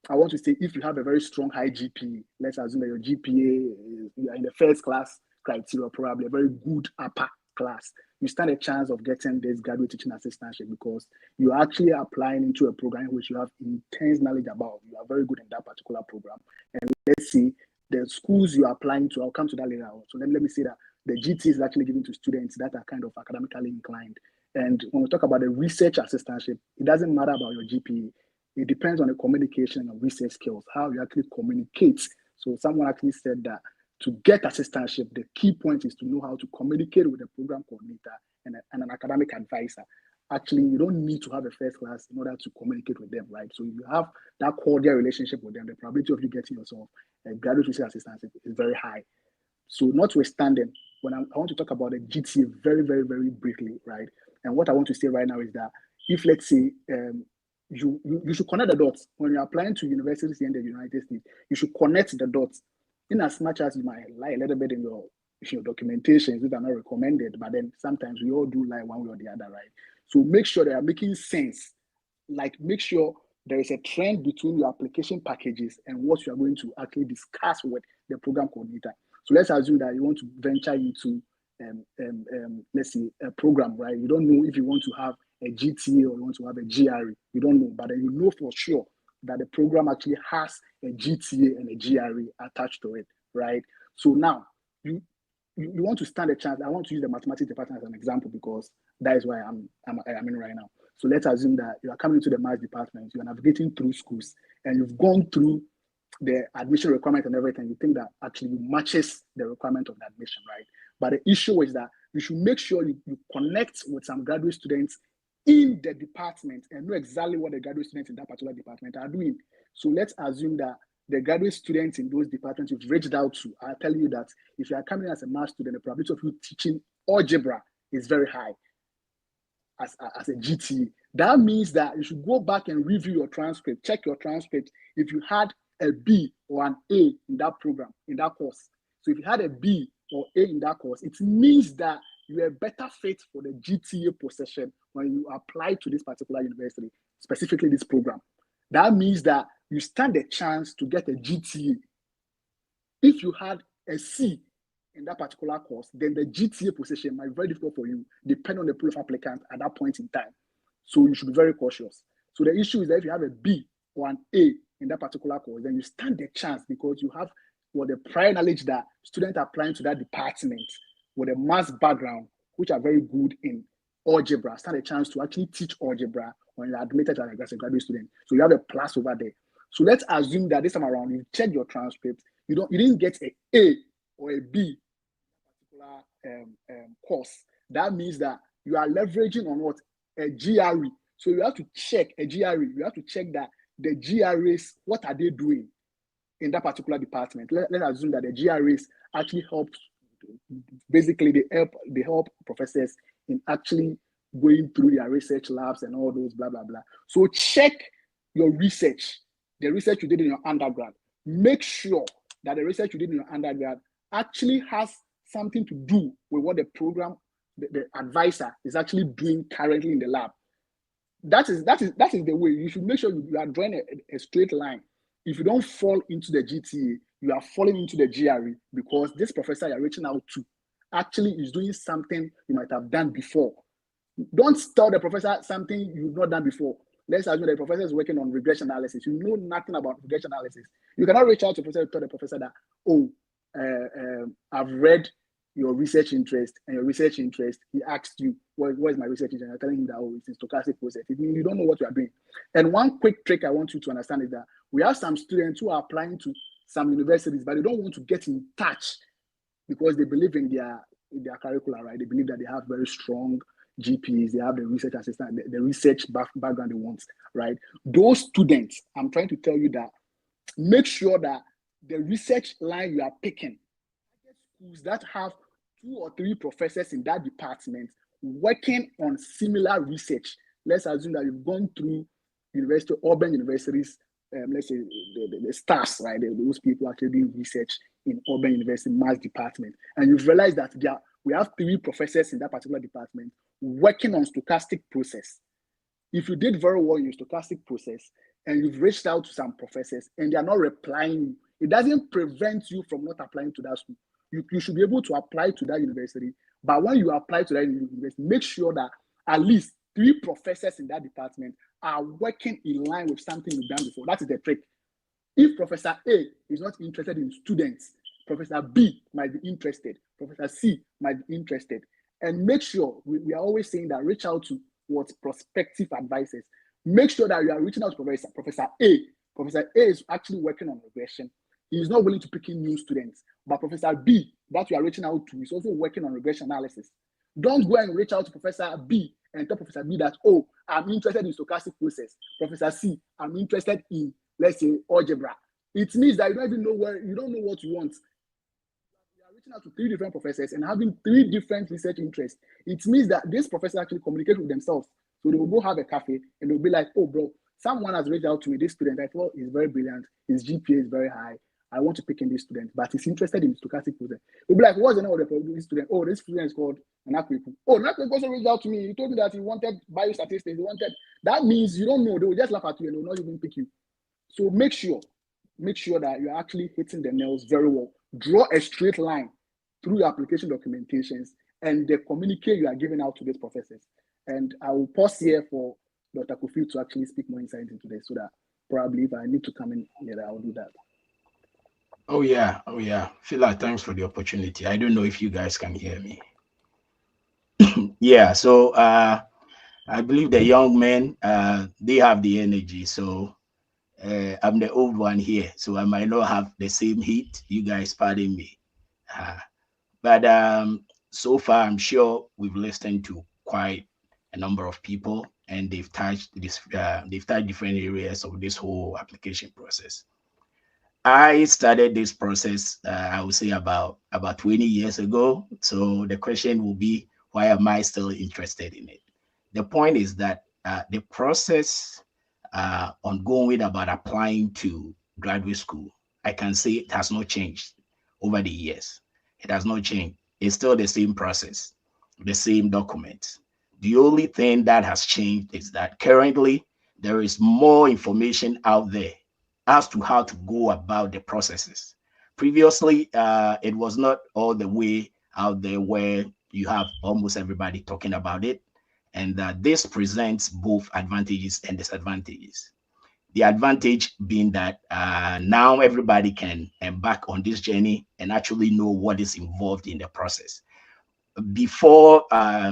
I want to say if you have a very strong high GPA, let's assume that your GPA, you are in the first class criteria, probably a very good upper class, you stand a chance of getting this graduate teaching assistantship because you're actually applying into a program in which you have intense knowledge about. You are very good in that particular program. And let's see, the schools you are applying to, I'll come to that later on. So let me say that the GT is actually given to students that are kind of academically inclined. And when we talk about the research assistantship, it doesn't matter about your GPA. It depends on the communication and research skills, how you actually communicate. So someone actually said that to get assistantship, the key point is to know how to communicate with the program coordinator and an academic advisor. Actually, you don't need to have a first class in order to communicate with them, right? So if you have that cordial relationship with them, the probability of you getting yourself a graduate research assistantship is very high. So notwithstanding, when I want to talk about the GTA very, very, very briefly, right? And what I want to say right now is that if, let's say, you should connect the dots. When you're applying to universities in the United States, you should connect the dots. In as much as you might lie a little bit in your documentations, which are not recommended, but then sometimes we all do lie one way or the other, right? So make sure they are making sense. Like make sure there is a trend between your application packages and what you are going to actually discuss with the program coordinator. So let's assume that you want to venture into, let's say, a program, right? You don't know if you want to have a GTA or you want to have a GRE. You don't know, but then you know for sure that the program actually has a GTA and a GRE attached to it, right? So now you want to stand a chance. I want to use the mathematics department as an example because that is why I'm in right now. So let's assume that you are coming into the maths department, you are navigating through schools, and you've gone through the admission requirement and everything. You think that actually matches the requirement of the admission, right? But the issue is that you should make sure you connect with some graduate students in the department and know exactly what the graduate students in that particular department are doing. So let's assume that the graduate students in those departments you've reached out to are telling you that if you are coming as a math student, the probability of you teaching algebra is very high as a GTE. That means that you should go back and review your transcript, check your transcript if you had a B or an A in that program, in that course. So if you had a B or A in that course, it means that you are a better fit for the GTA possession when you apply to this particular university. specifically this program, that means that you stand a chance to get a GTA. If you had a C in that particular course, then the GTA position might be very difficult for you, depending on the pool of applicants at that point in time. So you should be very cautious. So the issue is that if you have a B or an A in that particular course, then you stand a chance because you have the prior knowledge that students are applying to that department with a maths background, which are very good in algebra, stand a chance to actually teach algebra when you're admitted as a graduate student. So you have a plus over there. So let's assume that this time around, you check your transcript, you didn't get an A or a B in that particular course. That means that you are leveraging on what? A GRE. So you have to check a GRE. You have to check that the GREs, what are they doing in that particular department? Let's assume that the GREs actually help. Basically, they help professors in actually going through their research labs and all those blah blah blah. So check your research, the research you did in your undergrad. Make sure that the research you did in your undergrad actually has something to do with what the program, the advisor is actually doing currently in the lab. That is the way. You should make sure you are drawing a straight line. If you don't fall into the GTA, you are falling into the GRE because this professor you're reaching out to actually is doing something you might have done before. Don't tell the professor something you've not done before. Let's assume the professor is working on regression analysis. You know nothing about regression analysis. You cannot reach out to the professor and tell the professor that, oh, I've read your research interest, and your research interest, he asked you, what is my research interest? You're telling him that, oh, it's in stochastic process. It means you don't know what you are doing. And one quick trick I want you to understand is that we have some students who are applying to some universities, but they don't want to get in touch because they believe in their curricula, right? They believe that they have very strong GPs, they have the research assistant, the research background they want, right? Those students, I'm trying to tell you that, make sure that the research line you are picking, schools that have 2 or 3 professors in that department working on similar research. Let's assume that you've gone through urban universities, let's say the stars, right? Those people actually doing research in urban university maths department, and you've realized that we have 3 professors in that particular department working on stochastic process. If you did very well in your stochastic process and you've reached out to some professors and they are not replying, it doesn't prevent you from not applying to that school. You should be able to apply to that university, but when you apply to that university, make sure that at least 3 professors in that department are working in line with something you've done before. That is the trick. If Professor A is not interested in students, Professor B might be interested, Professor C might be interested. And make sure, we are always saying that reach out to what prospective advisors. Make sure that you are reaching out to Professor A. Professor A is actually working on regression. He is not willing to pick in new students. But Professor B, that you are reaching out to, is also working on regression analysis. Don't go and reach out to Professor B and tell Professor B that, oh, I'm interested in stochastic process. Professor C, I'm interested in, let's say, algebra. It means that you don't even know you don't know what you want. You are reaching out to 3 different professors and having 3 different research interests. It means that these professors actually communicate with themselves. So they will go have a cafe and they'll be like, oh, bro, someone has reached out to me, this student, I thought is very brilliant. His GPA is very high. I want to pick in this student, but he's interested in stochastic process. We'll be like, what's the name of this student? Oh, this student is called Anakwiku. Oh, Anakwiku also reached out to me. He told me that he wanted biostatistics. He wanted, that means you don't know. They will just laugh at you and they will not even pick you. So make sure that you're actually hitting the nails very well. Draw a straight line through your application documentations and the communique you are giving out to these professors. And I will pause here for Dr. Kofi to actually speak more insight into this so that probably if I need to come in here, I'll do that. Oh yeah. Phila, thanks for the opportunity. I don't know if you guys can hear me. Yeah, so I believe the young men, they have the energy. So I'm the old one here, so I might not have the same heat. You guys pardon me. But so far, I'm sure we've listened to quite a number of people, and they've touched different areas of this whole application process. I started this process, I would say about 20 years ago. So the question will be, why am I still interested in it? The point is that the process ongoing about applying to graduate school, I can say it has not changed over the years. It has not changed. It's still the same process, the same documents. The only thing that has changed is that currently there is more information out there as to how to go about the processes. Previously, it was not all the way out there where you have almost everybody talking about it. And this presents both advantages and disadvantages. The advantage being that now everybody can embark on this journey and actually know what is involved in the process. Before I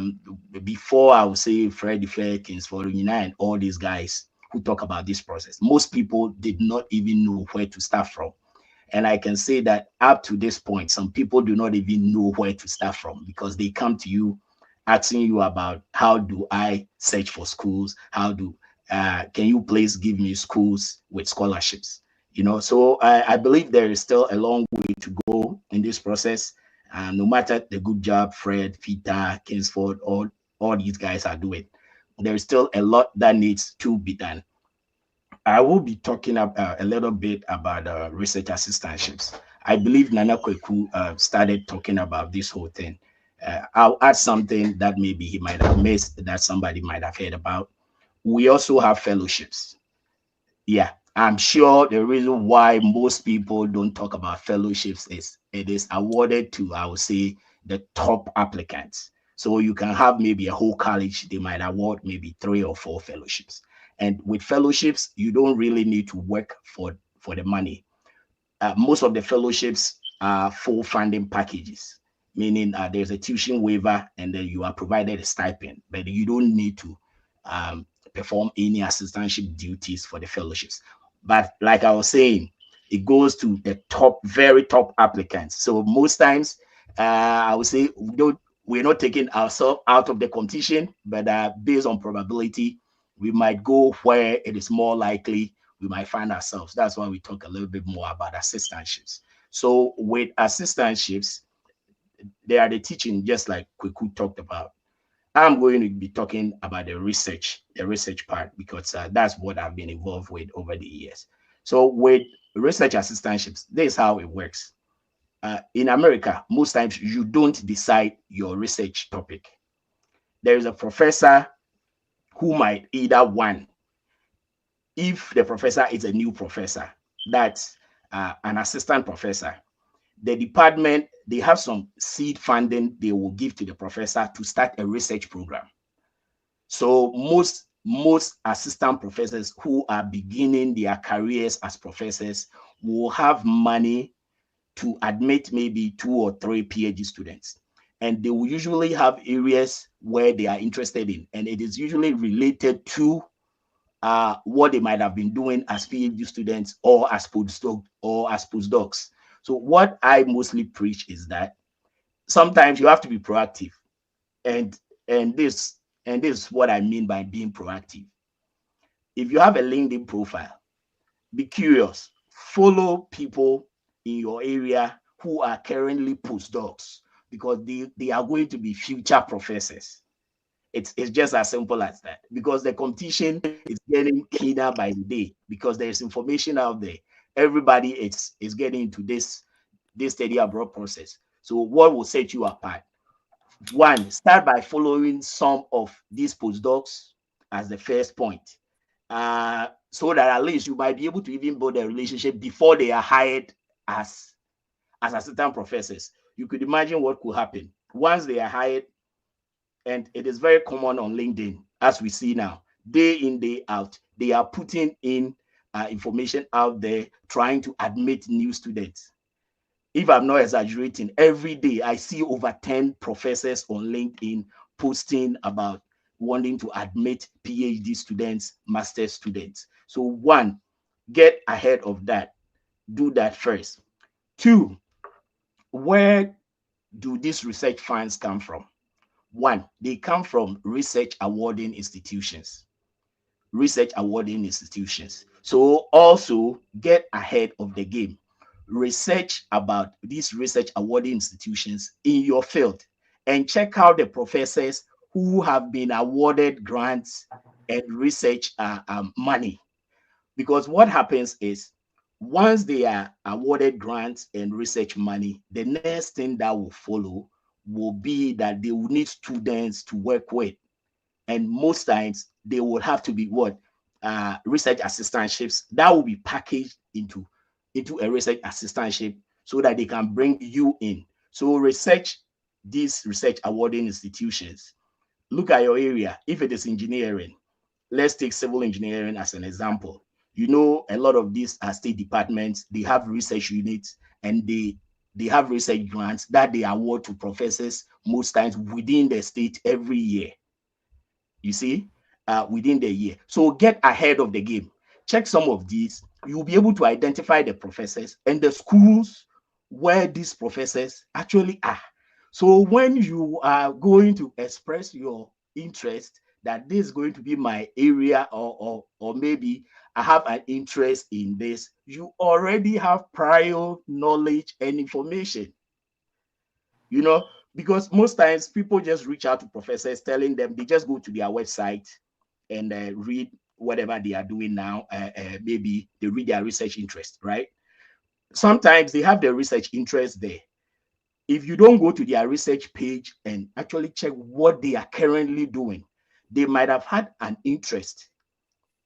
would say Freddie Fairkins, for and all these guys who talk about this process, most people did not even know where to start from. And I can say that up to this point, some people do not even know where to start from because they come to you asking you about how do I search for schools? How do can you please give me schools with scholarships? So I believe there is still a long way to go in this process. No matter the good job Fred, Peter, Kingsford, all these guys are doing, there is still a lot that needs to be done. I will be talking a little bit about research assistantships. I believe Nana Kweku started talking about this whole thing. I'll add something that maybe he might have missed that somebody might have heard about. We also have fellowships. Yeah, I'm sure the reason why most people don't talk about fellowships is it is awarded to, I would say, the top applicants. So you can have maybe a whole college, they might award maybe 3 or 4 fellowships. And with fellowships, you don't really need to work for the money. Most of the fellowships are full funding packages, meaning there's a tuition waiver and then you are provided a stipend, but you don't need to um, perform any assistantship duties for the fellowships. But like I was saying, it goes to the top, very top applicants. So most times, I would say we're not taking ourselves out of the competition, but based on probability, we might go where it is more likely we might find ourselves. That's why we talk a little bit more about assistantships. So with assistantships, they are the teaching, just like Kweku talked about. I'm going to be talking about the research part, because that's what I've been involved with over the years. So with research assistantships, this is how it works. In America, most times you don't decide your research topic. There is a professor who might either one, if the professor is a new professor, that's an assistant professor, the department, they have some seed funding they will give to the professor to start a research program. So most assistant professors who are beginning their careers as professors will have money to admit maybe 2 or 3 PhD students. And they will usually have areas where they are interested in, and it is usually related to what they might have been doing as PhD students or as postdocs. So what I mostly preach is that sometimes you have to be proactive, and this is what I mean by being proactive. If you have a LinkedIn profile, be curious, follow people in your area who are currently postdocs, because they are going to be future professors. It's just as simple as that, because the competition is getting keener by the day, because there's information out there. Everybody is getting into this study abroad process. So what will set you apart? One, start by following some of these postdocs as the first point, so that at least you might be able to even build a relationship before they are hired as assistant professors. You could imagine what could happen once they are hired. And it is very common on LinkedIn, as we see now, day in, day out, they are putting in information out there, trying to admit new students. If I'm not exaggerating, every day I see over 10 professors on LinkedIn posting about wanting to admit PhD students, master's students. So one, get ahead of that. Do that first. Two, where do these research funds come from? One, they come from research awarding institutions. So also get ahead of the game. Research about these research awarding institutions in your field and check out the professors who have been awarded grants and research money. Because what happens is, once they are awarded grants and research money, the next thing that will follow will be that they will need students to work with. And most times they will have to be what? research assistantships that will be packaged into a research assistantship so that they can bring you in. So these research awarding institutions, look at your area. If it is engineering, let's take civil engineering as an example. You know, a lot of these are state departments. They have research units, and they have research grants that they award to professors most times within the state every year. You see, within the year. So get ahead of the game. Check some of these. You'll be able to identify the professors and the schools where these professors actually are. So when you are going to express your interest that this is going to be my area, or maybe I have an interest in this, you already have prior knowledge and information. You know, because most times people just reach out to professors telling them, they just go to their website and read whatever they are doing now. Maybe they read their research interest, right? Sometimes they have their research interest there. If you don't go to their research page and actually check what they are currently doing, they might have had an interest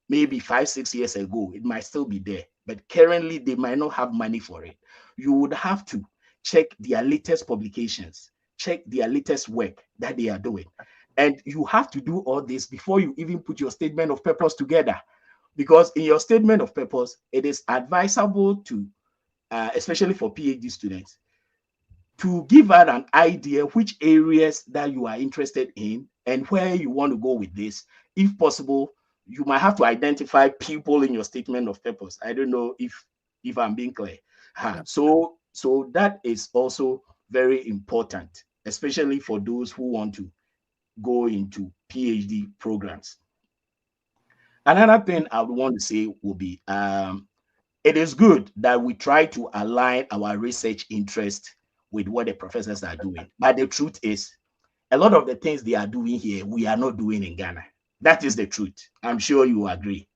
maybe 5-6 years ago. It might still be there, but currently they might not have money for it. You would have to check their latest publications, check their latest work that they are doing. And you have to do all this before you even put your statement of purpose together. Because in your statement of purpose, it is advisable to, especially for PhD students, to give out an idea which areas that you are interested in and where you want to go with this. If possible, you might have to identify people in your statement of purpose. I don't know if I'm being clear. So that is also very important, especially for those who want to go into PhD programs. Another thing I would want to say will be, it is good that we try to align our research interest with what the professors are doing. But the truth is, a lot of the things they are doing here, we are not doing in Ghana. That is the truth. I'm sure you agree.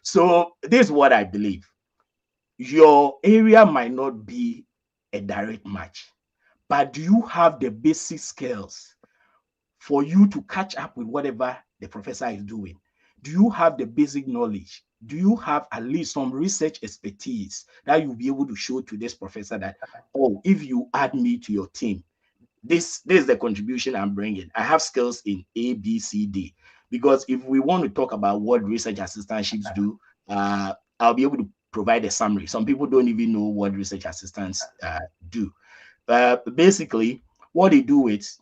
So this is what I believe. Your area might not be a direct match, but do you have the basic skills for you to catch up with whatever the professor is doing? Do you have the basic knowledge? Do you have at least some research expertise that you'll be able to show to this professor that, oh, if you add me to your team, this is the contribution I'm bringing. I have skills in A, B, C, D. Because if we want to talk about what research assistantships do, I'll be able to provide a summary. Some people don't even know what research assistants do. Basically, what they do is,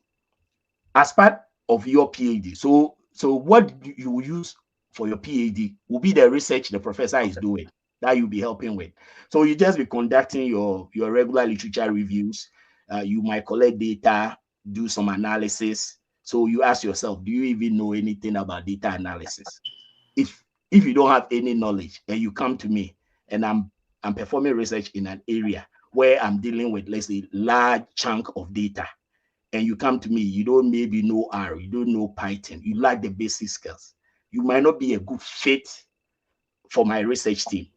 as part of your PhD. So what you will use for your PhD will be the research the professor is doing that you'll be helping with. So you just be conducting your regular literature reviews. You might collect data, do some analysis. So you ask yourself, do you even know anything about data analysis? If you don't have any knowledge and you come to me and I'm performing research in an area where I'm dealing with, let's say, large chunk of data, and you come to me, you don't maybe know R, you don't know Python, you lack the basic skills, you might not be a good fit for my research team.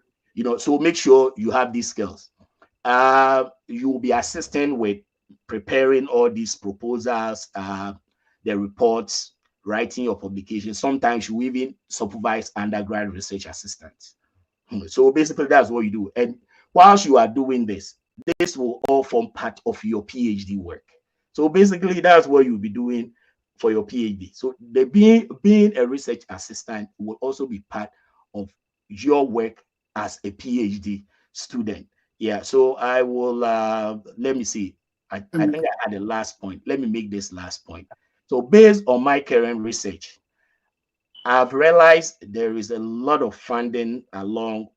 So make sure you have these skills. You will be assisting with preparing all these proposals, the reports, writing your publication. Sometimes you even supervise undergrad research assistants. So basically, that's what you do. And whilst you are doing this will all form part of your PhD work. So basically, that's what you'll be doing for your PhD. So the being a research assistant will also be part of your work as a PhD student. Yeah. So I will let me see. I think I had the last point. Let me make this last point. So based on my current research, I've realized there is a lot of funding along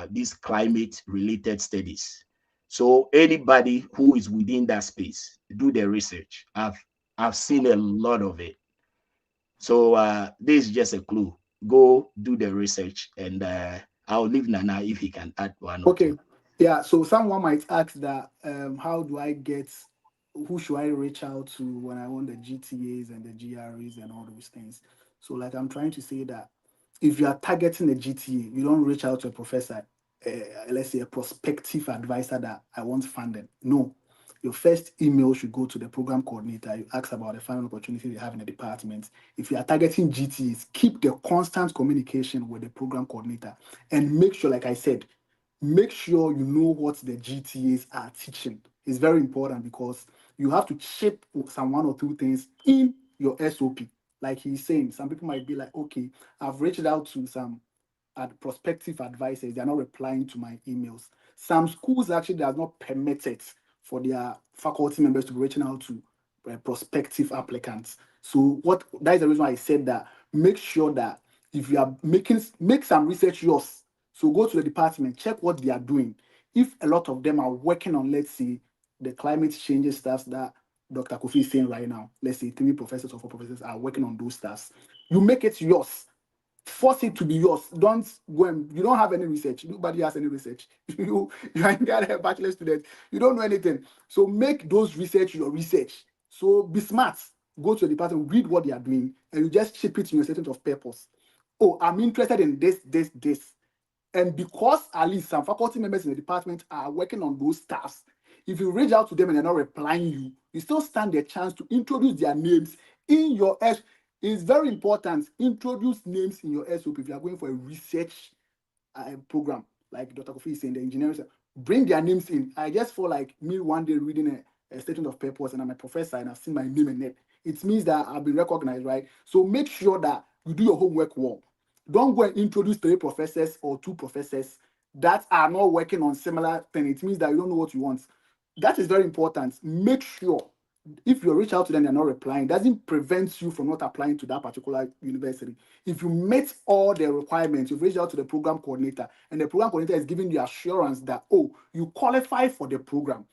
these climate-related studies. So anybody who is within that space, do the research. I've seen a lot of it. So this is just a clue. Go do the research, and I'll leave Nana if he can add one or two. Yeah, so someone might ask that, how do I get, who should I reach out to when I want the GTAs and the GREs and all those things? So like I'm trying to say that if you are targeting a GTA, you don't reach out to a professor, let's say a prospective advisor that I want funding. No, your first email should go to the program coordinator. You ask about the funding opportunity they have in the department. If you are targeting GTAs, keep the constant communication with the program coordinator and make sure, like I said, make sure you know what the GTAs are teaching. It's very important because you have to chip some one or two things in your SOP. Like he's saying, some people might be like, okay, I've reached out to some prospective advisors, they are not replying to my emails. Some schools actually does not permit it for their faculty members to be reaching out to prospective applicants. So that is the reason why I said that make sure that if you are make some research yours. So go to the department, check what they are doing. If a lot of them are working on, let's say, the climate changes stuff that Dr. Kofi is saying right now, let's say 3 professors or 4 professors are working on those stuff, you make it yours. Force it to be yours. Don't go and you don't have any research. Nobody has any research. You are a bachelor student. You don't know anything. So make those research your research. So be smart. Go to the department, read what they are doing, and you just chip it in your statement of purpose. Oh, I'm interested in this. And because at least some faculty members in the department are working on those tasks, if you reach out to them and they're not replying you still stand a chance to introduce their names in your It's very important. Introduce names in your SOP if you are going for a research program, like Dr. Kofi is saying, the engineers bring their names in. I just feel like me one day reading a statement of purpose and I'm a professor and I've seen my name in it. It means that I've been recognized, right? So make sure that you do your homework well. Don't go and introduce 3 professors or 2 professors that are not working on similar things. It means that you don't know what you want. That is very important. Make sure if you reach out to them, they're not replying, doesn't prevent you from not applying to that particular university. If you meet all the requirements, you've reached out to the program coordinator, and the program coordinator is giving you assurance that, oh, you qualify for the program.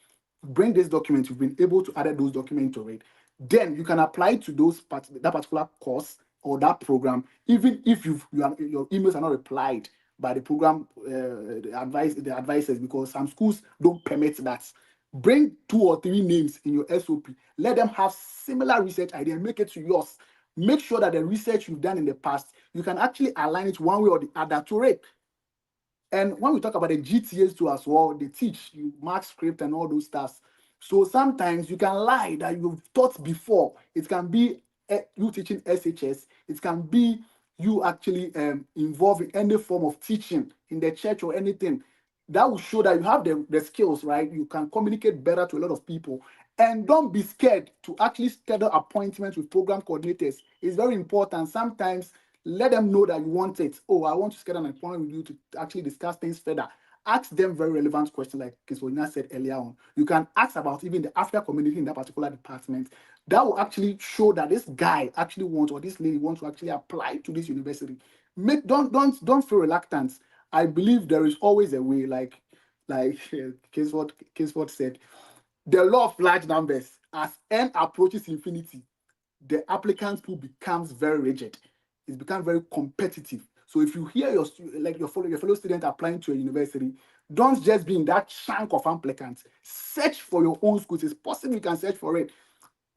Bring this document, you've been able to add those documents to it. Then you can apply to that particular course or that program, even if your emails are not replied by the program the advisors, because some schools don't permit that. Bring 2 or 3 names in your SOP. Let them have similar research idea and make it to yours. Make sure that the research you've done in the past, you can actually align it one way or the other to it. And when we talk about the GTAs too as well, they teach you mark script and all those stuff. So sometimes you can lie that you've taught before. It can be you teaching SHS. It can be you actually involved in any form of teaching in the church or anything. That will show that you have the skills, right? You can communicate better to a lot of people. And don't be scared to actually schedule appointments with program coordinators. It's very important. Sometimes let them know that you want it. Oh, I want to schedule an appointment with you to actually discuss things further. Ask them very relevant questions, like Kiswolina said earlier on. You can ask about even the African community in that particular department. That will actually show that this guy actually wants, or this lady wants to actually apply to this university. Don't feel reluctant. I believe there is always a way, like Kingsford said, the law of large numbers. As n approaches infinity, the applicant pool becomes very rigid. It's become very competitive. So if you hear your fellow student applying to a university, don't just be in that chunk of applicants. Search for your own schools. It's possible you can search for it.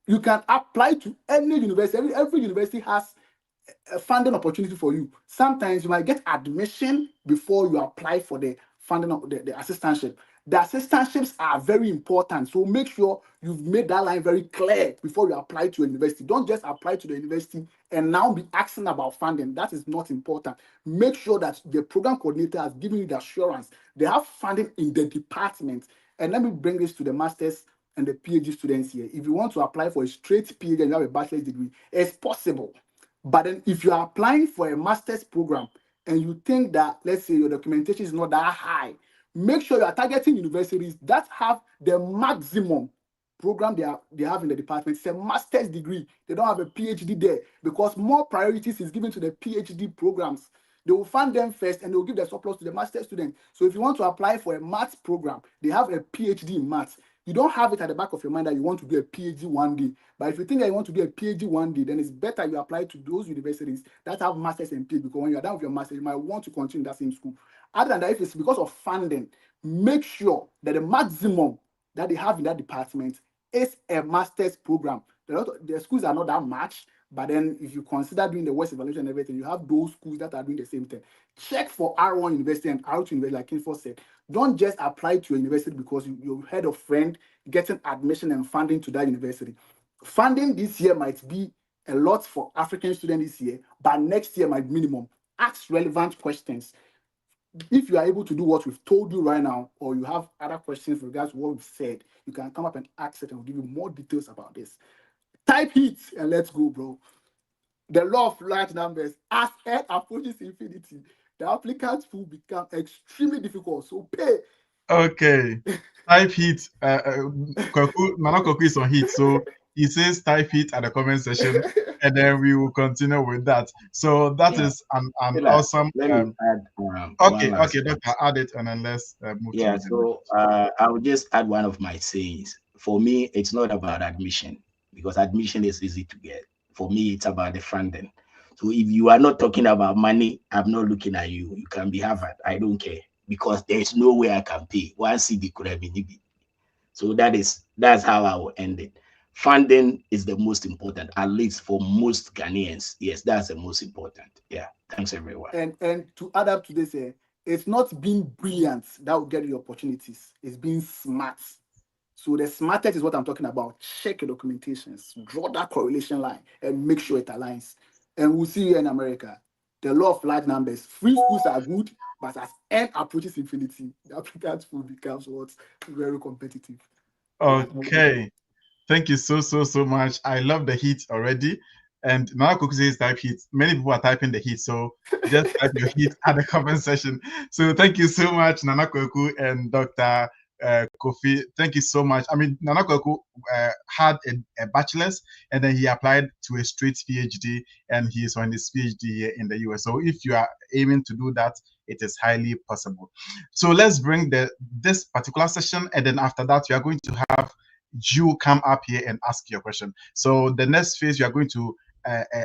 You can apply to any university. Every university has a funding opportunity for you. Sometimes you might get admission before you apply for the funding of the assistantship. The assistantships are very important. So make sure you've made that line very clear before you apply to a university. Don't just apply to the university and now be asking about funding. That is not important. Make sure that the program coordinator has given you the assurance they have funding in the department. And let me bring this to the masters and the PhD students here. If you want to apply for a straight PhD and you have a bachelor's degree, it's possible. But then if you are applying for a master's program and you think that, let's say, your documentation is not that high, make sure you are targeting universities that have the maximum program they have in the department. It's a master's degree. They don't have a PhD there because more priorities is given to the PhD programs. They will fund them first and they will give the surplus to the master's student. So if you want to apply for a maths program, they have a PhD in maths. You don't have it at the back of your mind that you want to do a PhD one day. But if you think that you want to do a PhD one day, then it's better you apply to those universities that have masters and PhD, because when you're done with your master, you might want to continue in that same school. Other than that, if it's because of funding, make sure that the maximum that they have in that department is a master's program. The schools are not that much, but then if you consider doing the West evaluation and everything, you have those schools that are doing the same thing. Check for R1 University and R2 University, like Kingsford said. Don't just apply to a university because you heard a friend getting admission and funding to that university. Funding this year might be a lot for African students this year, but next year might be minimum. Ask relevant questions. If you are able to do what we've told you right now, or you have other questions with regards to what we've said, you can come up and ask it, and we'll give you more details about this. Type it and let's go, bro. The law of large numbers, as n approaches infinity, the applicants will become extremely difficult. So pay. Okay. Type heat. Nana Koku is on heat, so he says type heat at the comment section, and then we will continue with that. So that Yeah. is an Let awesome. me add one Okay, last Doctor, thing. add it, and then let's move to Yeah, the so I will just add one of my sayings. For me, it's not about admission because admission is easy to get. For me, it's about the funding. So if you are not talking about money, I'm not looking at you. You can be Harvard. I don't care because there's no way I can pay. One CD could have been. So that's how I will end it. Funding is the most important, at least for most Ghanaians. Yes, that's the most important. Yeah. Thanks everyone. And to add up to this, it's not being brilliant that will get you opportunities. It's being smart. So the smartest is what I'm talking about. Check your documentations, draw that correlation line, and make sure it aligns. And we'll see you in America. The law of large numbers. Free schools are good, but as n approaches infinity, the applicant pool becomes what? Very competitive. Okay. Thank you so much. I love the heat already. And Nana Koku says type heat. Many people are typing the heat, so just type your heat at the comment section. So thank you so much, Nana Koku and Dr. Kofi. Thank you so much. I mean, Nana Koku had a bachelor's, and then he applied to a straight PhD, and he is on his PhD here in the US. So if you are aiming to do that, it is highly possible. So let's bring this particular session, and then after that, we are going to have you come up here and ask your question. So the next phase you are going to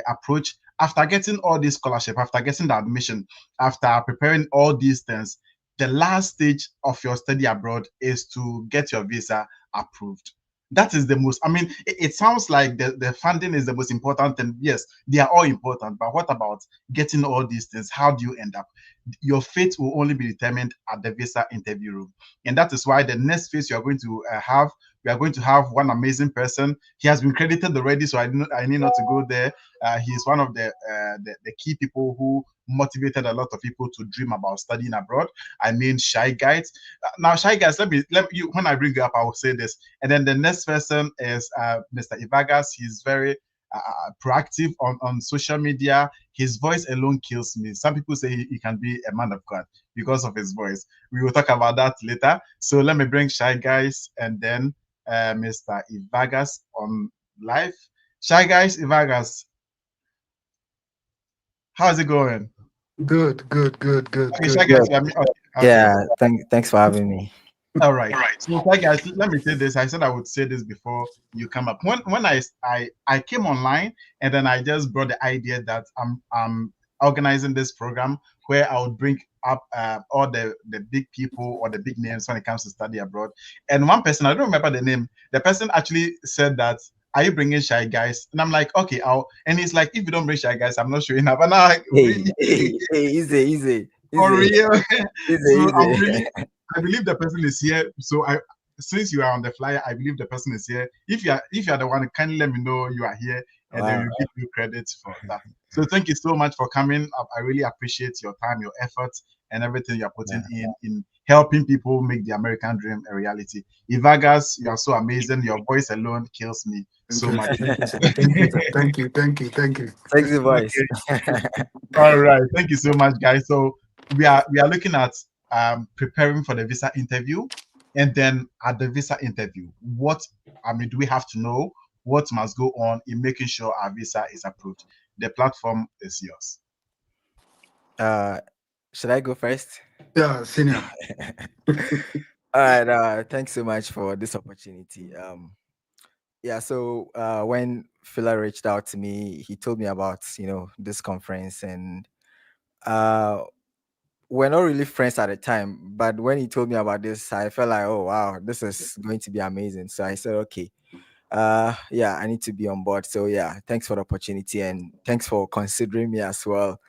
approach after getting all this scholarship, after getting the admission, after preparing all these things, the last stage of your study abroad is to get your visa approved. That is the most, I mean, it sounds like the funding is the most important thing. Yes, they are all important, but what about getting all these things? How do you end up? Your fate will only be determined at the visa interview room. And that is why the next phase you are going to have, we are going to have one amazing person. He has been credited already, so I need not to go there. He is one of the key people who motivated a lot of people to dream about studying abroad. I mean, Shy Guys. Now, Shy Guys, let me you, when I bring you up, I will say this. And then the next person is Mr. Ivagas. He's very proactive on social media. His voice alone kills me. Some people say he can be a man of God because of his voice. We will talk about that later. So let me bring Shy Guys and then Mr. Ivagas on live. Shy Guys, Ivagas, how's it going? Good. Okay, Shy Guys, okay. Yeah, thanks for having me. All right. So, guys, let me say this. I said I would say this before you come up. When I came online, and then I just brought the idea that I'm organizing this program where I would bring up all the big people or the big names when it comes to study abroad. And one person, I don't remember the name, the person actually said that, are you bringing Shy Guys? And I'm like, okay, and he's like, if you don't bring Shy Guys, I'm not showing up. And I'm like, Easy. For real. So Easy. I believe the person is here. So since you are on the flyer, I believe the person is here. If you are the one, kindly let me know you are here, and then we'll give you credits for that. So thank you so much for coming. I really appreciate your time, your efforts, and everything you're putting in helping people make the American dream a reality. Ivagas, you are so amazing. Your voice alone kills me so much. Thank you. Thanks, the voice. All right, thank you so much, guys. So we are looking at preparing for the visa interview, and then at the visa interview, what do we have to know? What must go on in making sure our visa is approved? The platform is yours. Should I go first? Yeah, senior. All right. Thanks so much for this opportunity. So when Phila reached out to me, he told me about this conference, and we're not really friends at the time. But when he told me about this, I felt like, oh wow, this is going to be amazing. So I said, okay, I need to be on board. So yeah, thanks for the opportunity, and thanks for considering me as well.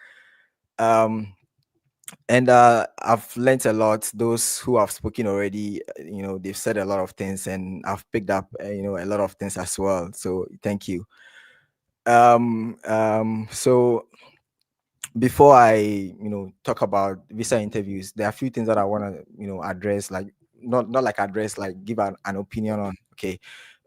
And I've learned a lot. Those who have spoken already, they've said a lot of things, and I've picked up, a lot of things as well. So thank you. So before I, talk about visa interviews, there are a few things that I want to, address, like not like address, like give an opinion on. Okay.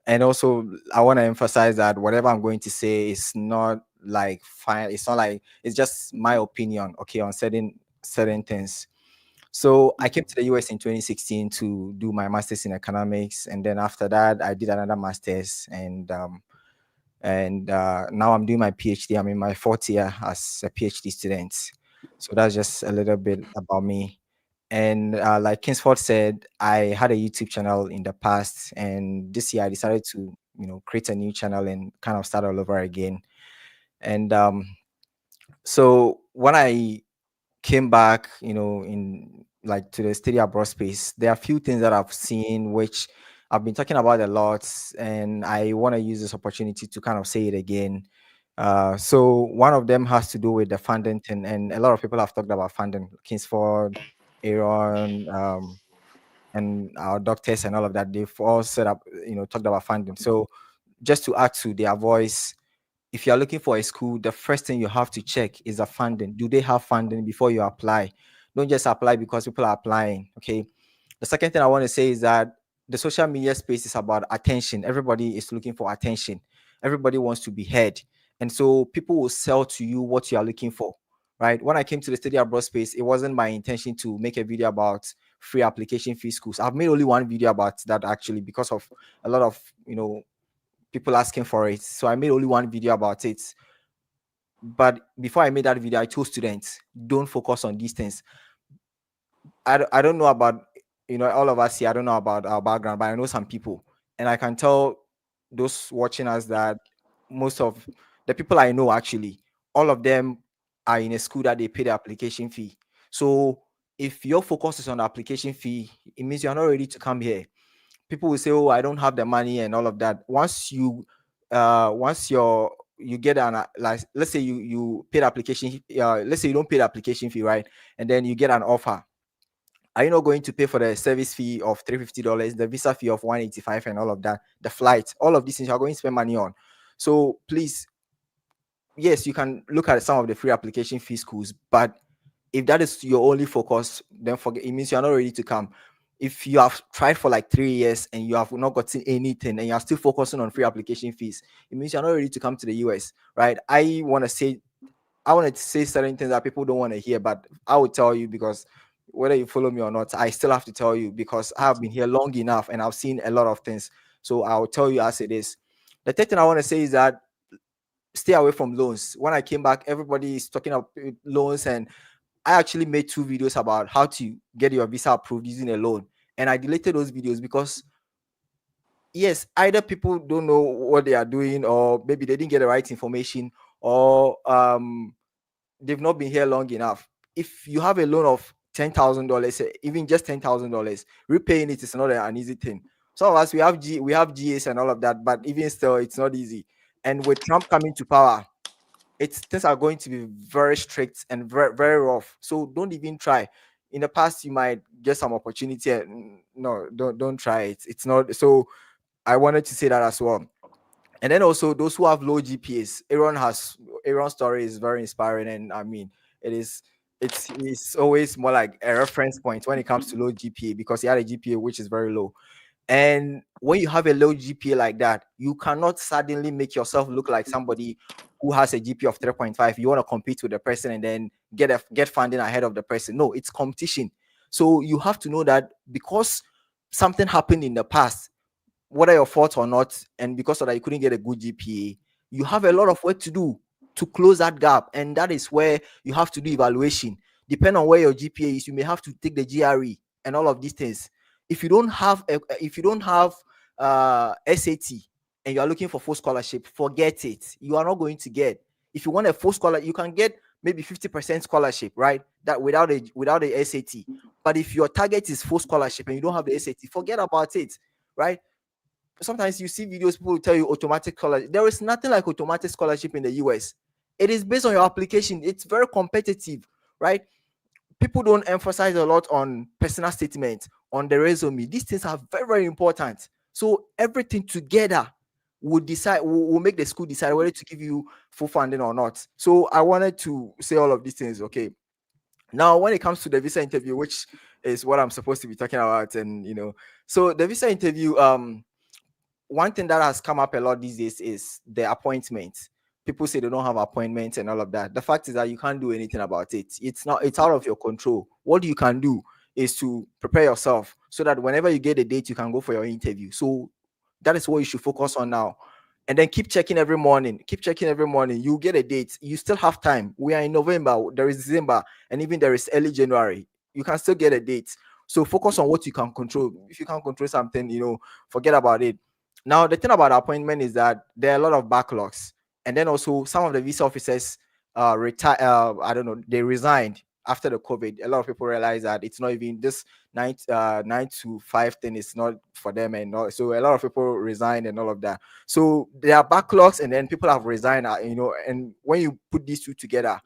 And also I want to emphasize that whatever I'm going to say is not like fine. It's not like, it's just my opinion, okay, on certain things. So I came to the US in 2016 to do my master's in economics, and then after that I did another master's, and now I'm doing my PhD. I'm in my fourth year as a PhD student. So that's just a little bit about me. And like Kingsford said, I had a YouTube channel in the past, and this year I decided to, create a new channel and kind of start all over again. And so when I came back, in like to the study abroad space, there are a few things that I've seen which I've been talking about a lot, and I want to use this opportunity to kind of say it again. So one of them has to do with the funding thing, and a lot of people have talked about funding. Kingsford, Aaron, and our doctors and all of that, they've all set up, talked about funding. So just to add to their voice, if you're looking for a school, the first thing you have to check is the funding. Do they have funding before you apply? Don't just apply because people are applying. Okay. The second thing I want to say is that the social media space is about attention. Everybody is looking for attention. Everybody wants to be heard. And so people will sell to you what you are looking for. Right. When I came to the study abroad space, it wasn't my intention to make a video about free application fee schools. I've made only one video about that actually because of a lot of, people asking for it. So I made only one video about it. But before I made that video, I told students, don't focus on these things. I don't know about, all of us here, I don't know about our background, but I know some people. And I can tell those watching us that most of the people I know, actually, all of them are in a school that they pay the application fee. So if your focus is on the application fee, it means you're not ready to come here. People will say, oh, I don't have the money and all of that. Once you get an, like, let's say you pay the application, let's say you don't pay the application fee, right? And then you get an offer. Are you not going to pay for the service fee of $350, the visa fee of $185, and all of that, the flight, all of these things you're going to spend money on? So please, yes, you can look at some of the free application fee schools, but if that is your only focus, then forget. It means you're not ready to come. If you have tried for like 3 years and you have not gotten anything and you're still focusing on free application fees, it means you're not ready to come to the US, right? I want to say certain things that people don't want to hear, but I will tell you, because whether you follow me or not, I still have to tell you, because I have been here long enough and I've seen a lot of things. So I'll tell you as it is. The third thing I want to say is that stay away from loans. When I came back, everybody is talking about loans, and I actually made 2 videos about how to get your visa approved using a loan. And I deleted those videos because, yes, either people don't know what they are doing, or maybe they didn't get the right information, or they've not been here long enough. If you have a loan of $10,000, even just $10,000, repaying it is not an easy thing. Some of us, we have GAs and all of that, but even still, it's not easy. And with Trump coming to power, things are going to be very strict and very, very rough. So don't even try. In the past, you might get some opportunity. And no, don't try it. It's not. So I wanted to say that as well. And then also those who have low GPAs. Aaron's story is very inspiring, and I mean, it's always more like a reference point when it comes to low GPA, because he had a GPA which is very low. And when you have a low GPA like that, you cannot suddenly make yourself look like somebody who has a GPA of 3.5. You want to compete with the person and then get funding ahead of the person. No, it's competition. So you have to know that because something happened in the past, whether your fault or not, and because of that you couldn't get a good GPA, you have a lot of work to do to close that gap. And that is where you have to do evaluation. Depending on where your GPA is, you may have to take the GRE and all of these things. If you don't have SAT and you are looking for full scholarship, forget it. You are not going to get. If you want a full scholarship, you can get maybe 50% scholarship, right? That without a SAT. But if your target is full scholarship and you don't have the SAT, forget about it, right? Sometimes you see videos, people will tell you automatic scholarship. There is nothing like automatic scholarship in the US. It is based on your application. It's very competitive, right? people don't emphasize a lot on personal statement, on the resume. These things are very, very important. So everything together will make the school decide whether to give you full funding or not. So I wanted to say all of these things. Okay. Now, when it comes to the visa interview, which is what I'm supposed to be talking about, and so the visa interview, one thing that has come up a lot these days is the appointment. People say they don't have appointments and all of that. The fact is that you can't do anything about it. It's out of your control. What you can do is to prepare yourself so that whenever you get a date, you can go for your interview. So that is what you should focus on now. And then keep checking every morning. You get a date. You still have time. We are in November. There is December, and even there is early January. You can still get a date. So focus on what you can control. If you can't control something, forget about it. Now, the thing about appointment is that there are a lot of backlogs. And then also some of the visa officers retire. I don't know. They resigned after the COVID. A lot of people realize that it's not even this 9 to 5 thing is not for them, and so a lot of people resign and all of that. So there are backlogs, and then people have resigned. And when you put these two together,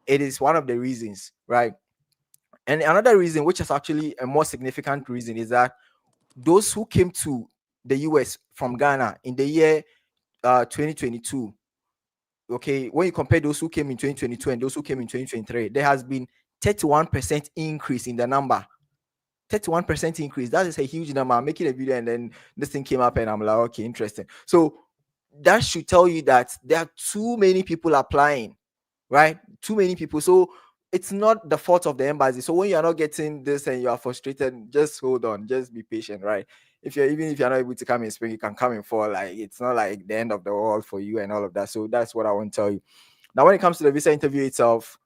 it is one of the reasons, right? And another reason, which is actually a more significant reason, is that those who came to the US from Ghana in the year 2022. Okay, when you compare those who came in 2022 and those who came in 2023, there has been 31% increase in the number. 31% increase. That is a huge number. I'm making a video and then this thing came up and I'm like, okay, interesting. So that should tell you that there are too many people applying, right? Too many people. So it's not the fault of the embassy. So when you're not getting this and you are frustrated, just hold on, just be patient, right? Even if you're not able to come in spring, you can come in fall. Like, it's not like the end of the world for you and all of that. So that's what I want to tell you. Now, when it comes to the visa interview itself,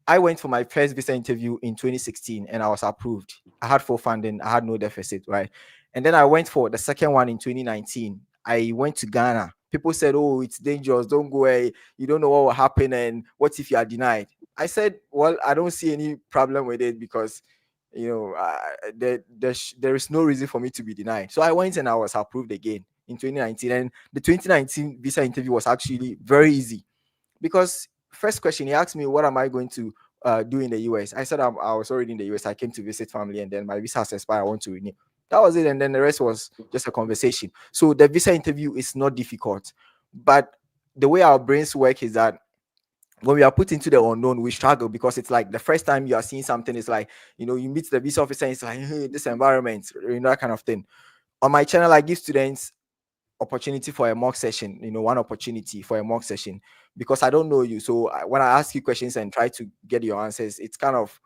I went for my first visa interview in 2016 and I was approved. I had full funding, I had no deficit, right? And then I went for the second one in 2019. I went to Ghana. People said, "Oh, it's dangerous. Don't go away. You don't know what will happen. And what if you are denied?" I said, "Well, I don't see any problem with it because, there is no reason for me to be denied." So I went and I was approved again in 2019. And the 2019 visa interview was actually very easy because first question, he asked me, what am I going to do in the US? I said, I was already in the US. I came to visit family and then my visa has expired. I want to renew. That was it. And then the rest was just a conversation. So the visa interview is not difficult. But the way our brains work is that when we are put into the unknown, we struggle because it's like the first time you are seeing something, it's like, you meet the visa officer and it's like, hey, this environment, that kind of thing. On my channel, I give students opportunity for a mock session, one opportunity for a mock session, because I don't know you. So when I ask you questions and try to get your answers, it's kind of,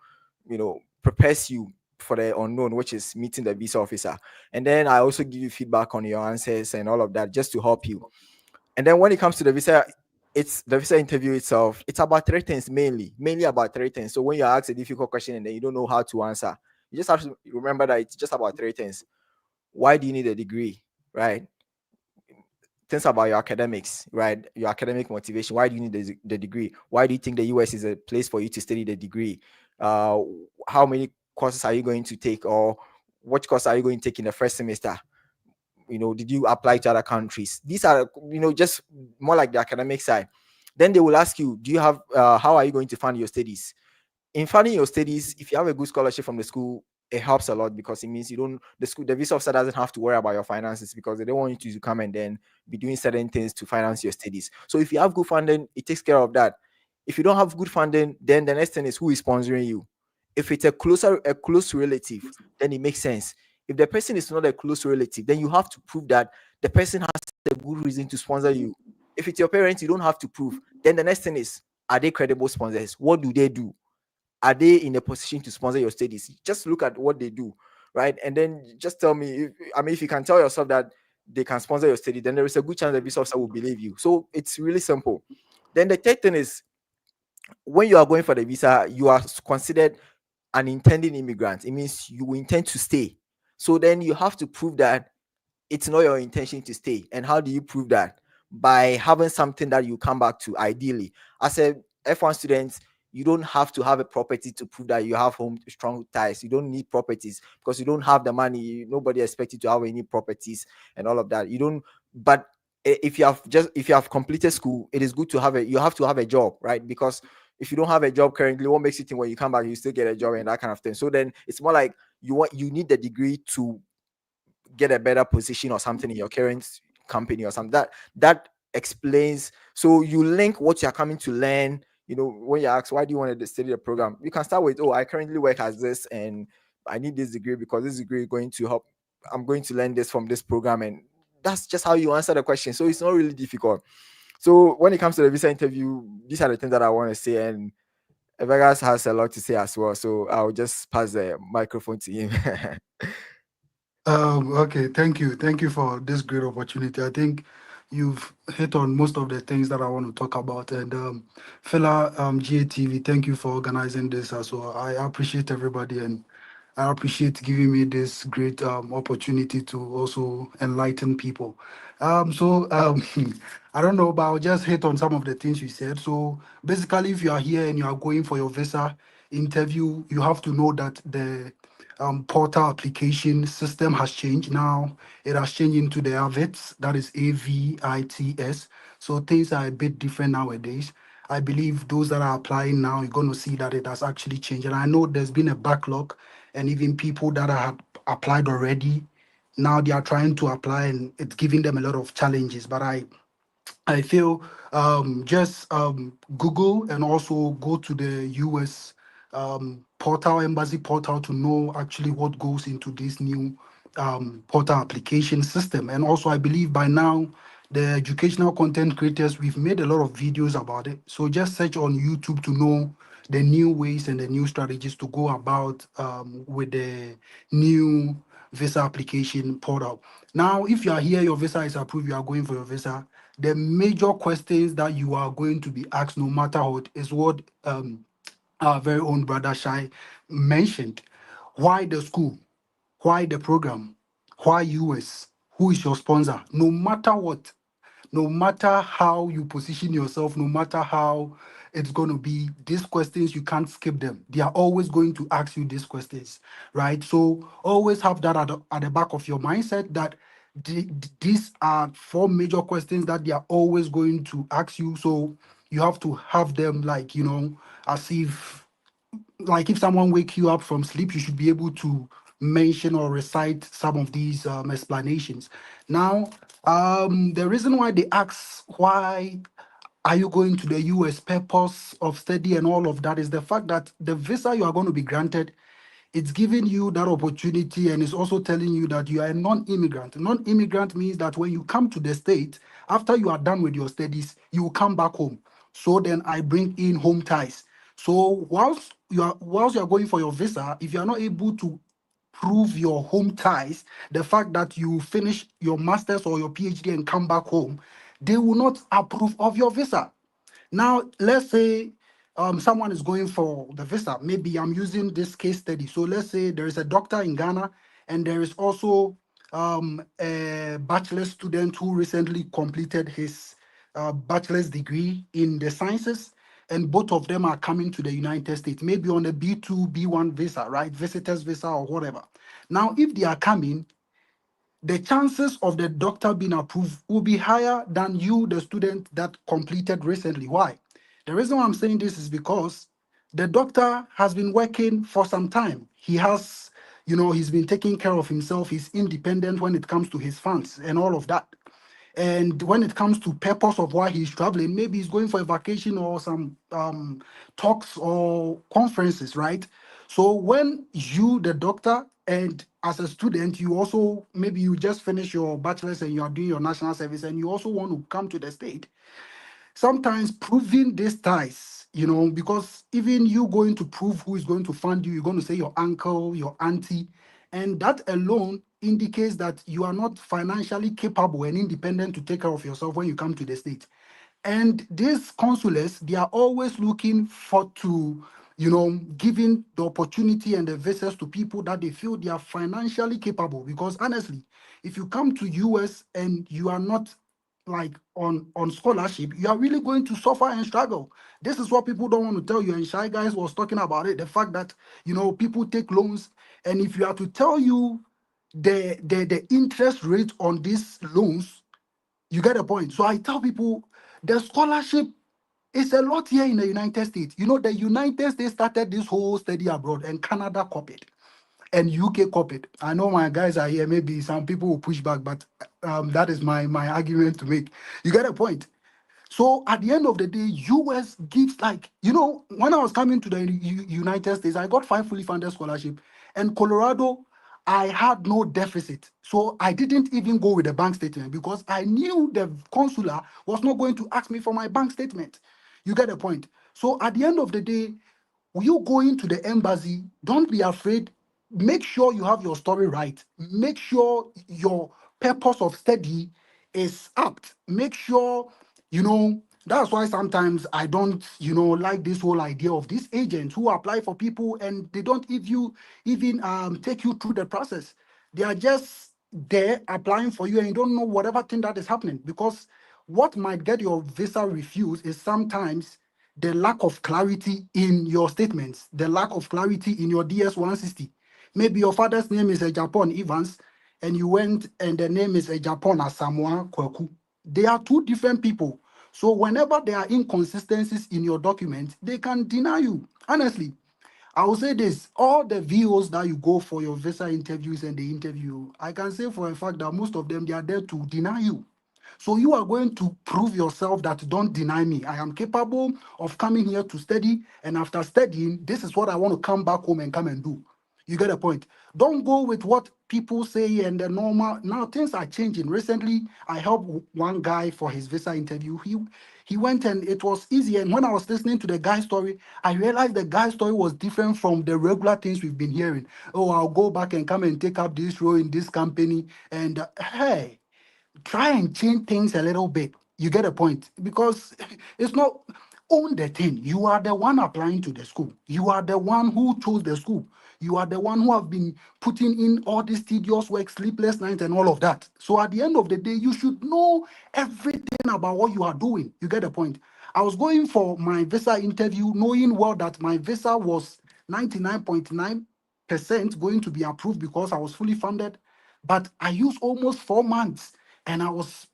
prepares you for the unknown, which is meeting the visa officer. And then I also give you feedback on your answers and all of that just to help you. And then when it comes to the visa interview itself, it's about three things mainly about three things. So when you ask a difficult question and then you don't know how to answer, you just have to remember that it's just about three things. Why do you need a degree, right? Things about your academics, right? Your academic motivation. Why do you need the degree? Why do you think the US is a place for you to study the degree? How many courses are you going to take, or what course are you going to take in the first semester? Did you apply to other countries? These are, just more like the academic side. Then they will ask you, do you have, how are you going to fund your studies? In funding your studies, if you have a good scholarship from the school, it helps a lot because it means the visa officer doesn't have to worry about your finances because they don't want you to come and then be doing certain things to finance your studies. So if you have good funding, it takes care of that. If you don't have good funding, then the next thing is who is sponsoring you. If it's a close relative, then it makes sense. If the person is not a close relative, then you have to prove that the person has a good reason to sponsor you. If it's your parents, you don't have to prove. Then the next thing is, are they credible sponsors? What do they do? Are they in a position to sponsor your studies? Just look at what they do, right? And then just tell me, if you can tell yourself that they can sponsor your study, then there is a good chance the visa officer will believe you. So it's really simple. Then the third thing is, when you are going for the visa, you are considered an intending immigrant. It means you intend to stay. So then you have to prove that it's not your intention to stay. And how do you prove that? By having something that you come back to, ideally. As a F1 student, you don't have to have a property to prove that you have home strong ties. You don't need properties because you don't have the money. Nobody expects you to have any properties and all of that. You don't. But if you have completed school, it is good to have you have to have a job, right? Because if you don't have a job currently, what makes you think when you come back you still get a job and that kind of thing? So then it's more like you need the degree to get a better position or something in your current company or something. That explains. So you link what you're coming to learn. When you ask why do you want to study the program, you can start with, I currently work as this and I need this degree because this degree is going to help. I'm going to learn this from this program, and that's just how you answer the question. So it's not really difficult. So when it comes to the visa interview, these are the things that I want to say, and Vegas has a lot to say as well. So I'll just pass the microphone to him. Okay, thank you. Thank you for this great opportunity. I think you've hit on most of the things that I want to talk about. And Fela, GATV, thank you for organizing this as well. I appreciate everybody, and I appreciate giving me this great opportunity to also enlighten people. I don't know, but I'll just hit on some of the things you said. So basically, if you are here and you are going for your visa interview, you have to know that the portal application system has changed. Now it has changed into the AVITS, that is AVITS. So things are a bit different nowadays. I believe those that are applying now, you're going to see that it has actually changed. And I know there's been a backlog, and even people that have applied already, now they are trying to apply, and it's giving them a lot of challenges. But I feel just Google and also go to the US portal, embassy portal, to know actually what goes into this new portal application system. And also, I believe by now, the educational content creators, we've made a lot of videos about it. So just search on YouTube to know the new ways and the new strategies to go about with the new visa application portal. Now, if you are here, your visa is approved, you are going for your visa, the major questions that you are going to be asked, no matter what, is what our very own brother Shai mentioned. Why the school? Why the program? Why US? Who is your sponsor? No matter what, no matter how you position yourself, no matter how it's going to be, these questions, you can't skip them. They are always going to ask you these questions, right? So always have that at the back of your mindset that these are four major questions that they are always going to ask you. So you have to have them like, as if like if someone wake you up from sleep, you should be able to mention or recite some of these explanations. Now, the reason why they ask why are you going to the US, purpose of study and all of that, is the fact that the visa you are going to be granted, it's giving you that opportunity, and it's also telling you that you are a non-immigrant. Non-immigrant means that when you come to the state, after you are done with your studies, you will come back home. So then I bring in home ties. So whilst you are going for your visa, if you are not able to prove your home ties, the fact that you finish your master's or your PhD and come back home, they will not approve of your visa. Now, let's say someone is going for the visa. Maybe I'm using this case study. So let's say there is a doctor in Ghana, and there is also a bachelor student who recently completed his bachelor's degree in the sciences, and both of them are coming to the United States, maybe on a B2, B1 visa, right? Visitors visa or whatever. Now, if they are coming, the chances of the doctor being approved will be higher than you, the student that completed recently. Why? The reason why I'm saying this is because the doctor has been working for some time. He has, he's been taking care of himself. He's independent when it comes to his funds and all of that. And when it comes to purpose of why he's traveling, maybe he's going for a vacation or some talks or conferences, right? So when you, the doctor, and as a student, you also maybe you just finish your bachelor's and you are doing your national service, and you also want to come to the state, sometimes proving these ties, because even you going to prove who is going to fund you, you're going to say your uncle, your auntie, and that alone indicates that you are not financially capable and independent to take care of yourself when you come to the state. And these consulates, they are always looking for to, giving the opportunity and the visas to people that they feel they are financially capable. Because honestly, if you come to US and you are not like on scholarship, you are really going to suffer and struggle. This is what people don't want to tell you. And Shy Guys was talking about it, the fact that people take loans, and if you are to tell you the interest rate on these loans, you get a point. So I tell people the scholarship It's a lot here in the United States. You know, the United States started this whole study abroad, and Canada copied, and UK copied. I know my guys are here. Maybe some people will push back, but that is my argument to make. You get a point. So at the end of the day, US gives, like, you know, when I was coming to the United States, I got 5 fully funded scholarship, and Colorado, I had no deficit. So I didn't even go with the bank statement because I knew the consular was not going to ask me for my bank statement. You get the point. So at the end of the day, you go into the embassy, don't be afraid. Make sure you have your story right. Make sure your purpose of study is apt. Make sure, you know, that's why sometimes I don't, like this whole idea of these agents who apply for people and they don't even take you through the process. They are just there applying for you and you don't know whatever thing that is happening, because what might get your visa refused is sometimes the lack of clarity in your statements, the lack of clarity in your DS-160. Maybe your father's name is a Japan Evans, and you went and the name is a Japan Asamoah Kweku. They are two different people. So whenever there are inconsistencies in your document, they can deny you. Honestly, I will say this: all the VOs that you go for your visa interviews and the interview, I can say for a fact that most of them, they are there to deny you. So you are going to prove yourself that don't deny me. I am capable of coming here to study, and after studying, this is what I want to come back home and come and do. You get a point. Don't go with what people say and the normal. Now things are changing. Recently, I helped one guy for his visa interview. He went and it was easy. And when I was listening to the guy's story, I realized the guy's story was different from the regular things we've been hearing. Oh, I'll go back and come and take up this role in this company. And hey, try and change things a little bit. You get a point? Because it's not own the thing. You are the one applying to the school. You are the one who chose the school. You are the one who have been putting in all this tedious work, sleepless nights, and all of that. So at the end of the day, you should know everything about what you are doing. You get the point? I was going for my visa interview, knowing well that my visa was 99.9% going to be approved because I was fully funded. But I used almost 4 months and I was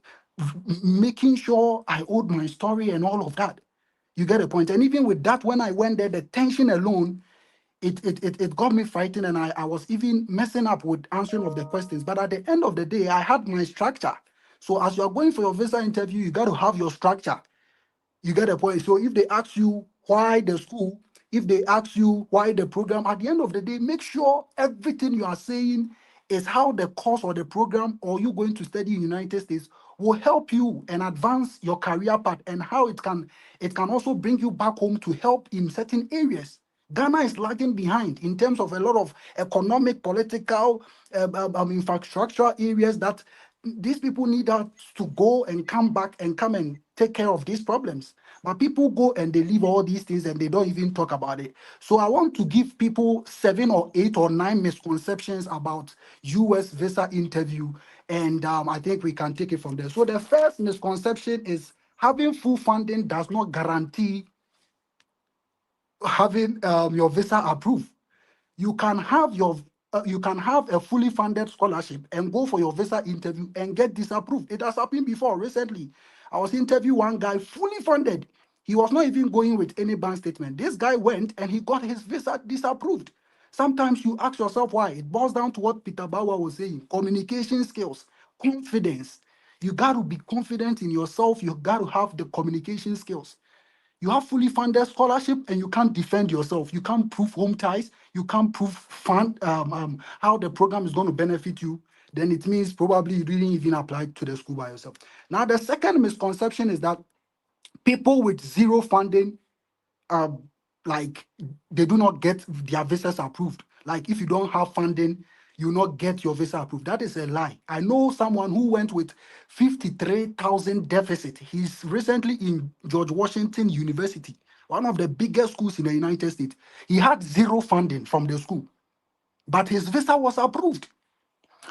making sure I owed my story and all of that. You get a point. And even with that, when I went there, the tension alone, it got me frightened, and I was even messing up with answering of the questions. But at the end of the day, I had my structure. So as you're going for your visa interview, you got to have your structure. You get the point. So if they ask you why the school, if they ask you why the program, at the end of the day, make sure everything you are saying is how the course or the program or you going to study in United States will help you and advance your career path, and how it can also bring you back home to help in certain areas. Ghana is lagging behind in terms of a lot of economic, political, infrastructure areas that these people need us to go and come back and come and take care of these problems. But people go and they leave all these things and they don't even talk about it. So I want to give people 7 or 8 or 9 misconceptions about US visa interview. And I think we can take it from there. So the first misconception is having full funding does not guarantee having your visa approved. You can have a fully funded scholarship and go for your visa interview and get disapproved. It has happened before. Recently, I was interviewing one guy fully funded. He was not even going with any bank statement. This guy went and he got his visa disapproved. Sometimes you ask yourself why. It boils down to what Peter Bauer was saying: communication skills, confidence. You got to be confident in yourself. You got to have the communication skills. You have fully funded scholarship and you can't defend yourself. You can't prove home ties. You can't prove how the program is going to benefit you. Then it means probably you didn't even apply to the school by yourself. Now, the second misconception is that people with zero funding, um, like, they do not get their visas approved. Like, if you don't have funding, you not get your visa approved. That is a lie. I know someone who went with 53,000 deficit. He's recently in George Washington University, one of the biggest schools in the United States. He had zero funding from the school, but his visa was approved.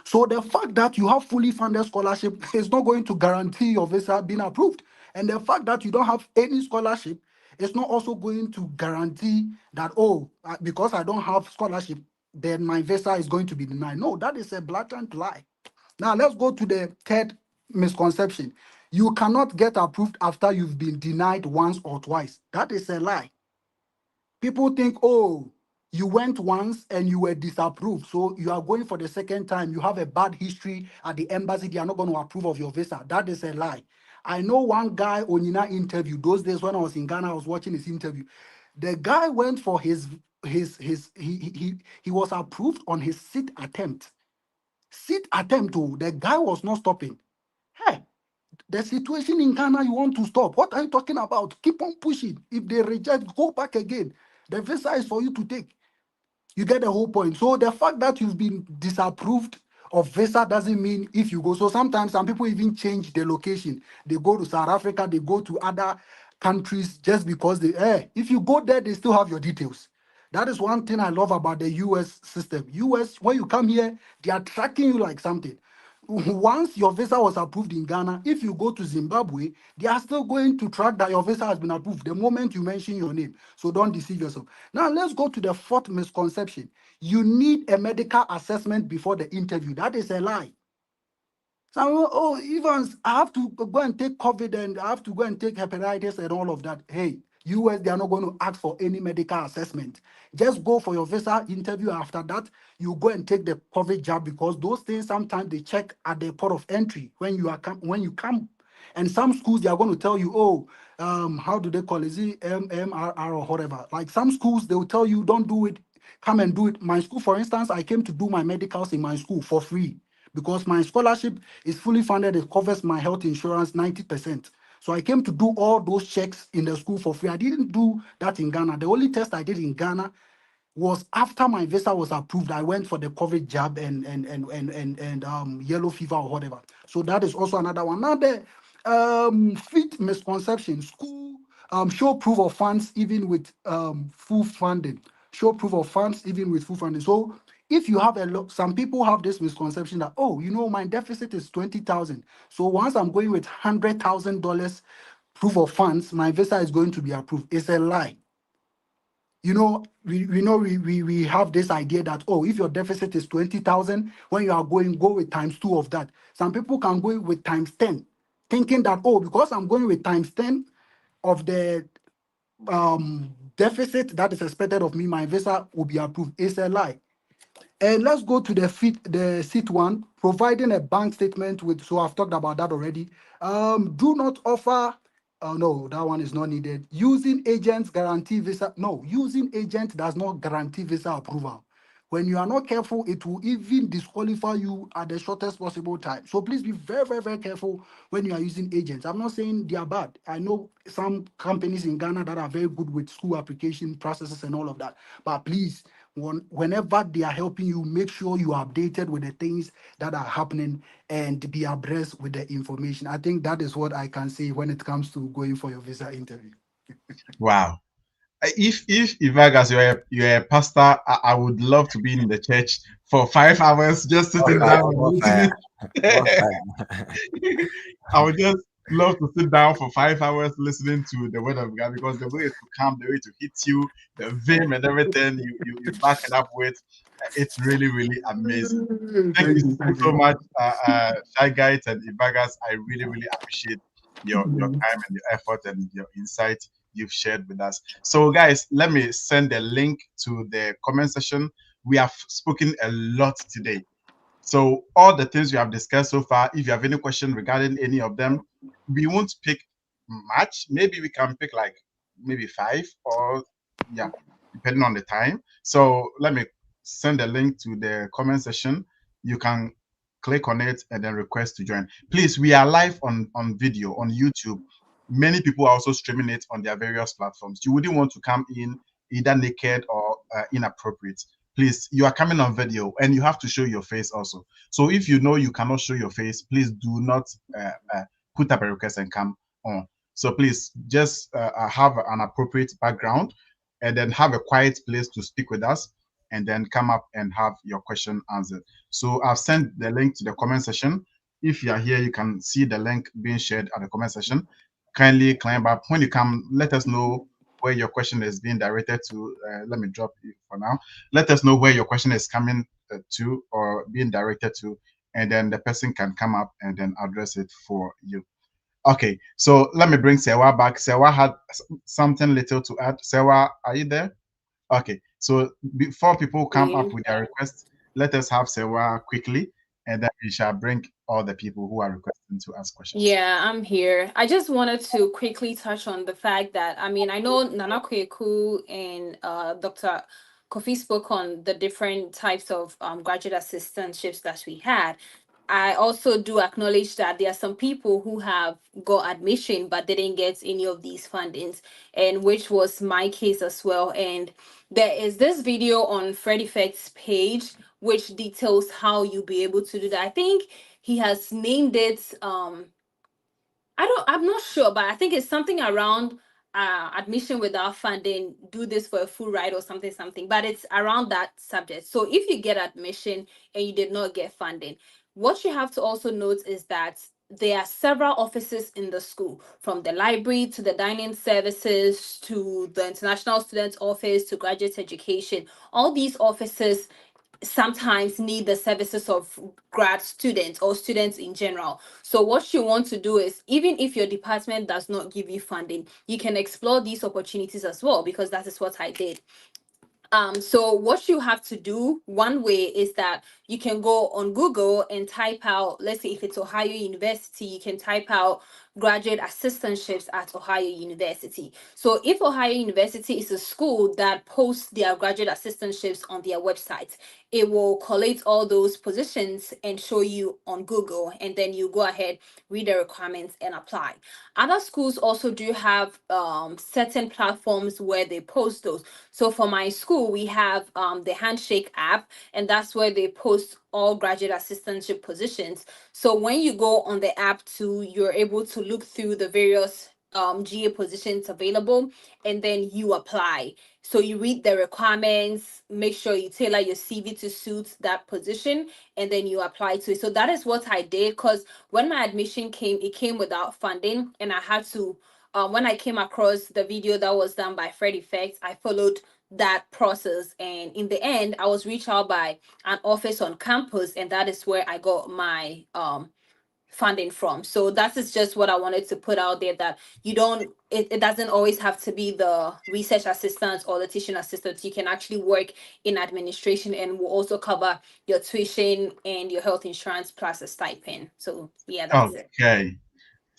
So the fact that you have fully funded scholarship is not going to guarantee your visa being approved. And the fact that you don't have any scholarship is not also going to guarantee that, oh, because I don't have scholarship, then my visa is going to be denied. No, that is a blatant lie. Now let's go to the third misconception. You cannot get approved after you've been denied once or twice. That is a lie. People think, oh, you went once and you were disapproved, so you are going for the second time. You have a bad history at the embassy. They are not going to approve of your visa. That is a lie. I know one guy Onina interview. Those days when I was in Ghana, I was watching his interview. The guy went for he was approved on his sit attempt. Sit attempt. Oh, the guy was not stopping. Hey, the situation in Ghana, you want to stop. What are you talking about? Keep on pushing. If they reject, go back again. The visa is for you to take. You get the whole point. So the fact that you've been disapproved of visa doesn't mean if you go. So sometimes some people even change the location. They go to South Africa, they go to other countries just because if you go there, they still have your details. That is one thing I love about the US system. US, when you come here, they are tracking you like something. Once your visa was approved in Ghana, if you go to Zimbabwe, they are still going to track that your visa has been approved the moment you mention your name. So don't deceive yourself. Now let's go to the fourth misconception. You need a medical assessment before the interview. That is a lie. So, oh, Evans, I have to go and take COVID and I have to go and take hepatitis and all of that. Hey, US, they are not going to ask for any medical assessment. Just go for your visa interview. After that, you go and take the COVID jab because those things sometimes they check at the port of entry when when you come. And some schools they are going to tell you, oh, how do they call it? Is it MMRR or whatever? Like some schools they will tell you, don't do it. Come and do it. My school, for instance, I came to do my medicals in my school for free because my scholarship is fully funded. It covers my health insurance 90%. So I came to do all those checks in the school for free. I didn't do that in Ghana. The only test I did in Ghana was after my visa was approved. I went for the COVID jab and yellow fever or whatever. So that is also another one. Now the fifth misconception: school show proof of funds even with full funding. Show proof of funds even with full funding. So if you have a lot, some people have this misconception that, oh, my deficit is 20,000. So once I'm going with $100,000 proof of funds, my visa is going to be approved. It's a lie. We have this idea that, oh, if your deficit is 20,000, when you are going, go with times 2 of that. Some people can go with times 10, thinking that, oh, because I'm going with times 10 of the deficit that is expected of me, my visa will be approved. It's a lie. And let's go to the seat one, providing a bank statement with, so I've talked about that already. Do not offer, no, that one is not needed. Using agents guarantee visa. No, using agent does not guarantee visa approval. When you are not careful, it will even disqualify you at the shortest possible time. So please be very, very, very careful when you are using agents. I'm not saying they are bad. I know some companies in Ghana that are very good with school application processes and all of that. But please, whenever they are helping you, make sure you are updated with the things that are happening and be abreast with the information. I think that is what I can say when it comes to going for your visa interview. Wow. If Ivagas, you're a pastor, I would love to be in the church for 5 hours just More sitting fire, down and more fire, more listening. fire. I would just love to sit down for 5 hours listening to the word of God because the way to come, the way to hit you, the vim and everything you back it up with, it's really, really amazing. Thank you so, Thank so you. much, Shy Guys and Ivagas. I really, really appreciate your time and your effort and your insight you've shared with us. So, guys, let me send a link to the comment section. We have spoken a lot today. So, all the things we have discussed so far, if you have any question regarding any of them, we won't pick much. Maybe we can pick like maybe 5 or yeah, depending on the time. So, let me send a link to the comment section. You can click on it and then request to join. Please, we are live on video on YouTube. Many people are also streaming it on their various platforms. You wouldn't want to come in either naked or inappropriate. Please, you are coming on video and you have to show your face also. So if you know you cannot show your face, please do not put up a request and come on. So please just have an appropriate background and then have a quiet place to speak with us and then come up and have your question answered. So I've sent the link to the comment section. If you are here, you can see the link being shared at the comment section. Kindly climb up. When you come, let us know where your question is being directed to. Let me drop it for now. Let us know where your question is coming to or being directed to, and then the person can come up and then address it for you. Okay, so let me bring Sewa back. Sewa had something little to add. Sewa, are you there? Okay, so before people come up with their requests, let us have Sewa quickly, and then we shall bring all the people who are requesting to ask questions. Yeah, I'm here. I just wanted to quickly touch on the fact that I know Nana Kweku and Dr. Kofi spoke on the different types of graduate assistantships that we had. I also do acknowledge that there are some people who have got admission but didn't get any of these fundings, and which was my case as well. And there is this video on Fred Effect's page which details how you'll be able to do that. I think he has named it I'm not sure, but I think it's something around admission without funding, do this for a full ride or something, but it's around that subject. So if you get admission and you did not get funding, what you have to also note is that there are several offices in the school, from the library to the dining services to the international students office to graduate education. All these offices sometimes need the services of grad students or students in general. So what you want to do is, even if your department does not give you funding, you can explore these opportunities as well, because that is what I did. So what you have to do, one way is that you can go on Google and type out, let's say if it's Ohio University, you can type out graduate assistantships at Ohio University. So if Ohio University is a school that posts their graduate assistantships on their website, it will collate all those positions and show you on Google, and then you go ahead, read the requirements and apply. Other schools also do have certain platforms where they post those. So for my school, we have the Handshake app, and that's where they post all graduate assistantship positions. So when you go on the app too, you're able to look through the various GA positions available, and then you apply. So you read the requirements, make sure you tailor your CV to suit that position, and then you apply to it. So that is what I did, because when my admission came, it came without funding, and I had to when I came across the video that was done by Fred Effects, I followed that process. And in the end, I was reached out by an office on campus, and that is where I got my funding from. So that is just what I wanted to put out there, that it doesn't always have to be the research assistant or the teaching assistant. You can actually work in administration, and will also cover your tuition and your health insurance plus a stipend. So yeah, that's it. Okay.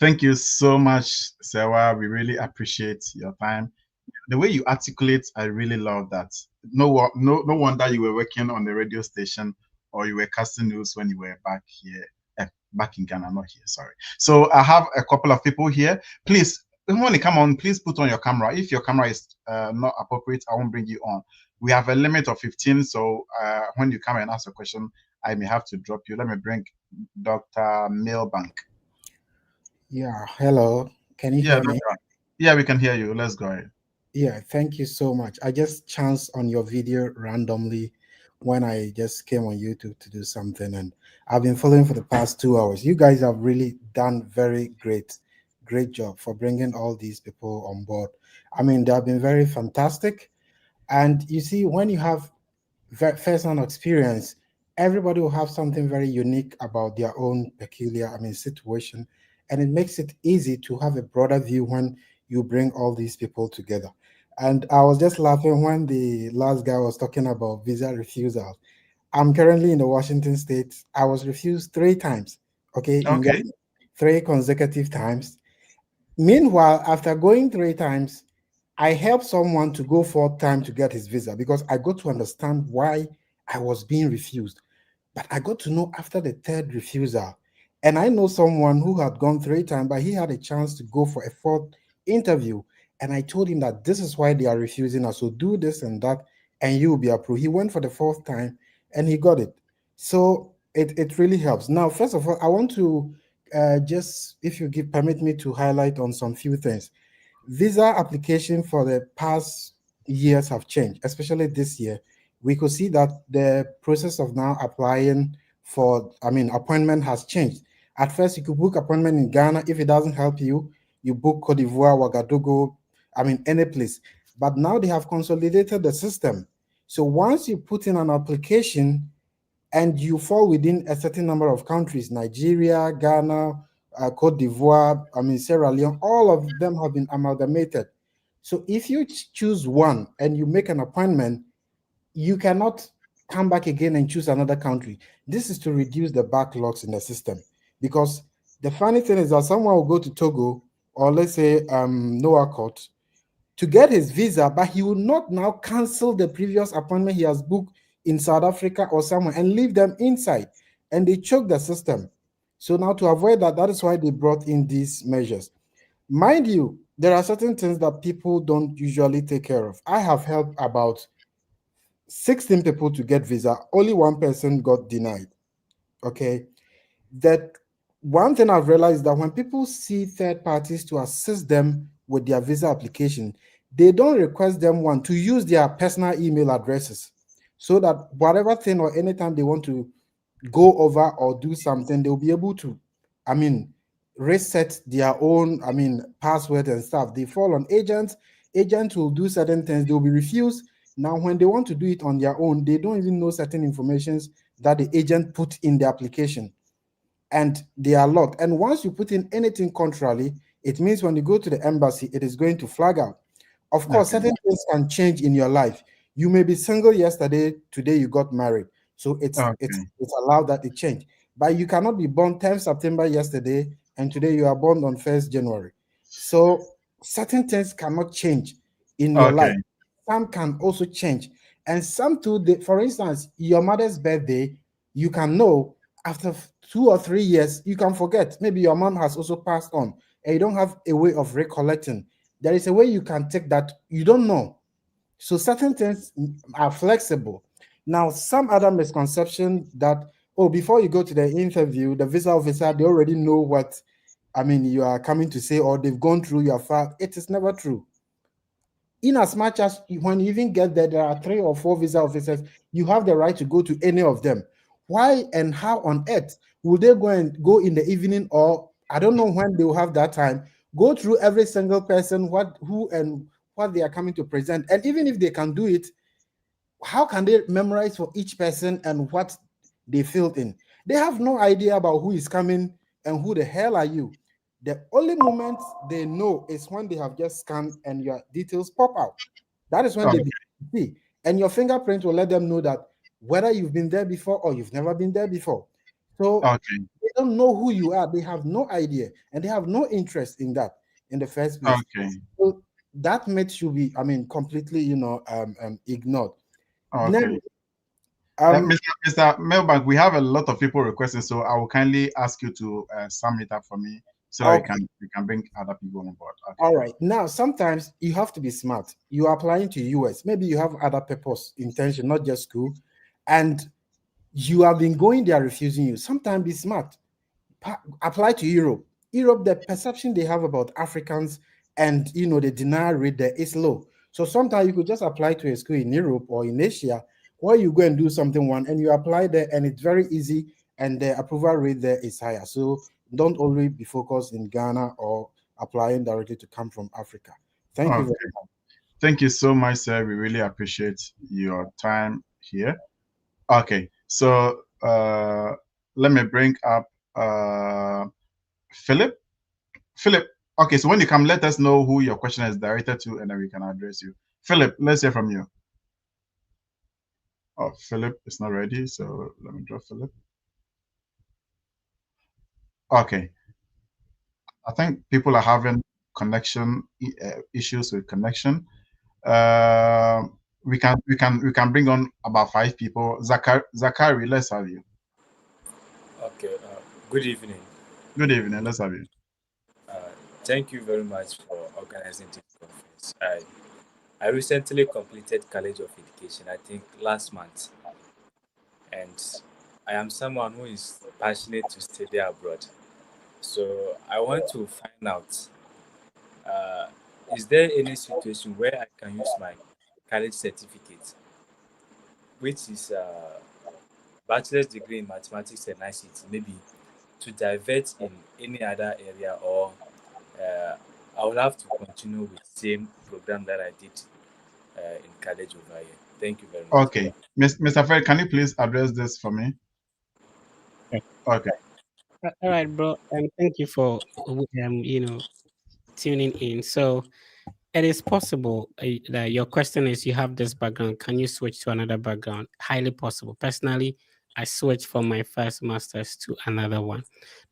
Thank you so much, Sewa. We really appreciate your time. The way you articulate, I really love that. No wonder you were working on the radio station, or you were casting news when you were back here, back in Ghana, not here. Sorry. So I have a couple of people here. Please, when you come on, please put on your camera. If your camera is not appropriate, I won't bring you on. We have a limit of 15, so when you come and ask a question, I may have to drop you. Let me bring Dr. Milbank. Yeah, hello. Can you Yeah, hear me? yeah, we can hear you. Let's go ahead. Yeah, thank you so much. I just chanced on your video randomly when I just came on YouTube to do something, and I've been following for the past 2 hours. You guys have really done very great job for bringing all these people on board. I mean, they have been very fantastic. And you see, when you have first-hand experience, everybody will have something very unique about their own peculiar, situation, and it makes it easy to have a broader view when you bring all these people together. And I was just laughing when the last guy was talking about visa refusal. I'm currently in the Washington state. I was refused 3 times, okay, in Okay. Ghana, 3 consecutive times. Meanwhile, after going 3 times, I helped someone to go 4th time to get his visa because I got to understand why I was being refused. But I got to know after the 3rd refusal. And I know someone who had gone 3 times, but he had a chance to go for a 4th interview. And I told him that this is why they are refusing us. So do this and that, and you will be approved. He went for the 4th time and he got it. So it really helps. Now, first of all, I want to just, if you permit me to highlight on some few things. Visa application for the past years have changed, especially this year. We could see that the process of now applying for, appointment has changed. At first, you could book appointment in Ghana. If it doesn't help you, you book Cote d'Ivoire, Ouagadougou, any place. But now they have consolidated the system. So once you put in an application and you fall within a certain number of countries, Nigeria, Ghana, Cote d'Ivoire, I mean, Sierra Leone, all of them have been amalgamated. So if you choose one and you make an appointment, you cannot come back again and choose another country. This is to reduce the backlogs in the system. Because the funny thing is that someone will go to Togo or let's say Noah Court to get his visa, but he will not now cancel the previous appointment he has booked in South Africa or somewhere and leave them inside. And they choke the system. So now to avoid that, that is why they brought in these measures. Mind you, there are certain things that people don't usually take care of. I have helped about 16 people to get visa. Only one person got denied. Okay. That one thing I've realized that when people see third parties to assist them with their visa application, they don't request them one to use their personal email addresses so that whatever thing or anytime they want to go over or do something, they'll be able to, I mean, reset their own, I mean, password and stuff. They fall on agents. Agents will do certain things. They'll be refused. Now, when they want to do it on their own, they don't even know certain informations that the agent put in the application, and they are locked. And once you put in anything contrarily, it means when you go to the embassy, it is going to flag out. Of course, Okay. certain things can change in your life. You may be single yesterday, today you got married. So it's Okay. allowed that it change. But you cannot be born 10th September yesterday and today you are born on 1st January. So certain things cannot change in your life. Okay. Some can also change. And some too, for instance, your mother's birthday, you can know after 2 or 3 years, you can forget. Maybe your mom has also passed on and you don't have a way of recollecting. There is a way you can take that you don't know. So certain things are flexible. Now, some other misconception that, oh, before you go to the interview, the visa officer, they already know what, I mean, you are coming to say, or they've gone through your file. It is never true. In as much as when you even get there, there are 3 or 4 visa officers, you have the right to go to any of them. Why and how on earth will they go in the evening, or I don't know when they will have that time, go through every single person, who and what they are coming to present? And even if they can do it, how can they memorize for each person and what they filled in? They have no idea about who is coming and who the hell are you. The only moment they know is when they have just scanned and your details pop out. That is when they Okay. see. And your fingerprint will let them know that whether you've been there before or you've never been there before. So Okay. they don't know who you are. They have no idea and they have no interest in that in the first place. Okay. So that myth should be, I mean, completely, ignored. Okay. Then, um, Mr. Melbank, we have a lot of people requesting, so I will kindly ask you to sum it up for me so that okay, we can bring other people on board. Okay. all right. Now, sometimes you have to be smart. You are applying to US. Maybe you have other purpose, intention, not just school, and you have been going there refusing you. Sometimes be smart. Apply to Europe. Europe, the perception they have about Africans and the denial rate there is low. So sometimes you could just apply to a school in Europe or in Asia where you go and do something one and you apply there and it's very easy and the approval rate there is higher. So don't only be focused in Ghana or applying directly to come from Africa. Thank you very Okay. much. Thank you so much, sir. We really appreciate your time here. Okay. So let me bring up Philip. Philip. Okay. So when you come, let us know who your question is directed to, and then we can address you. Philip, let's hear from you. Oh, Philip is not ready. So let me draw Philip. Okay. I think people are having connection issues with connection. Uh, we can bring on about 5 people. Zachary, let's have you. Okay, good evening. Good evening. Let's have you. Uh, Thank you very much for organizing this conference. I recently completed College of Education, I think last month, and I am someone who is passionate to study abroad. So I want to find out, uh, is there any situation where I can use my college certificate, which is bachelor's degree in mathematics and ICT, maybe to divert in any other area, or uh, I will have to continue with same program that I did in college over here. Thank you very much. Okay. Mr. Fred, can you please address this for me? Okay. All right, bro. And thank you for tuning in. So it is possible that your question is you have this background. Can you switch to another background? Highly possible. Personally, I switched from my first master's to another one.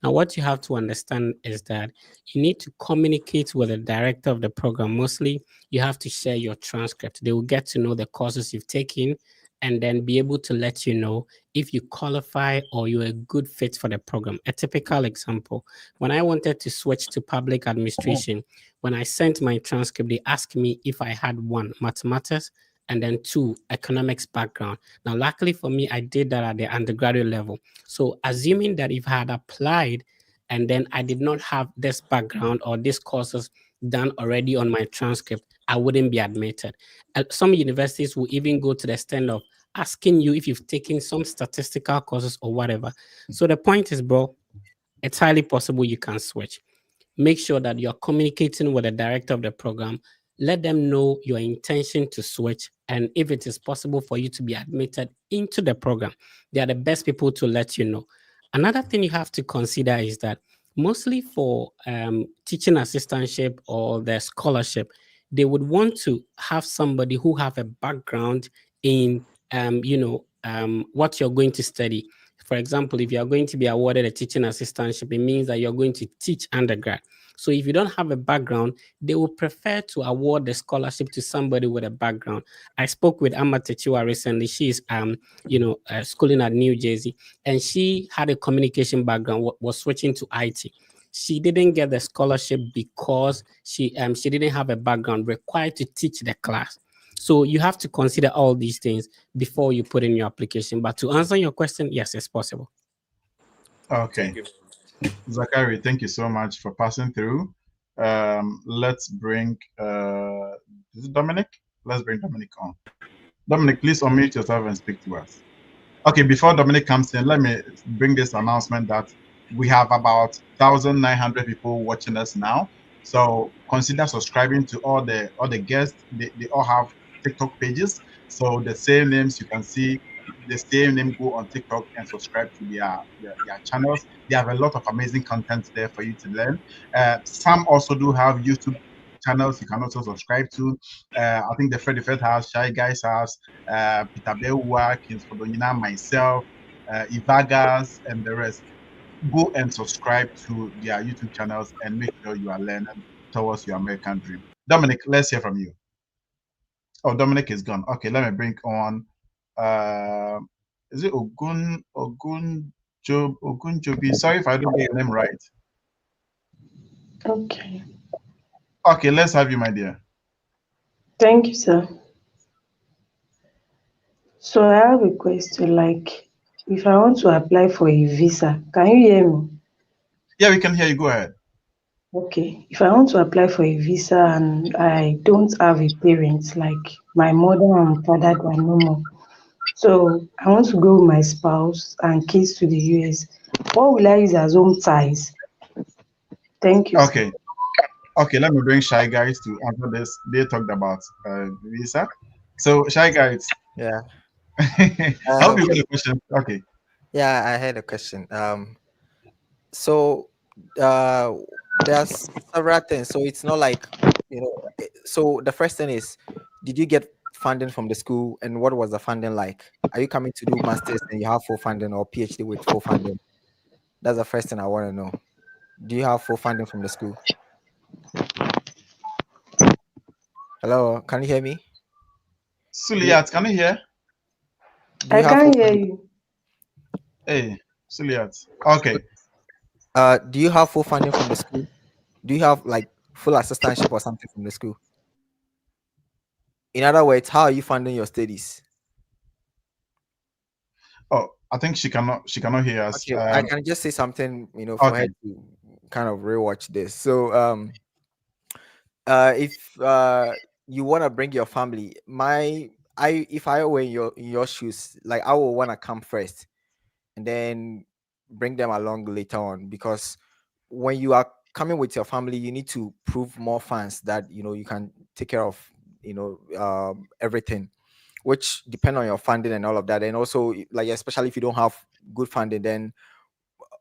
Now, what you have to understand is that you need to communicate with the director of the program. Mostly, you have to share your transcript. They will get to know the courses you've taken and then be able to let you know if you qualify or you're a good fit for the program. A typical example, when I wanted to switch to public administration, when I sent my transcript, they asked me if I had one, mathematics, and then two, economics background. Now, luckily for me, I did that at the undergraduate level. So, assuming that if I had applied and then I did not have this background or these courses done already on my transcript, I wouldn't be admitted. Some universities will even go to the extent of asking you if you've taken some statistical courses or whatever. So, the point is, bro, it's highly possible you can switch. Make sure that you're communicating with the director of the program. Let them know your intention to switch and if it is possible for you to be admitted into the program. They are the best people to let you know. Another thing you have to consider is that mostly for teaching assistantship or the scholarship, they would want to have somebody who have a background in what you're going to study. For example, if you're going to be awarded a teaching assistantship, it means that you're going to teach undergrad. So if you don't have a background, they will prefer to award the scholarship to somebody with a background. I spoke with Amma Techua recently. She's schooling at New Jersey, and she had a communication background, was switching to IT. She didn't get the scholarship because she didn't have a background required to teach the class. So you have to consider all these things before you put in your application. But to answer your question, yes, it's possible. Okay. Thank you. Zachary, thank you so much for passing through. Let's bring is it Dominic? Let's bring Dominic on. Dominic, please unmute yourself and speak to us. Okay, before Dominic comes in, let me bring this announcement that we have about 1,900 people watching us now. So consider subscribing to all the guests. They all have TikTok pages. So the same names you can see, the same name, go on TikTok and subscribe to their channels. They have a lot of amazing content there for you to learn. Some also do have YouTube channels you can also subscribe to. I think the Freddy Fed has, Shy Guys has, Peter Bewa, Kings Fodonina, myself, Ivagas, and the rest. Go and subscribe to their YouTube channels and make sure you are learning towards your American dream. Dominic, let's hear from you. Oh, Dominic is gone. Okay, let me bring on. Is it Ogunjobi? Sorry if I don't get your name right. Okay. Okay, let's have you, my dear. Thank you, sir. So I have a question, like if I want to apply for a visa, can you hear me? Yeah, we can hear you. Go ahead. Okay. If I want to apply for a visa and I don't have a parent, like my mother and father, they are no more. So I want to go with my spouse and kids to the US. What will I use as home ties? Thank you, sir. Okay. Okay, let me bring Shy Guys to answer this. They talked about visa. So, Shy Guys, Yeah. I hope you got a question. Okay. Yeah, I had a question. So there's several things. So it's not like, so the first thing is, did you get funding from the school, and what was the funding like? Are you coming to do masters and you have full funding, or PhD with full funding? That's the first thing I want to know. Do you have full funding from the school? Hello, can you hear me? Suliat, can you hear? Do you I have full can't hear funding? you. Hey, Suliat. Okay. Do you have full funding from the school? Do you have like full assistantship or something from the school? In other words, how are you funding your studies? Oh, I think she cannot hear us. Okay, I can just say something, for her Okay. to kind of rewatch this. So, if you want to bring your family, if I were in your shoes, like I would want to come first, and then bring them along later on, because when you are coming with your family, you need to prove more funds that you can take care of everything, which depend on your funding and all of that. And also, like, especially if you don't have good funding, then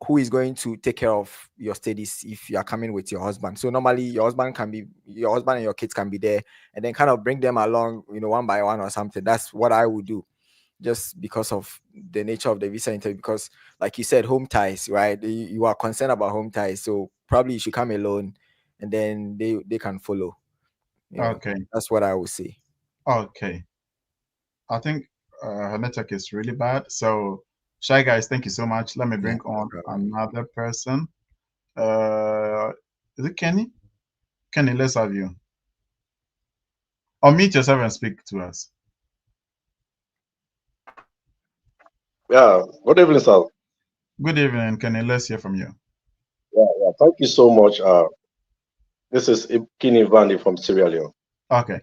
who is going to take care of your studies if you are coming with your husband. So normally your husband and your kids can be there, and then kind of bring them along, one by one or something. That's what I would do, just because of the nature of the visa interview. Because like you said, home ties, right? You are concerned about home ties, so probably you should come alone, and then they can follow. Okay. That's what I would say. Okay. I think her network is really bad. So, Shy Guys, thank you so much. Let me bring on another person. Is it Kenny? Kenny, let's have you. Unmute yourself and speak to us. Yeah, good evening, sir. Good evening, Kenny. Let's hear from you. Yeah. Thank you so much. This is Kini Vandi from Sierra Leone. Okay.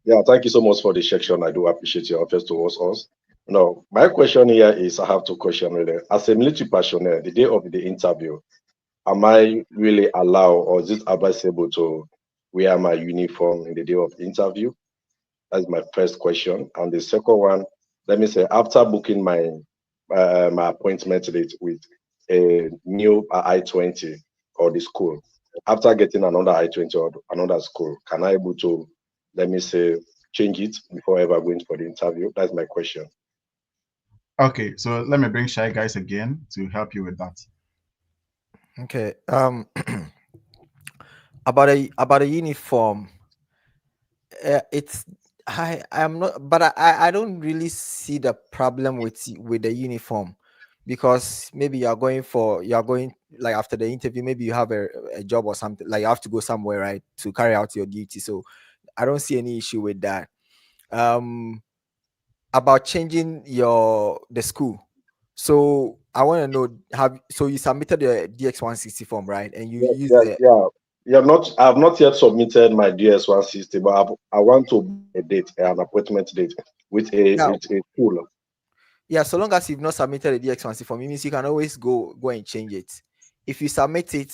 Yeah, thank you so much for the section. I do appreciate your efforts towards us. Now, my question here is, I have two questions really. As a military personnel, the day of the interview, am I really allowed, or is it advisable to wear my uniform in the day of the interview? That's my first question. And the second one, let me say, after booking my appointment date with a new I-20 or the school, after getting another I-20 or another school, can I able to, let me say, change it before ever going for the interview? That's my question. Okay, so let me bring Shy Guys again to help you with that. Okay. About a uniform, it's I'm not, but I don't really see the problem with the uniform, because maybe you're going like after the interview, maybe you have a job or something, like you have to go somewhere, right, to carry out your duty. So I don't see any issue with that. About changing the school. So I want to know, so you submitted the DX160 form, right? And you use the I have not yet submitted my DS160, but I want to book a date, an appointment date with a school. Yeah, so long as you've not submitted the DX160 form, it means you can always go and change it. If you submit it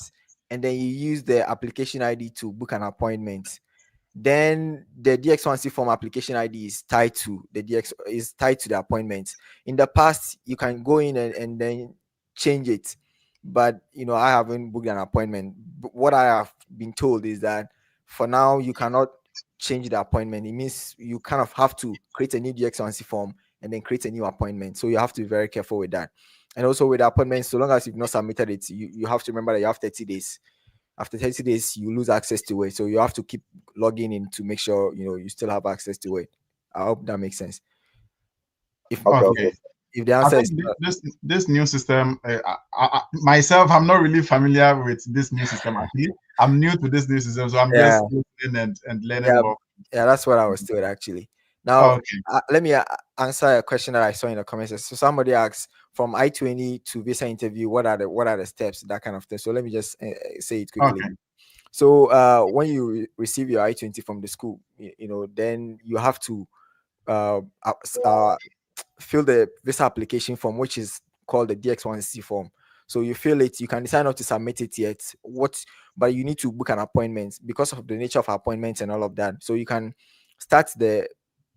and then you use the application ID to book an appointment, then the DX160 form application ID is tied to the appointment. In the past, you can go in and then change it, but I haven't booked an appointment. But what I have been told is that for now you cannot change the appointment. It means you kind of have to create a new DX160 form and then create a new appointment. So you have to be very careful with that. And also with the appointments, so long as you've not submitted it, you have to remember that you have 30 days. After 30 days, you lose access to it. So you have to keep logging in to make sure you still have access to it. I hope that makes sense. If the answer is this new system, myself, I'm not really familiar with this new system. Actually, I'm new to this new system, so I'm just listening and learning more. Yeah, that's what I was told actually. Now, let me answer a question that I saw in the comments. So somebody asked, from I-20 to visa interview, what are the steps, that kind of thing. So let me just say it quickly. Okay. So when you receive your I-20 from the school, then you have to fill the visa application form, which is called the DX160 form. So you fill it, you can decide not to submit it yet. But you need to book an appointment because of the nature of appointments and all of that. So you can start the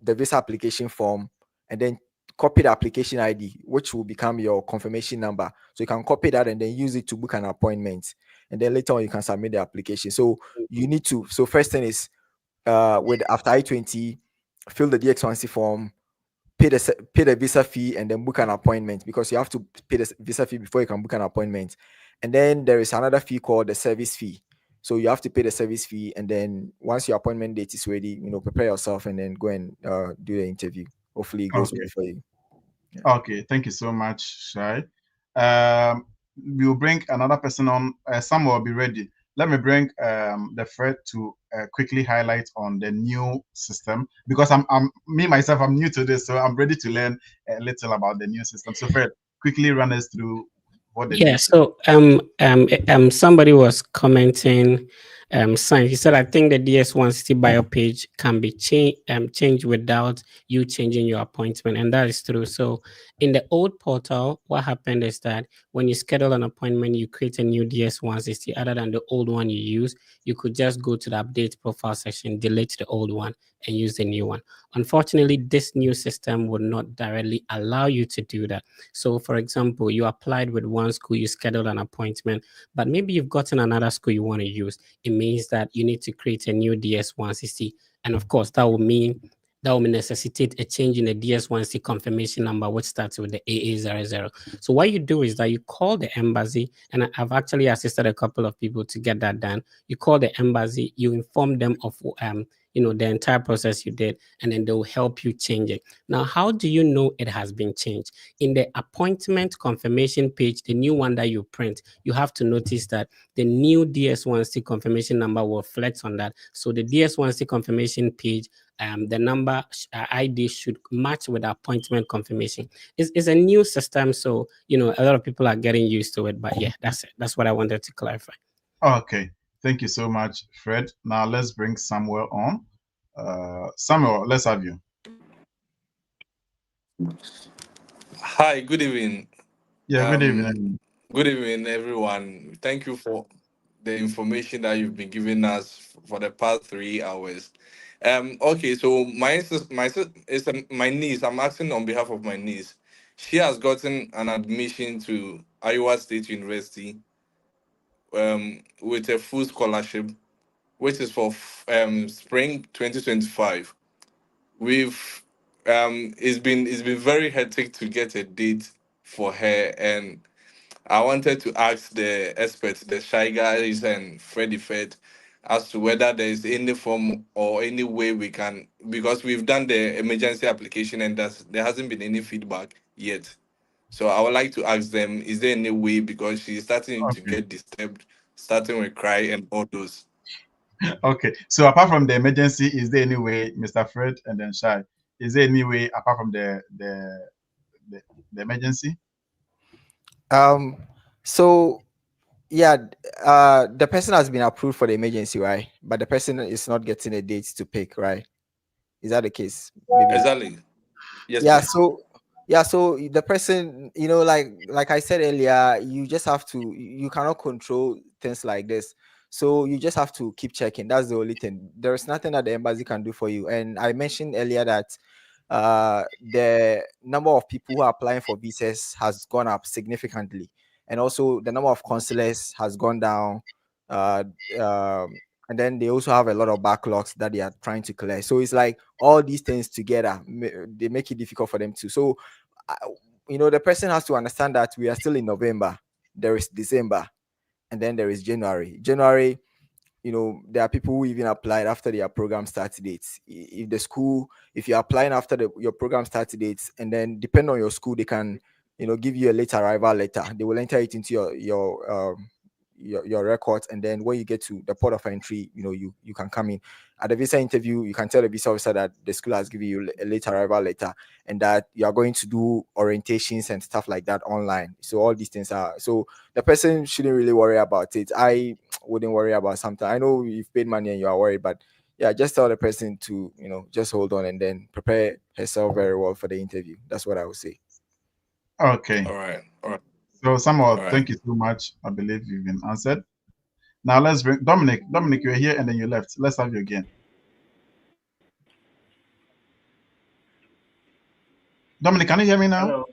visa application form and then copy the application ID, which will become your confirmation number. So you can copy that and then use it to book an appointment. And then later on you can submit the application. So you need to, so first thing is after I-20, fill the DX160 form, pay the visa fee, and then book an appointment, because you have to pay the visa fee before you can book an appointment. And then there is another fee called the service fee. So you have to pay the service fee, and then once your appointment date is ready, prepare yourself and then go and do the interview. Hopefully it goes well for you. Yeah. Okay, thank you so much, Shai. We'll bring another person on. Samuel will be ready. Let me bring the Fred to quickly highlight on the new system, because I'm myself, I'm new to this, so I'm ready to learn a little about the new system. So Fred, quickly run us through what the new system. So somebody was commenting. He said, I think the DS160 bio page can be changed without you changing your appointment, and that is true. So In the old portal, what happened is that when you schedule an appointment, you create a new DS-160 other than the old one you use. You could just go to the update profile section, delete the old one, and use the new one. Unfortunately, this new system would not directly allow you to do that. So, for example, you applied with one school, you scheduled an appointment, but maybe you've gotten another school you want to use. It means that you need to create a new DS-160. And of course, that will necessitate a change in the DS-160 confirmation number, which starts with the AA00. So what you do is that you call the embassy, and I've actually assisted a couple of people to get that done. You call the embassy, you inform them of the entire process you did, and then they'll help you change it. Now, how do you know it has been changed? In the appointment confirmation page, the new one that you print, you have to notice that the new DS-160 confirmation number will flex on that. So the DS-160 confirmation page, the number ID should match with the appointment confirmation. It's a new system, so a lot of people are getting used to it. But yeah, that's it. That's what I wanted to clarify. Okay, thank you so much, Fred. Now let's bring Samuel on. Samuel, let's have you. Hi, good evening. Yeah, good evening. Good evening, everyone. Thank you for the information that you've been giving us for the past 3 hours. Okay, so my niece. I'm asking on behalf of my niece. She has gotten an admission to Iowa State University with a full scholarship, which is for spring 2025. We've it's been very hectic to get a date for her, and I wanted to ask the experts, the shy guys and Freddy Fed, as to whether there is any form or any way we can, because we've done the emergency application and there hasn't been any feedback yet. So I would like to ask them, is there any way, because she's starting to Okay. get disturbed, starting with cry and all those. Okay. So apart from the emergency, is there any way, Mr. Fred and then Shai, is there any way apart from the emergency? So yeah, the person has been approved for the emergency, right? But the person is not getting a date to pick, right? Is that the case? Maybe. Exactly. Yes, Yeah. please. So the person, like I said earlier, you just have to. You cannot control things like this. So you just have to keep checking. That's the only thing. There is nothing that the embassy can do for you. And I mentioned earlier that the number of people who are applying for visas has gone up significantly, and also the number of consulars has gone down. Uh, and then they also have a lot of backlogs that they are trying to clear. So it's like all these things together, they make it difficult for them to. So, uh, the person has to understand that we are still in November. There is December, and then there is January. January, there are people who even applied after their program start dates. If you're applying after your program start dates, and then depending on your school, they can give you a late arrival letter. They will enter it into your records, and then when you get to the port of entry, you can come in. At the visa interview, you can tell the visa officer that the school has given you a late arrival letter, and that you are going to do orientations and stuff like that online. So all these things are, so the person shouldn't really worry about it. I wouldn't worry about something. I know you've paid money and you are worried, but yeah, just tell the person to just hold on and then prepare herself very well for the interview. That's what I would say. Okay. All right. So Samuel, All right. thank you so much. I believe you've been answered. Now let's bring Dominic. Dominic, you were here and then you left. Let's have you again. Dominic, can you hear me now? Hello.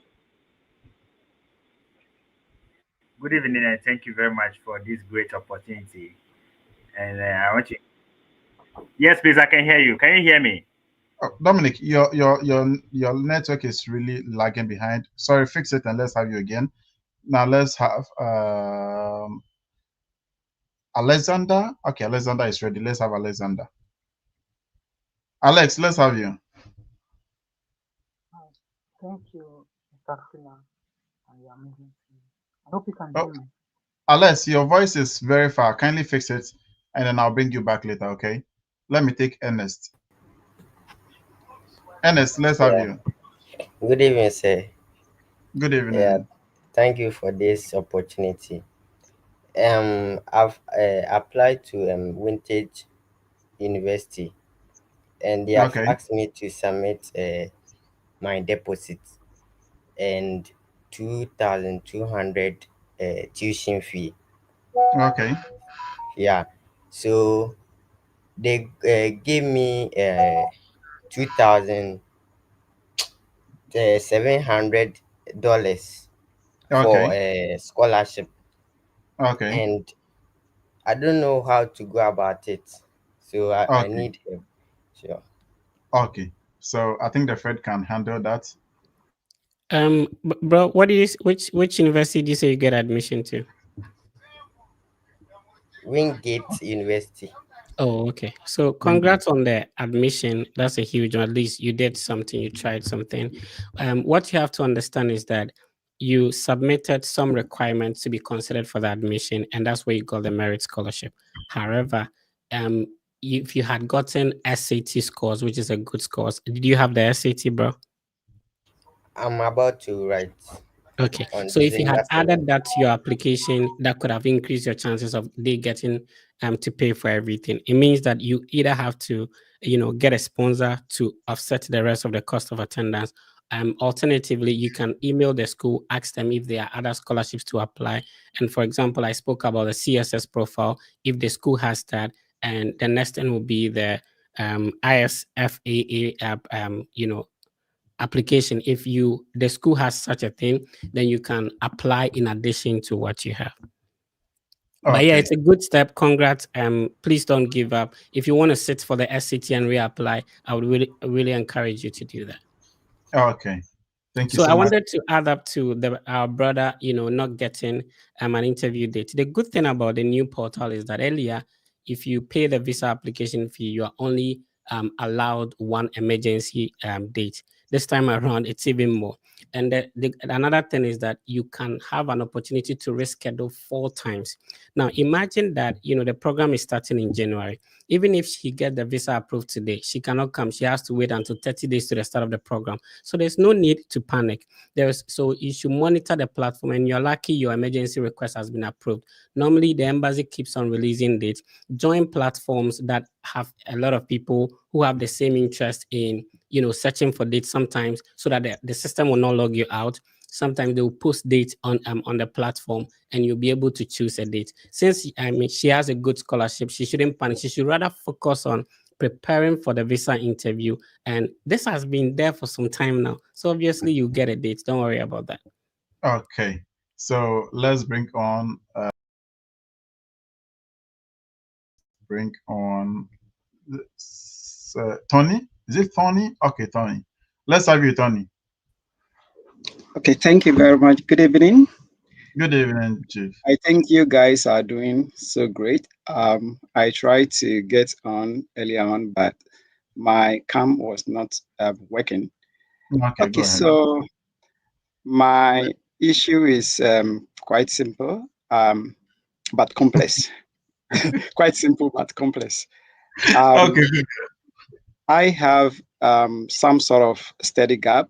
Good evening, and thank you very much for this great opportunity. And I want you. Yes, please, I can hear you. Can you hear me? Oh, Dominic, your network is really lagging behind. Sorry, fix it and let's have you again. Now let's have Alexander. Okay, Alexander is ready. Let's have Alexander. Alex, let's have you. Thank you, Mr. Fila. I hope you can hear me. Alex, your voice is very far. Kindly fix it, and then I'll bring you back later, okay? Let me take Ernest. Ernest, let's have you. Good evening, sir. Good evening. Yeah, thank you for this opportunity. I've applied to Vintage University, and they have asked me to submit my deposit. and 2,200 tuition fee. Okay. Yeah. So they gave me 2,700 dollars for Okay. a scholarship, Okay. and I don't know how to go about it. So I Okay. need help. Sure. Okay. So I think the Fed can handle that. Bro, what do you which university do you say you get admission to? Wingate University. Oh, okay. So congrats on the admission. That's a huge one. At least you did something, you tried something. What you have to understand is that you submitted some requirements to be considered for the admission, and that's where you got the merit scholarship. However, um, if you had gotten SAT scores, which is a good scores, did you have the SAT, bro? I'm about to write Okay, on so if you had December 7th. added that to your application, that could have increased your chances of they getting to pay for everything. It means that you either have to, get a sponsor to offset the rest of the cost of attendance. Alternatively, you can email the school, ask them if there are other scholarships to apply. And for example, I spoke about the CSS profile. If the school has that, and the next thing will be the ISFAA application. If the school has such a thing, then you can apply in addition to what you have. But yeah, Okay. it's a good step. Congrats. Please don't give up. If you want to sit for the SCT and reapply, I would really encourage you to do that. Okay. Thank you So so I much. wanted to add up to our brother, not getting an interview date. The good thing about the new portal is that earlier, if you pay the visa application fee, you are only allowed one emergency date. This time around, it's even more. And another thing is that you can have an opportunity to reschedule 4 times. Now, imagine that the program is starting in January. Even if she get the visa approved today, she cannot come. She has to wait until 30 days to the start of the program. So there's no need to panic. So you should monitor the platform, and you're lucky your emergency request has been approved. Normally, the embassy keeps on releasing dates. Join platforms that have a lot of people who have the same interest in searching for dates sometimes, so that the system will not log you out. Sometimes they will post dates on the platform, and you'll be able to choose a date. Since she has a good scholarship, she shouldn't panic. She should rather focus on preparing for the visa interview. And this has been there for some time now. So obviously you get a date. Don't worry about that. Okay. So let's bring on Tony. Is it Tony? Okay, Tony. Let's have you, Tony. Okay, thank you very much. Good evening. Good evening, Chief. I think you guys are doing so great. I tried to get on earlier on, but my cam was not working. Okay, go Okay, ahead. so my issue is quite simple, but complex. Quite simple, but complex. Okay, good. I have some sort of study gap.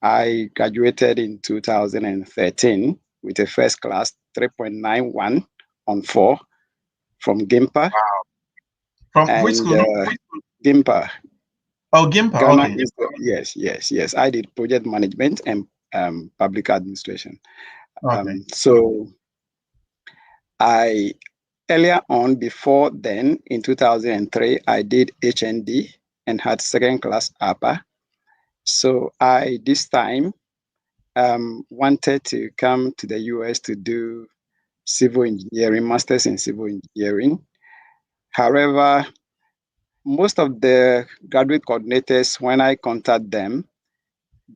I graduated in 2013 with a first class 3.91 on 4 from GIMPA. Wow. From which school? GIMPA. Oh, GIMPA. Ghana Okay. Yes. I did project management and public administration. Okay. So I earlier on, before then, in 2003, I did HND and had second class upper. So I this time wanted to come to the US to do civil engineering, masters in civil engineering. However, most of the graduate coordinators, when I contact them,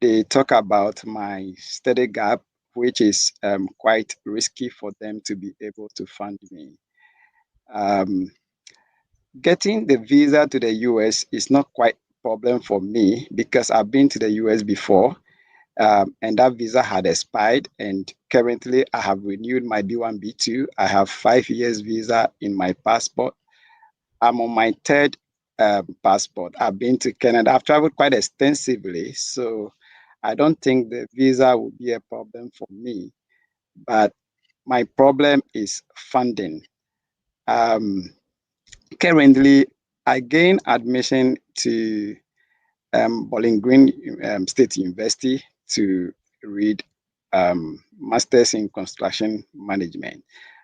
they talk about my study gap, which is quite risky for them to be able to fund me. Getting the visa to the US is not quite a problem for me because I've been to the US before. And that visa had expired, and currently I have renewed my B1, B2. I have 5 years visa in my passport. I'm on my third passport. I've been to Canada. I've traveled quite extensively, so I don't think the visa would be a problem for me. But my problem is funding. Currently, I gained admission to Bowling Green State University to read Masters in Construction Management.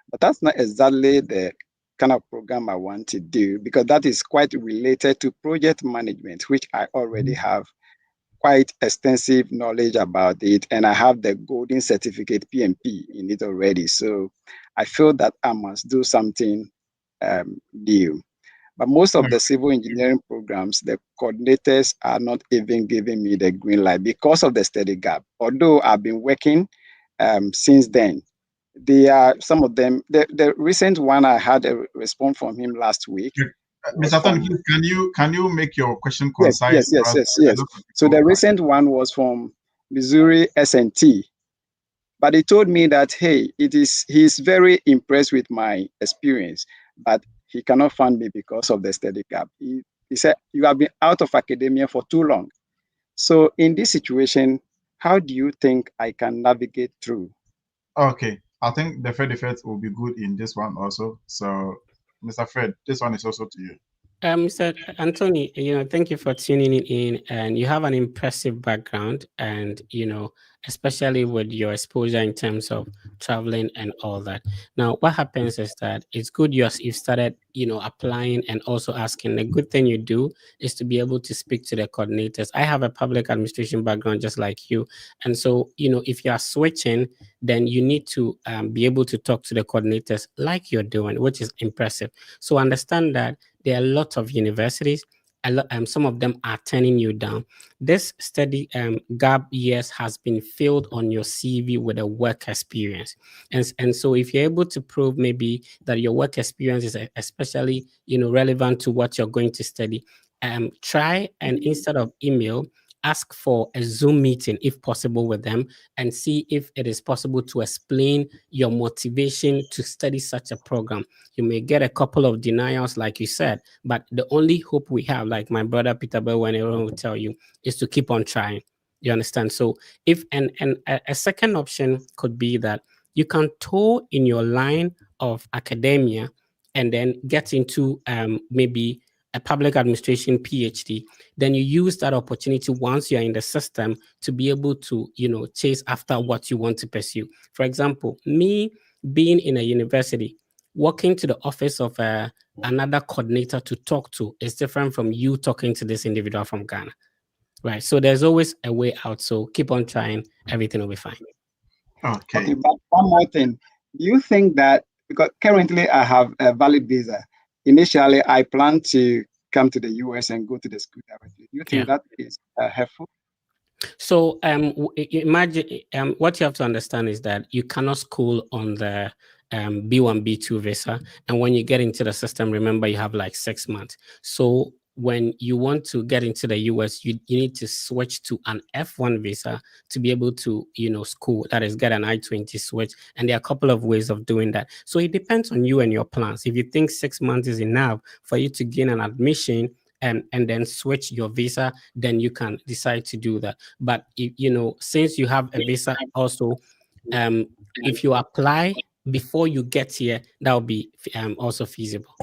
But that's not exactly the kind of program I want to do, because that is quite related to project management, which I already have quite extensive knowledge about it, and I have the golden certificate PMP in it already. So I feel that I must do something new. But most of the civil engineering programs, the coordinators are not even giving me the green light because of the study gap. Although I've been working since then, they are some of them. The recent one I had a response from him last week. Mr. Tony, please, can you make your question Yes, concise? yes. A lot of So the people- recent one was from Missouri S&T, but he told me that he's very impressed with my experience, but he cannot fund me because of the study gap. He said, you have been out of academia for too long. So in this situation, how do you think I can navigate through? Okay, I think the Fred effect will be good in this one also. So, Mr. Fred, this one is also to you. Mr. Anthony, thank you for tuning in, and you have an impressive background, and especially with your exposure in terms of traveling and all that. Now, what happens is that it's good you've started, applying and also asking. The good thing you do is to be able to speak to the coordinators. I have a public administration background just like you, and so if you are switching, then you need to be able to talk to the coordinators like you're doing, which is impressive. So understand that there are lots of universities. Some of them are turning you down. This study gap years has been filled on your CV with a work experience, and so if you're able to prove maybe that your work experience is especially relevant to what you're going to study, try and instead of email, ask for a Zoom meeting if possible with them, and see if it is possible to explain your motivation to study such a program. You may get a couple of denials, like you said, but the only hope we have, like my brother Peter Bell and everyone will tell you, is to keep on trying. You understand? So if and a second option could be that you can tour in your line of academia and then get into maybe a public administration PhD. Then you use that opportunity once you're in the system to be able to chase after what you want to pursue. For example, me being in a university, walking to the office of another coordinator to talk to is different from you talking to this individual from Ghana, right? So there's always a way out. So keep on trying, everything will be fine. Okay, but one more thing. Do you think that, because currently I have a valid visa, initially I plan to come to the US and go to the school directly. Do you think that is helpful? So imagine what you have to understand is that you cannot school on the B1, B2 visa. And when you get into the system, remember you have like 6 months. So when you want to get into the US, you need to switch to an F1 visa to be able to, school, that is get an I-20 switch. And there are a couple of ways of doing that. So it depends on you and your plans. If you think 6 months is enough for you to gain an admission, and then switch your visa, then you can decide to do that. But if, since you have a visa also, if you apply before you get here, that will be also feasible.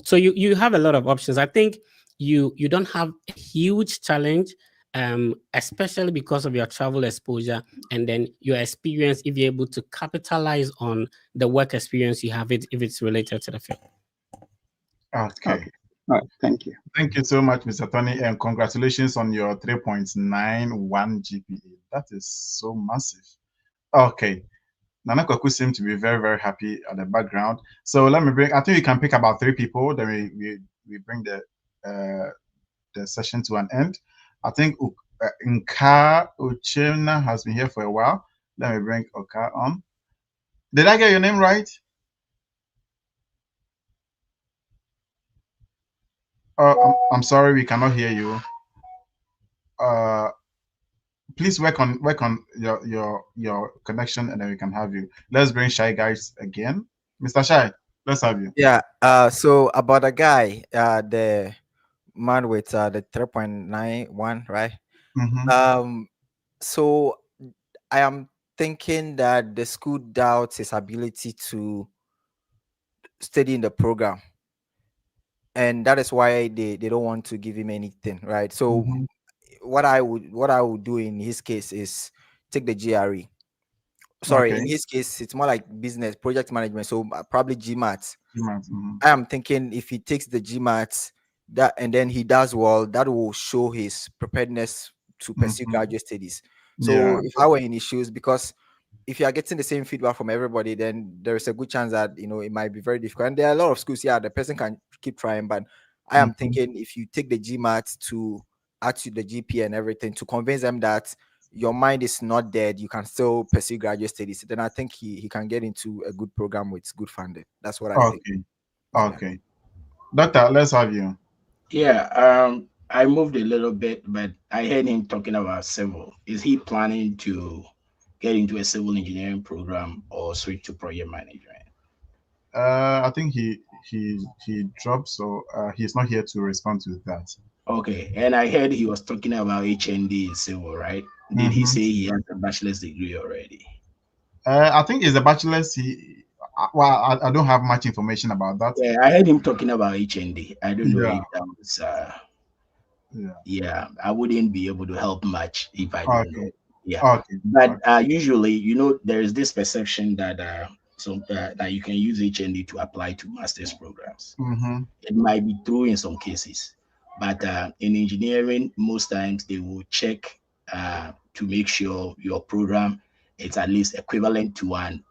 So you have a lot of options. I think you don't have a huge challenge, especially because of your travel exposure and then your experience. If you're able to capitalize on the work experience you have, if it's related to the field. Okay. All right, thank you. Thank you so much, Mr. Tony, and congratulations on your 3.91 GPA. That is so massive. Okay. Nana Kwaku seems to be very, very happy at the background. So let me I think we can pick about 3 people, then we bring the session to an end. I think Nka Uchena has been here for a while. Let me bring Oka on. Did I get your name right? I'm sorry, we cannot hear you. Please work on your connection, and then we can have you. Let's bring Shy Guys again. Mr. Shy, let's have you. Yeah. So about the guy, the man with the 3.91, right? So I am thinking that the school doubts his ability to study in the program, and that is why they don't want to give him anything, right? So what I would do in his case is take the GRE. Sorry, Okay. in his case, it's more like business project management. So probably GMAT. Mhm. I am thinking if he takes the GMAT that and then he does well, that will show his preparedness to pursue Mhm. graduate studies. So Yeah. if I were in his shoes, because if you are getting the same feedback from everybody, then there is a good chance that it might be very difficult. And there are a lot of schools, yeah, the person can keep trying, but I am Mhm. thinking if you take the GMAT to add to the GP and everything to convince them that your mind is not dead, you can still pursue graduate studies, then I think he can get into a good program with good funding. That's what I think. Okay. Yeah. Okay. Doctor, let's have you. Yeah, I moved a little bit, but I heard him talking about civil. Is he planning to get into a civil engineering program or switch to project management? I think he dropped, so he's not here to respond to that. Okay, and I heard he was talking about HND in civil, right? Did he Mm-hmm. say he has a bachelor's degree already? I think it's a bachelor's. I don't have much information about that. Yeah, I heard him talking about HND. I don't know Yeah. if that was Yeah. yeah, I wouldn't be able to help much if I don't know. Okay. Yeah, Okay. but Okay. usually, there is this perception that that you can use HND to apply to master's programs. Mm-hmm. It might be true in some cases, but in engineering, most times they will check to make sure your program is at least equivalent to an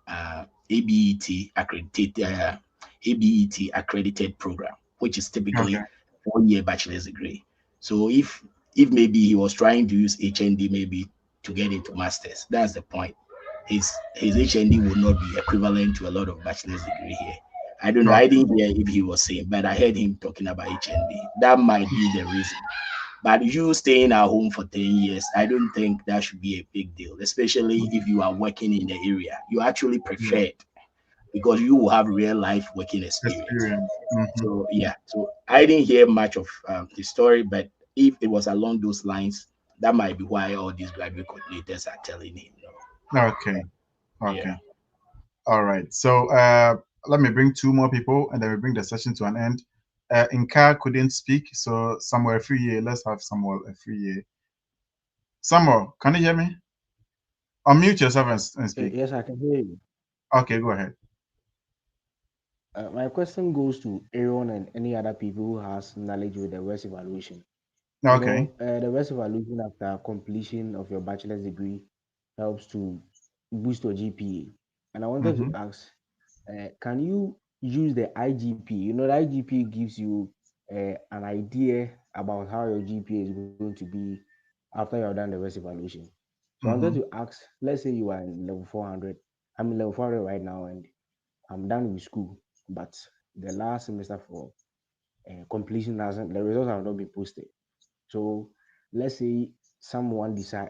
ABET accredited program, which is Okay. typically 4 year bachelor's degree. So if maybe he was trying to use HND maybe to get into masters, that's the point. His HND will not be equivalent to a lot of bachelor's degree here. I don't know. I Okay. didn't hear if he was saying, but I heard him talking about HND. That might be the reason. But you staying at home for 10 years, I don't think that should be a big deal, especially if you are working in the area. You actually Yeah. prefer it because you will have real life working experience. Experience. Mm-hmm. So, yeah. So I didn't hear much of the story, but if it was along those lines, that might be why all these graduate coordinators are telling him. Okay. Yeah. Okay. All right. So let me bring two more people, and then we bring the session to an end. Inka couldn't speak, so Samuel Free. Let's have Samuel Free. Samuel, can you hear me? Unmute yourself and speak. Yes, I can hear you. Okay, go ahead. My question goes to Aaron and any other people who has knowledge with the West evaluation. Okay. The West evaluation after completion of your bachelor's degree helps to boost your GPA. And I wanted to Mm-hmm. ask, can you use the IGP? The IGP gives you an idea about how your GPA is going to be after you have done the West evaluation. So I wanted Mm-hmm. to ask, let's say you are in level 400. I'm in level 400 right now, and I'm done with school, but the last semester for completion hasn't, the results have not been posted. So let's say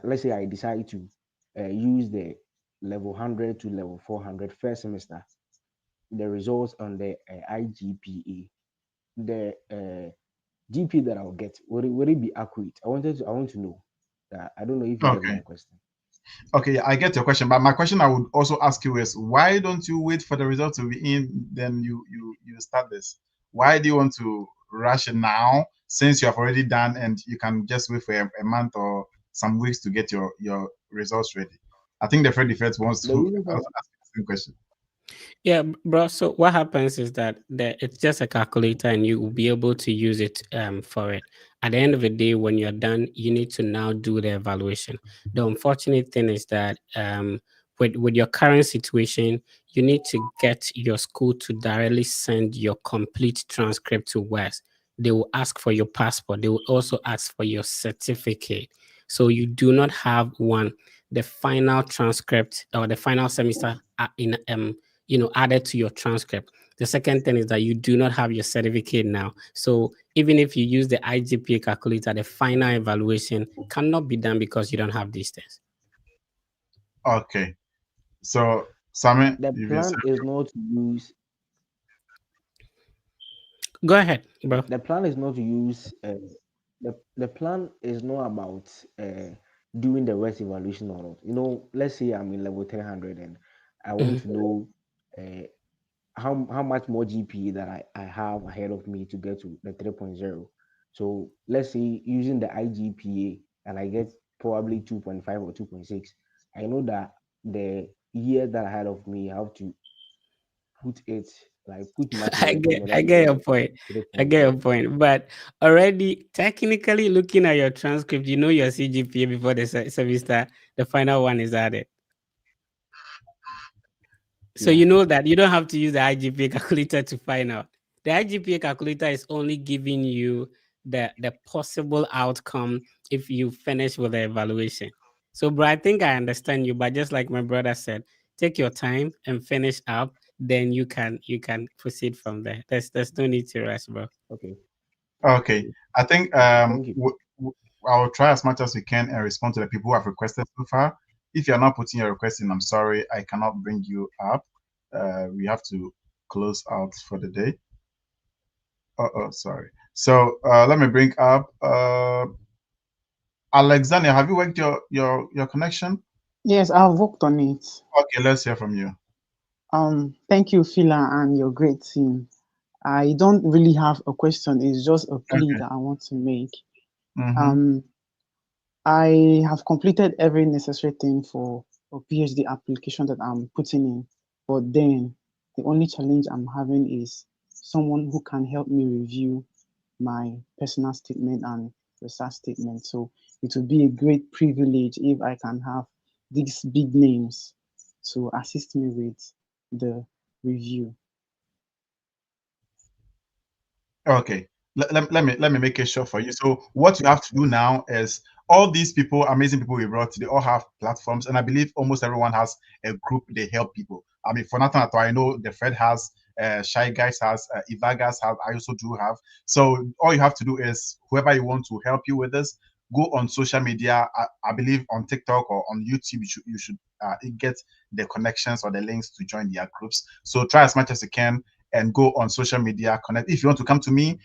let's say I decide to use the level 100 to level 400 first semester, the results on the IGPA, the GP that I'll get, would it be accurate? I want to know that. I don't know if you get Okay. my question. Okay, I get your question, but my question I would also ask you is why don't you wait for the result to be in, then you start this? Why do you want to rush it now since you have already done and you can just wait for a month or some weeks to get your results ready? I think the Fred Defense wants The to reason ask why the same question. Yeah, bro. So what happens is that it's just a calculator, and you will be able to use it for it. At the end of the day, when you're done, you need to now do the evaluation. The unfortunate thing is that with your current situation, you need to get your school to directly send your complete transcript to West. They will ask for your passport. They will also ask for your certificate. So you do not have the final transcript or the final semester in added to your transcript. The second thing is that you do not have your certificate now. So even if you use the IGPA calculator, the final evaluation cannot be done because you don't have these things. Okay. So Sammy, the if you say plan is not to use Go ahead, bro. the plan is not to use the plan is not about doing the West evaluation or not. Let's say I'm in level 300 and I want Mhm. to know uh, how much more GPA that I have ahead of me to get to the 3.0. So let's say using the IGPA and I get probably 2.5 or 2.6, I know that the year that I had of me, I have to put much I work in get order I to get get your the point. I get 3.0. your point. But already technically looking at your transcript, you know your CGPA before the semester, the final one is added. So Yeah. you know that you don't have to use the IGPA calculator to find out. The IGPA calculator is only giving you the possible outcome if you finish with the evaluation. So, bro, I think I understand you, but just like my brother said, take your time and finish up. Then you can proceed from there. There's no need to rush, bro. Okay. Okay, I think Thank you. I'll try as much as we can and respond to the people who have requested so far. If you're not putting your request in, I'm sorry, I cannot bring you up. We have to close out for the day. Oh, sorry. So let me bring up Alexander. Have you worked your connection? Yes, I've worked on it. Okay, let's hear from you. Thank you, Phila, and your great team. I don't really have a question. It's just a plea Okay. that I want to make. Mm-hmm. I have completed every necessary thing for a PhD application that I'm putting in, but then the only challenge I'm having is someone who can help me review my personal statement and research statement. So it would be a great privilege if I can have these big names to assist me with the review. Okay. Let me make it short for you. So what you have to do now is all these people, amazing people we brought, they all have platforms, and I believe almost everyone has a group they help people. I mean, for nothing at all, I know the Fred has, Shy Guys has, Ivagas have, I also do have. So all you have to do is whoever you want to help you with this, go on social media. I believe on TikTok or on YouTube, you should get the connections or the links to join their groups. So try as much as you can and go on social media, connect. If you want to come to me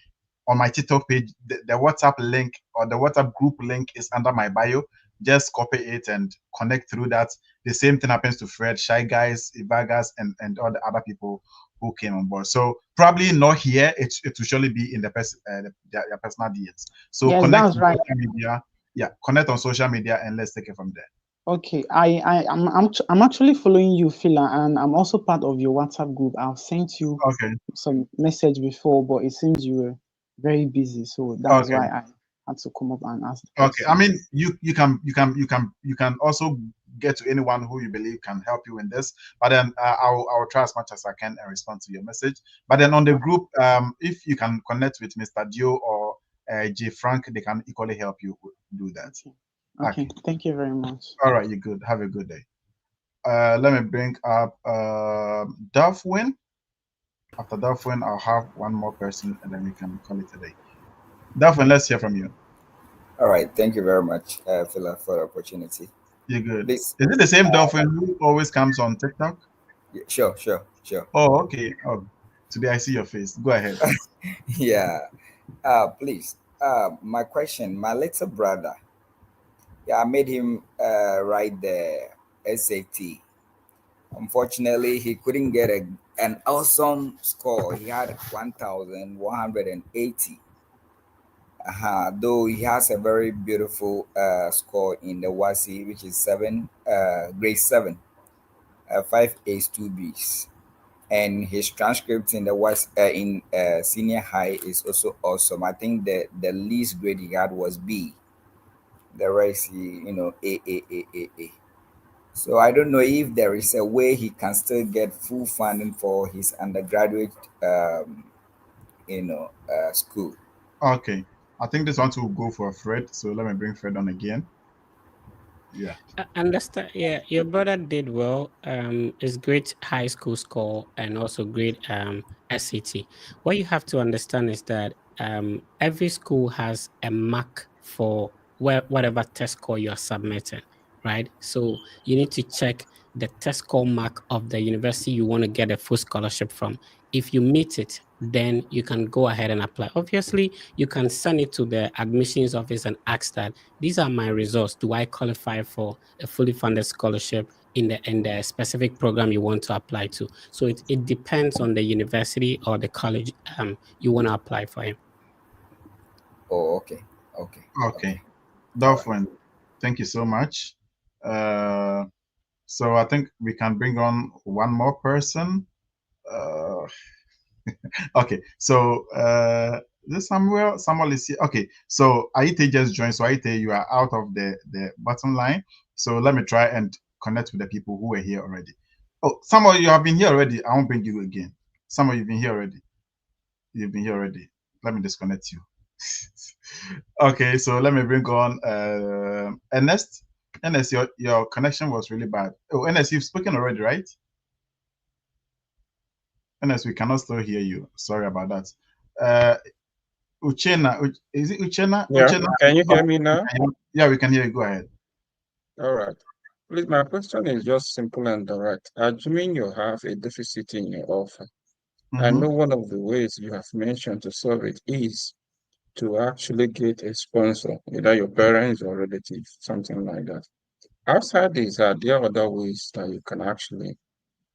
on my TikTok page, the WhatsApp link or the WhatsApp group link is under my bio. Just copy it and connect through that. The same thing happens to Fred, Shy Guys, Ivagas, and all the other people who came on board. So probably not here. It will surely be in their personal DMs. So Yes, connect that's on right. social media. Yeah, connect on social media and let's take it from there. Okay, I'm actually following you, Phila, and I'm also part of your WhatsApp group. I've sent you Okay. some message before, but it seems you were very busy, so that's Okay. why I had to come up and ask the Okay, I question. mean, you can also get to anyone who you believe can help you in this. But then I'll try as much as I can and respond to your message. But then on the group, if you can connect with Mr. Dio or J Frank, they can equally help you do that. Okay, thank you very much. All right, you're good. Have a good day. Let me bring up Duffwin. After Duffwin, I'll have one more person, and then we can call it a day. Duffwin, let's hear from you. All right. Thank you very much, Phila, for the opportunity. You're good. Please. Is it the same Dolphin who always comes on TikTok? Yeah, sure. Oh, okay. Oh, today I see your face. Go ahead. Yeah. Please. My question, my little brother. Yeah, I made him write the SAT. Unfortunately, he couldn't get an awesome score. He had 1,180. Though he has a very beautiful score in the WASI, which is grade 7, 5 A's, 2 B's. And his transcript in the senior high is also awesome. I think the least grade he had was B. The rest, A. So I don't know if there is a way he can still get full funding for his undergraduate, school. Okay. I think this one will go for Fred. So let me bring Fred on again. Yeah. I understand. Yeah, your brother did well. It's great high school score and also great SCT. What you have to understand is that every school has a mark for whatever test score you're submitting, right? So you need to check the test score mark of the university you want to get a full scholarship from. If you meet it, then you can go ahead and apply. Obviously, you can send it to the admissions office and ask that these are my results. Do I qualify for a fully funded scholarship in the specific program you want to apply to? So it depends on the university or the college you want to apply for him. Oh, okay. Okay. All right. Dolphin, thank you so much. So I think we can bring on one more person. Okay, so this Samuel is here. Okay, so Aite just joined. So Aite, you are out of the bottom line. So let me try and connect with the people who were here already. Oh, Samuel, you have been here already. I won't bring you again. Samuel, you've been here already. You've been here already. Let me disconnect you. Okay, so let me bring on Ernest. Ernest, your connection was really bad. Oh, Ernest, you've spoken already, right? Ernest, we cannot still hear you. Sorry about that. Uchena, is it Uchena? Yeah, Uchena? can you hear me now? Yeah, we can hear you. Go ahead. All right. Please, my question is just simple and direct. Assuming you have a deficit in your offer, I know one of the ways you have mentioned to solve it is to actually get a sponsor, either your parents or relatives, something like that. Outside this, are there other ways that you can actually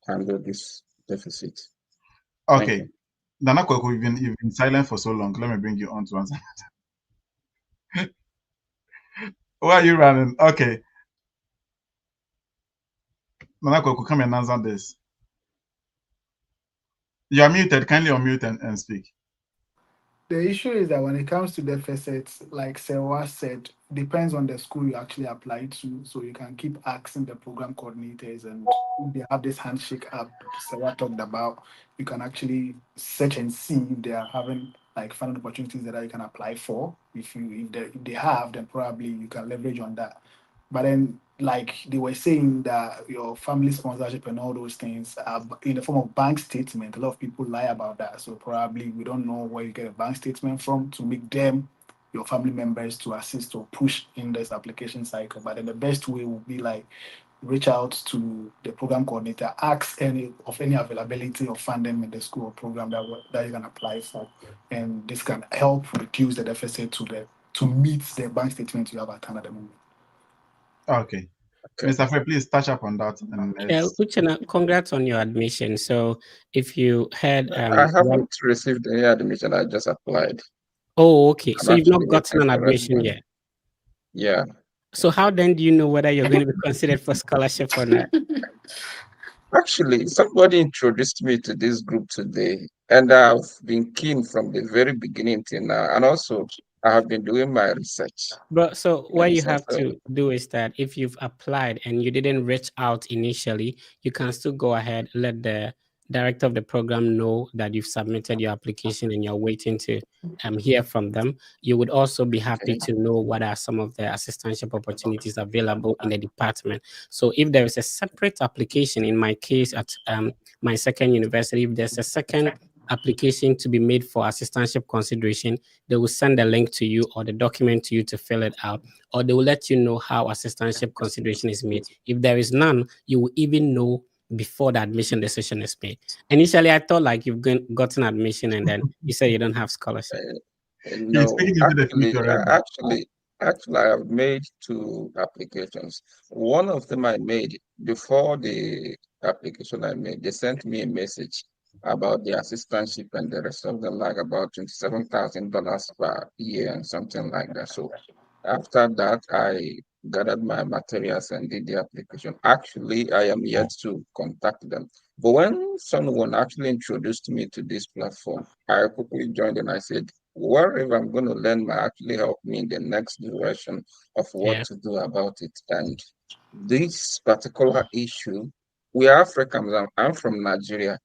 handle this deficit? Thank Okay. you. Nana Kweku, you've been silent for so long. Let me bring you on to answer. Why are you running? Okay. Nana Kweku, come and answer this. You are muted. Kindly unmute and speak. The issue is that when it comes to deficits, like Sewa said, depends on the school you actually apply to. So you can keep asking the program coordinators, and they have this handshake app Sewa talked about. You can actually search and see if they are having like funding opportunities that you can apply for. If they have, then probably you can leverage on that. But then, like they were saying that your family sponsorship and all those things are in the form of bank statement. A lot of people lie about that. So probably we don't know where you get a bank statement from to make them your family members to assist or push in this application cycle. But then the best way would be like reach out to the program coordinator, ask any availability of funding in the school or program that you can apply for, and this can help reduce the deficit to meet the bank statement you have at hand at the moment. Okay. Mr. Frey, please touch up on that. And Uchenna, congrats on your admission. So if you had I haven't received any admission. I just applied. Oh, okay. I'm So you've not actually gotten waiting an for admission response. yet. Yeah. So how then do you know whether you're going to be considered for scholarship or not? Actually, somebody introduced me to this group today, and I've been keen from the very beginning till now. And also, I have been doing my research. But so what you So, have to do is that if you've applied and you didn't reach out initially, you can still go ahead, let the director of the program know that you've submitted your application and you're waiting to hear from them. You would also be happy to know what are some of the assistantship opportunities available in the department. So if there is a separate application, in my case at my second university, if there's a second application to be made for assistantship consideration, they will send a link to you or the document to you to fill it out, or they will let you know how assistantship consideration is made. If there is none, you will even know before the admission decision is made. Initially, I thought like you've gotten admission and then you say you don't have scholarship. no, actually, I have made 2 applications. One of them I made before the application I made. They sent me a message about the assistantship and the rest of them, like about $27,000 per year and something like that. So after that, I gathered my materials and did the application. Actually, I am yet to contact them. But when someone actually introduced me to this platform, I quickly joined and I said, whatever I'm going to learn might actually help me in the next direction of what to do about it. And this particular issue, we are Africans. I'm from Nigeria.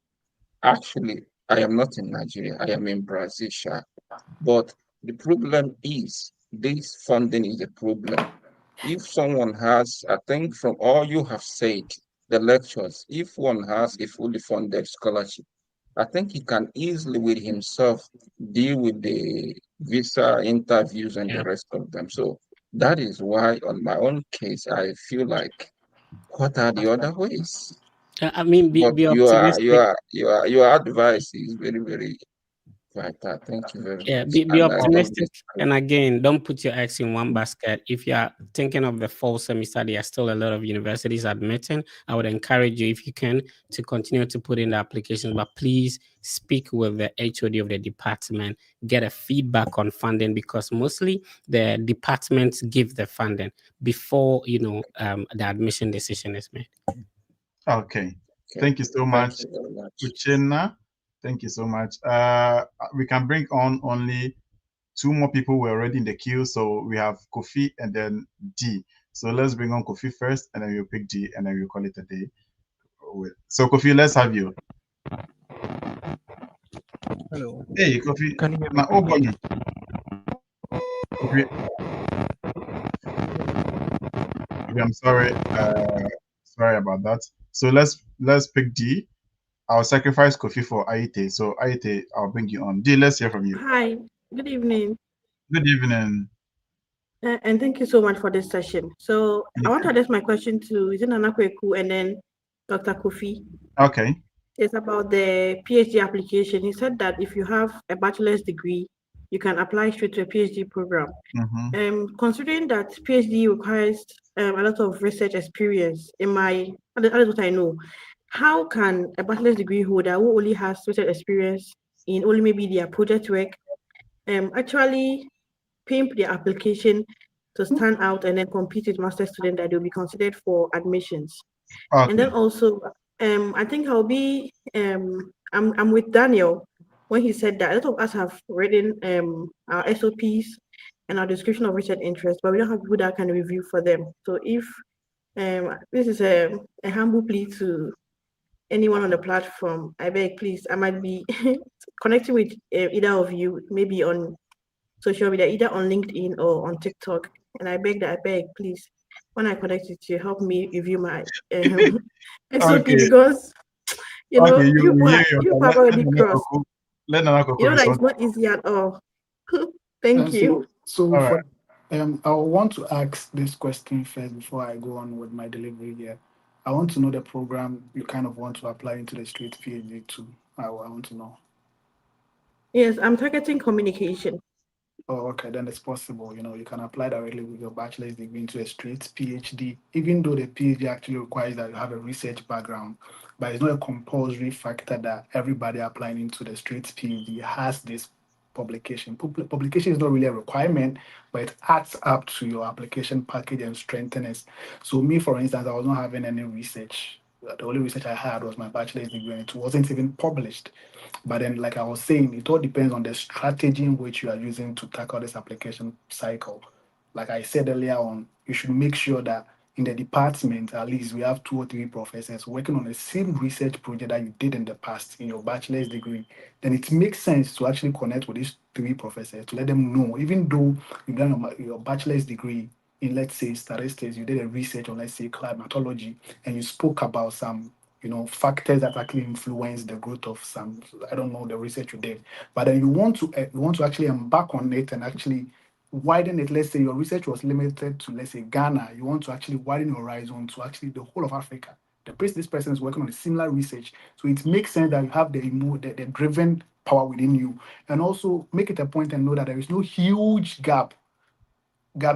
Actually, I am not in Nigeria. I am in Brazil, sha. But the problem is this funding is a problem. If someone has, I think from all you have said, the lectures, if one has a fully funded scholarship, I think he can easily with himself deal with the visa interviews and the rest of them. So that is why on my own case, I feel like, what are the other ways? I mean, But be optimistic. your advice is very, very like that. Thank you very Yeah, much. be And I love optimistic. this. And again, don't put your eggs in one basket. If you are thinking of the fall semester, there are still a lot of universities admitting. I would encourage you, if you can, to continue to put in the applications, but please speak with the HOD of the department, get a feedback on funding, because mostly the departments give the funding before the admission decision is made. Okay. Okay. Thank you so Thank much, you very much. Uchenna. Thank you so much. We can bring on only two more people who are already in the queue. So we have Kofi and then D. So let's bring on Kofi first, and then we'll pick D, and then we'll call it a day. So Kofi, let's have you. Hello. Hey, Kofi. Can you hear me Now, oh, properly? Kofi, I'm sorry. Sorry about that. So let's pick D. I'll sacrifice Kofi for Aite. So Aite, I'll bring you on. D, let's hear from you. Hi, good evening, Good evening. and thank you so much for this session. So I want to address my question to Nana Kweku and then Dr. Kofi. Okay. It's about the PhD application. He said that if you have a bachelor's degree, you can apply straight to a PhD program. Considering that PhD requires a lot of research experience, that is what I know. How can a bachelor's degree holder who only has research experience in only maybe their project work actually pimp their application to stand out and then compete with master students that will be considered for admissions? Okay. And then also, I think I'm with Daniel when he said that a lot of us have written our SOPs and our description of research interest, but we don't have people that can review for them. So if this is a humble plea to anyone on the platform, I beg, please, I might be connecting with either of you, maybe on social media, either on LinkedIn or on TikTok. And I beg, please, when I connect with you, help me review my SOP Okay. because you know Okay, you have let already Nana crossed. Koko- let Nana Koko You know that respond. it's not easy at all. Thank you. So All for right. I want to ask this question first before I go on with my delivery here. I want to know the program you kind of want to apply into the straight PhD to. I want to know. Yes, I'm targeting communication. Oh, okay, then it's possible. You can apply directly with your bachelor's degree into a straight PhD, even though the PhD actually requires that you have a research background. But it's not a compulsory factor that everybody applying into the straight PhD has this publication. Publication is not really a requirement, but it adds up to your application package and strengthens it. So me, for instance, I was not having any research. The only research I had was my bachelor's degree, and it wasn't even published. But then, like I was saying, it all depends on the strategy in which you are using to tackle this application cycle. Like I said earlier on, you should make sure that in the department, at least we have 2 or 3 professors working on the same research project that you did in the past in your bachelor's degree. Then it makes sense to actually connect with these 3 professors to let them know, even though you've done your bachelor's degree in, let's say, statistics, you did a research on, let's say, climatology, and you spoke about some factors that actually influence the growth of some, I don't know, the research you did. But then you want to actually embark on it and actually widen it. Let's say your research was limited to, let's say, Ghana. You want to actually widen your horizon to actually the whole of Africa. This person is working on a similar research. So it makes sense that you have the driven power within you. And also make it a point and know that there is no huge gap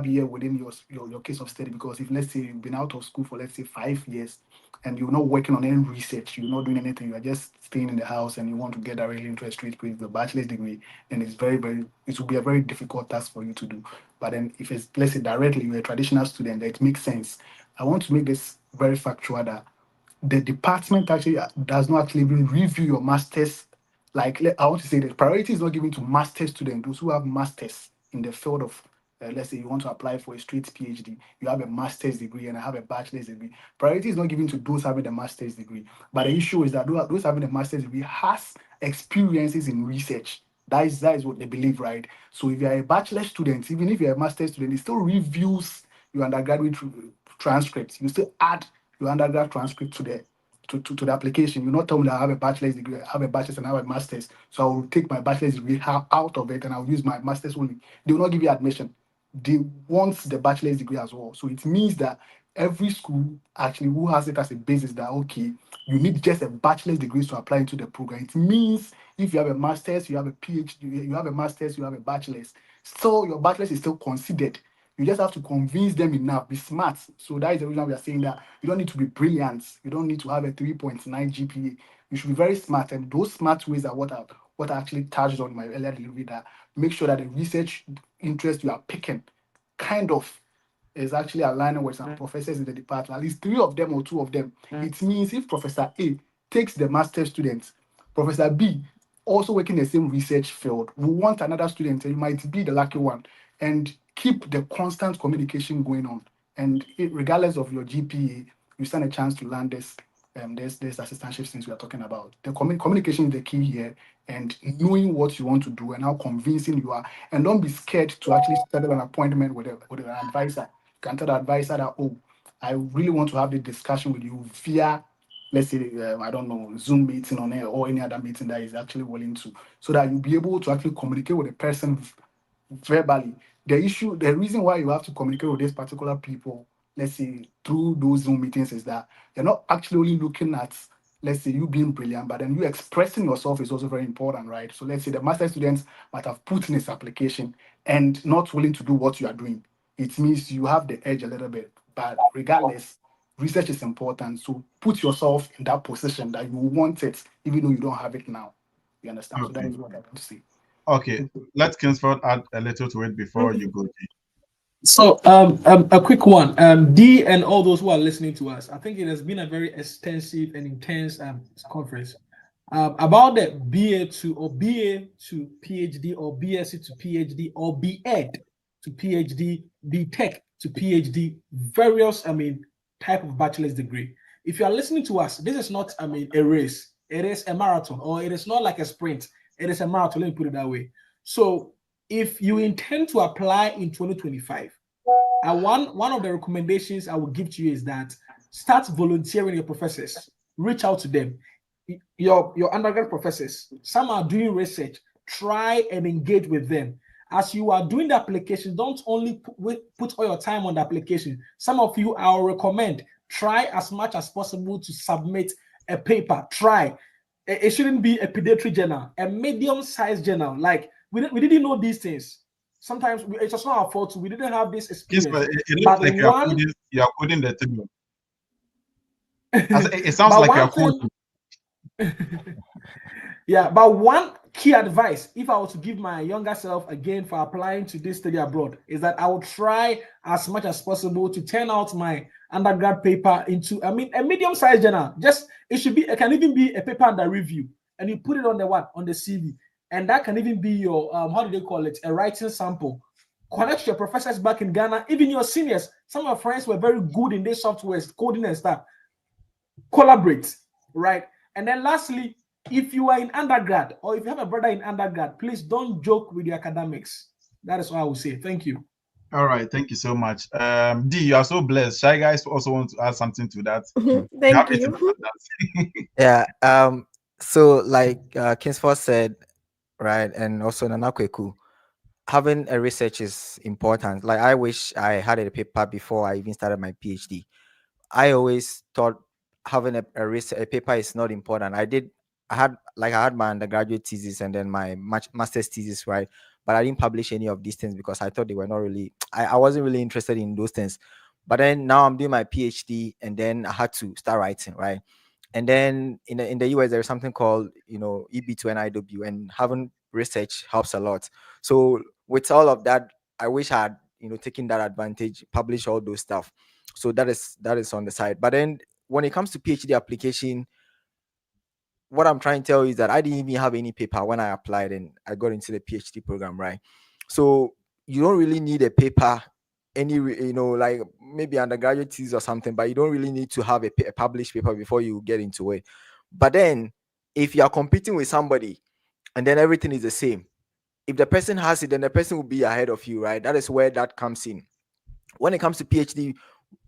year within your case of study, because if, let's say, you've been out of school for, let's say, 5 years and you're not working on any research, you're not doing anything, you are just staying in the house and you want to get directly into a straight with the bachelor's degree, then it will be a very difficult task for you to do. But then if it's, let's say, directly you're a traditional student, that it makes sense. I want to make this very factual that the department actually does not actually even review your masters. I want to say that priority is not given to master students, those who have masters in the field of, let's say you want to apply for a straight PhD, you have a master's degree and I have a bachelor's degree. Priority is not given to those having the master's degree. But the issue is that those having a master's degree has experiences in research. That is what they believe, right? So if you're a bachelor student, even if you're a master's student, it still reviews your undergraduate transcripts. You still add your undergrad transcript to the application. You not tell me that I have a bachelor's degree, I have a bachelor's and I have a master's. So I will take my bachelor's degree out of it and I'll use my master's only. They will not give you admission. They want the bachelor's degree as well. So it means that every school actually who has it as a basis that, okay, you need just a bachelor's degree to apply into the program. It means If you have a master's, you have a PhD, you have a master's, you have a bachelor's. So your bachelor's is still considered. You just have to convince them enough, be smart. So that is the reason we are saying that you don't need to be brilliant. You don't need to have a 3.9 GPA. You should be very smart. And those smart ways are what I actually touched on in my earlier delivery, that make sure that the research interest you are picking kind of is actually aligning with some professors in the department, at least 3 of them or 2 of them. It means if Professor A takes the master student, Professor B also working the same research field, we want another student, and you might be the lucky one, and keep the constant communication going on. And regardless of your GPA, you stand a chance to land this assistantship things we are talking about. The communication is the key here, and knowing what you want to do and how convincing you are. And don't be scared to actually schedule an appointment with an advisor. You can tell the advisor that, oh, I really want to have the discussion with you via, let's say, I don't know, Zoom meeting on air or any other meeting that is actually willing to, so that you'll be able to actually communicate with the person verbally. The reason why you have to communicate with these particular people, let's say through those Zoom meetings, is that you're not actually only looking at, let's say, you being brilliant, but then you expressing yourself is also very important, right? So let's say the master students might have put in his application and not willing to do what you are doing. It means you have the edge a little bit. But regardless, research is important. So put yourself in that position that you want it, even though you don't have it now. You understand? So that Okay. is what I want to say. Okay. Let Kingsford add a little to it before you go, G. So, a quick one. D and all those who are listening to us, I think it has been a very extensive and intense conference about the BA to or BA to PhD or BSc to PhD or BEd to PhD, BTech to PhD, various, type of bachelor's degree. If you are listening to us, this is not, a race. It is a marathon, or it is not like a sprint. It is a marathon. Let me put it that way. So, if you intend to apply in 2025, one of the recommendations I would give to you is that start volunteering your professors. Reach out to them. Your undergrad professors, some are doing research. Try and engage with them. As you are doing the application, don't only put all your time on the application. Some of you, I will recommend, try as much as possible to submit a paper. Try. It shouldn't be a pediatric journal, a medium-sized journal. Like, we didn't know these things. Sometimes it's just not our fault. We didn't have this Yes, experience. but it looks like you are coding the thing. It sounds but like you one are coding. Yeah, but one key advice, if I was to give my younger self again for applying to this study abroad, is that I would try as much as possible to turn out my undergrad paper into, a medium-sized journal. It can even be a paper under review, and you put it on the CV, and that can even be your how do they call it, a writing sample. Connect your professors back in Ghana, even your seniors. Some of your friends were very good in this software, coding and stuff. Collaborate, right? And then lastly, if you are in undergrad or if you have a brother in undergrad, please don't joke with your academics. That is what I would say. Thank you. All right, thank you so much. D, you are so blessed. Shy guys also want to add something to that. Thank you. Yeah. So like Kingsford said, right, and also Nanakweku, having a research is important. Like I wish I had a paper before I even started my PhD. I always thought having a paper is not important. I had my undergraduate thesis and then my master's thesis, right? But I didn't publish any of these things because I thought they were not really, I wasn't really interested in those things. But then now I'm doing my PhD and then I had to start writing, right? And then in the US, there's something called, EB2 and IW, and having research helps a lot. So with all of that, I wish I had, taken that advantage, publish all those stuff. So that is on the side. But then when it comes to PhD application, what I'm trying to tell you is that I didn't even have any paper when I applied and I got into the PhD program, right? So you don't really need a paper, like maybe undergraduate thesis or something, but you don't really need to have a published paper before you get into it. But then if you are competing with somebody and then everything is the same, if the person has it, then the person will be ahead of you, right? That is where that comes in. When it comes to PhD,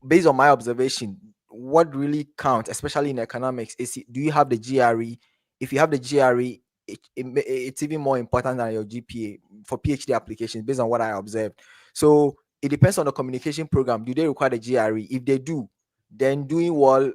based on my observation, what really counts, especially in economics, is do you have the GRE? If you have the GRE, it's even more important than your GPA for PhD applications, based on what I observed. So it depends on the communication program. Do they require the GRE? If they do, then doing well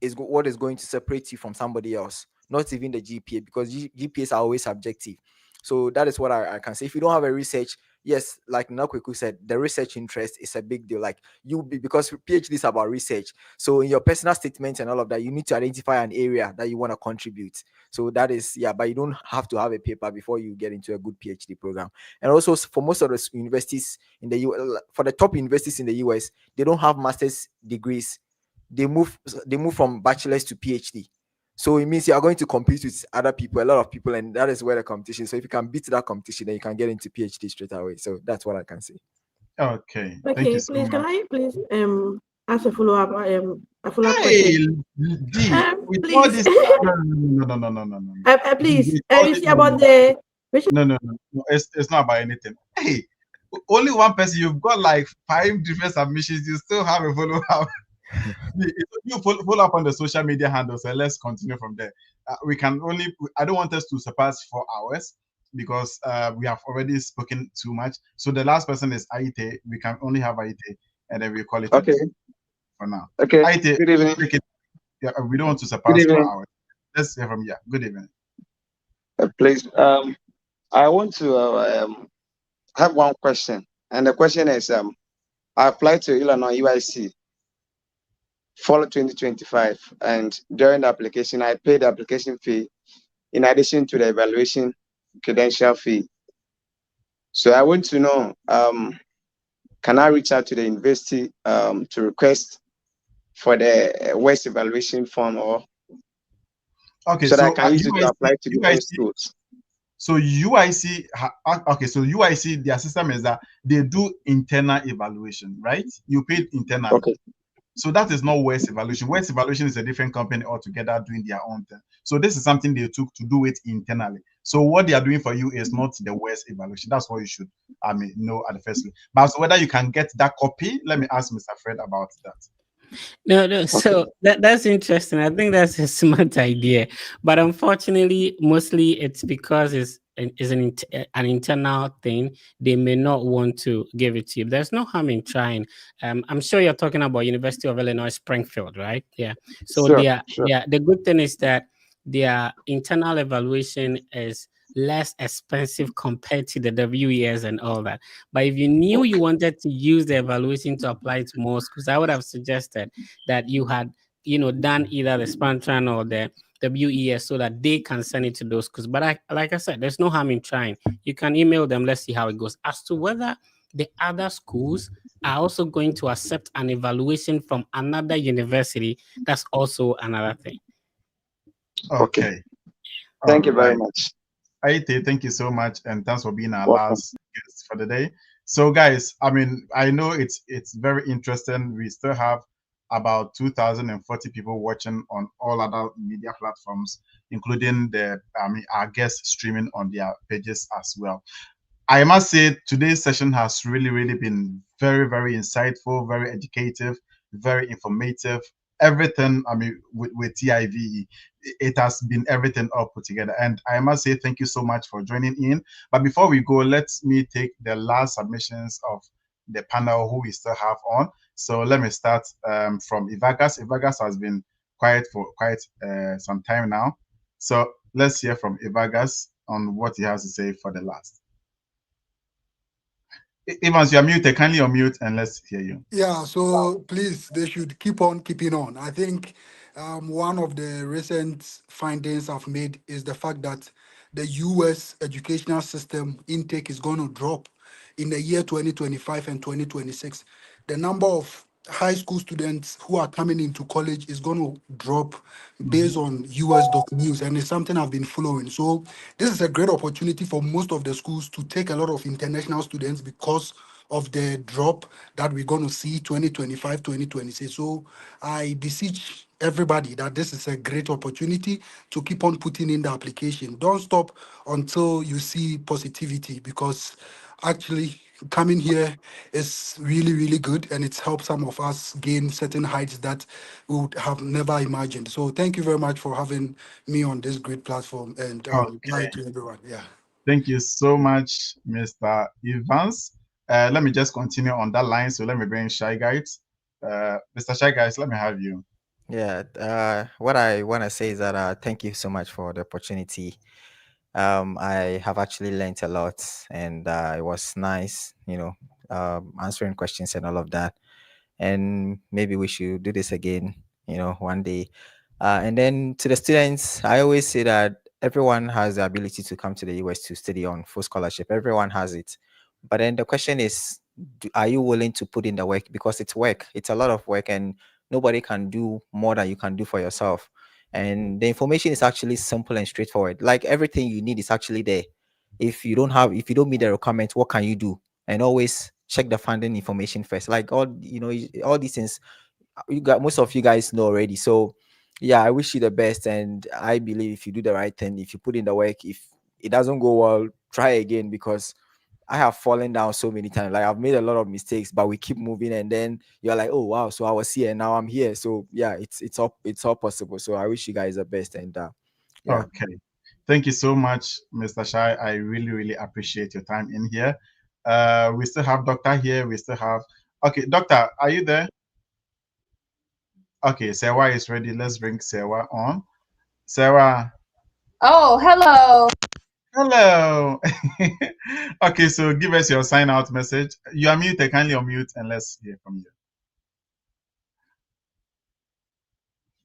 is what is going to separate you from somebody else. not even the GPA, because GPAs are always subjective. So that is what I can say. If you don't have a research, yes, like Nakweku said, the research interest is a big deal. Like because PhD is about research. So in your personal statements and all of that, you need to identify an area that you want to contribute. So that is, yeah, but you don't have to have a paper before you get into a good PhD program. And also for most of the universities in the US, for the top universities in the US, they don't have master's degrees. They move from bachelor's to PhD. So it means you are going to compete with other people, a lot of people, and that is where the competition. So if you can beat that competition, then you can get into PhD straight away. So that's what I can say. Okay, thank you Okay, so please, can much. I please ask a follow-up Hey, question? D, with all Please. this, no. D, Please, with all you this, see about the no, it's not about anything. Hey, only one person, you've got like 5 different submissions, you still have a follow-up. You follow up on the social media handles, and let's continue from there. We can only, I don't want us to surpass 4 hours because we have already spoken too much. So the last person is Aite. We can only have Aite, and then we call it a Okay. day for now. Okay. Aite, Good evening. yeah, we don't want to Good surpass 4 evening. hours. Let's hear from you. Good evening. Please, I want to have one question, and the question is, I applied to Illinois UIC fall 2025, and during the application, I paid the application fee in addition to the evaluation credential fee. So I want to know, can I reach out to the university to request for the West evaluation form, or Okay, so that I so can use it to apply to different UIC, schools? so UIC, okay, so UIC, their system is that they do internal evaluation, right? You paid internally. Okay. So that is not West Evaluation. West Evaluation is a different company altogether doing their own thing. So this is something they took to do it internally. So what they are doing for you is not the West Evaluation. That's what you should, know at the first place. But so whether you can get that copy, let me ask Mr. Fred about that. No. So that's interesting. I think that's a smart idea, but unfortunately, mostly it's because it's an internal thing. They may not want to give it to you. There's no harm in trying. I'm sure you're talking about University of Illinois Springfield, right? Yeah. So Sure. the good thing is that their internal evaluation is less expensive compared to the WES and all that. But if you knew you wanted to use the evaluation to apply to more schools, I would have suggested that you had, done either the Spantran or the WES so that they can send it to those schools. But like I said, there's no harm in trying. You can email them. Let's see how it goes. As to whether the other schools are also going to accept an evaluation from another university, that's also another thing. Okay. Thank you All very right. much. Aite, thank you so much, and thanks for being our Welcome. last guest for the day. So, guys, I know it's very interesting. We still have about 2,040 people watching on all other media platforms, including our guests streaming on their pages as well. I must say today's session has really, really been very, very insightful, very educative, very informative. Everything, with TIV, it has been everything all put together. And I must say thank you so much for joining in. But before we go, let me take the last submissions of the panel who we still have on. So let me start from Ivagas. Ivagas has been quiet for quite some time now. So let's hear from Ivagas on what he has to say for the last. Evans, you're muted. Kindly unmute and let's hear you. Yeah, so please, they should keep on keeping on. I think one of the recent findings I've made is the fact that the US educational system intake is going to drop in the year 2025 and 2026. The number of high school students who are coming into college is going to drop based on US.news, and it's something I've been following. So this is a great opportunity for most of the schools to take a lot of international students because of the drop that we're going to see 2025 2026. So I beseech everybody that this is a great opportunity to keep on putting in the application. Don't stop until you see positivity, because actually coming here is really, really good, and it's helped some of us gain certain heights that we would have never imagined. So thank you very much for having me on this great platform, and hi Okay. to everyone. Yeah. Thank you so much, Mr. Evans. Let me just continue on that line. So let me bring Shy Guys. Mr. Shy Guys, let me have you. Yeah, what I want to say is that thank you so much for the opportunity. I have actually learned a lot, and it was nice, answering questions and all of that. And maybe we should do this again, one day. And then to the students, I always say that everyone has the ability to come to the US to study on full scholarship. Everyone has it. But then the question is, are you willing to put in the work? Because it's work, it's a lot of work, and nobody can do more than you can do for yourself. And the information is actually simple and straightforward. Like everything you need is actually there. If you don't meet the requirement, what can you do? And always check the funding information first. Like all these things, you got most of you guys know already. So yeah, I wish you the best, and I believe if you do the right thing, if you put in the work, if it doesn't go well, try again, because I have fallen down so many times. Like I've made a lot of mistakes, but we keep moving, and then you're like, oh wow, so I was here and now I'm here. So yeah, it's all possible. So I wish you guys the best, and yeah. Okay. Thank you so much, Mr. Shai. I really, really appreciate your time in here. We still have Doctor here. We still have. Okay, Doctor, are you there? Okay, Sewa is ready. Let's bring Sewa on. Sewa, Oh, hello. hello. Okay, so give us your sign out message. You are muted. Kindly unmute and let's hear from you.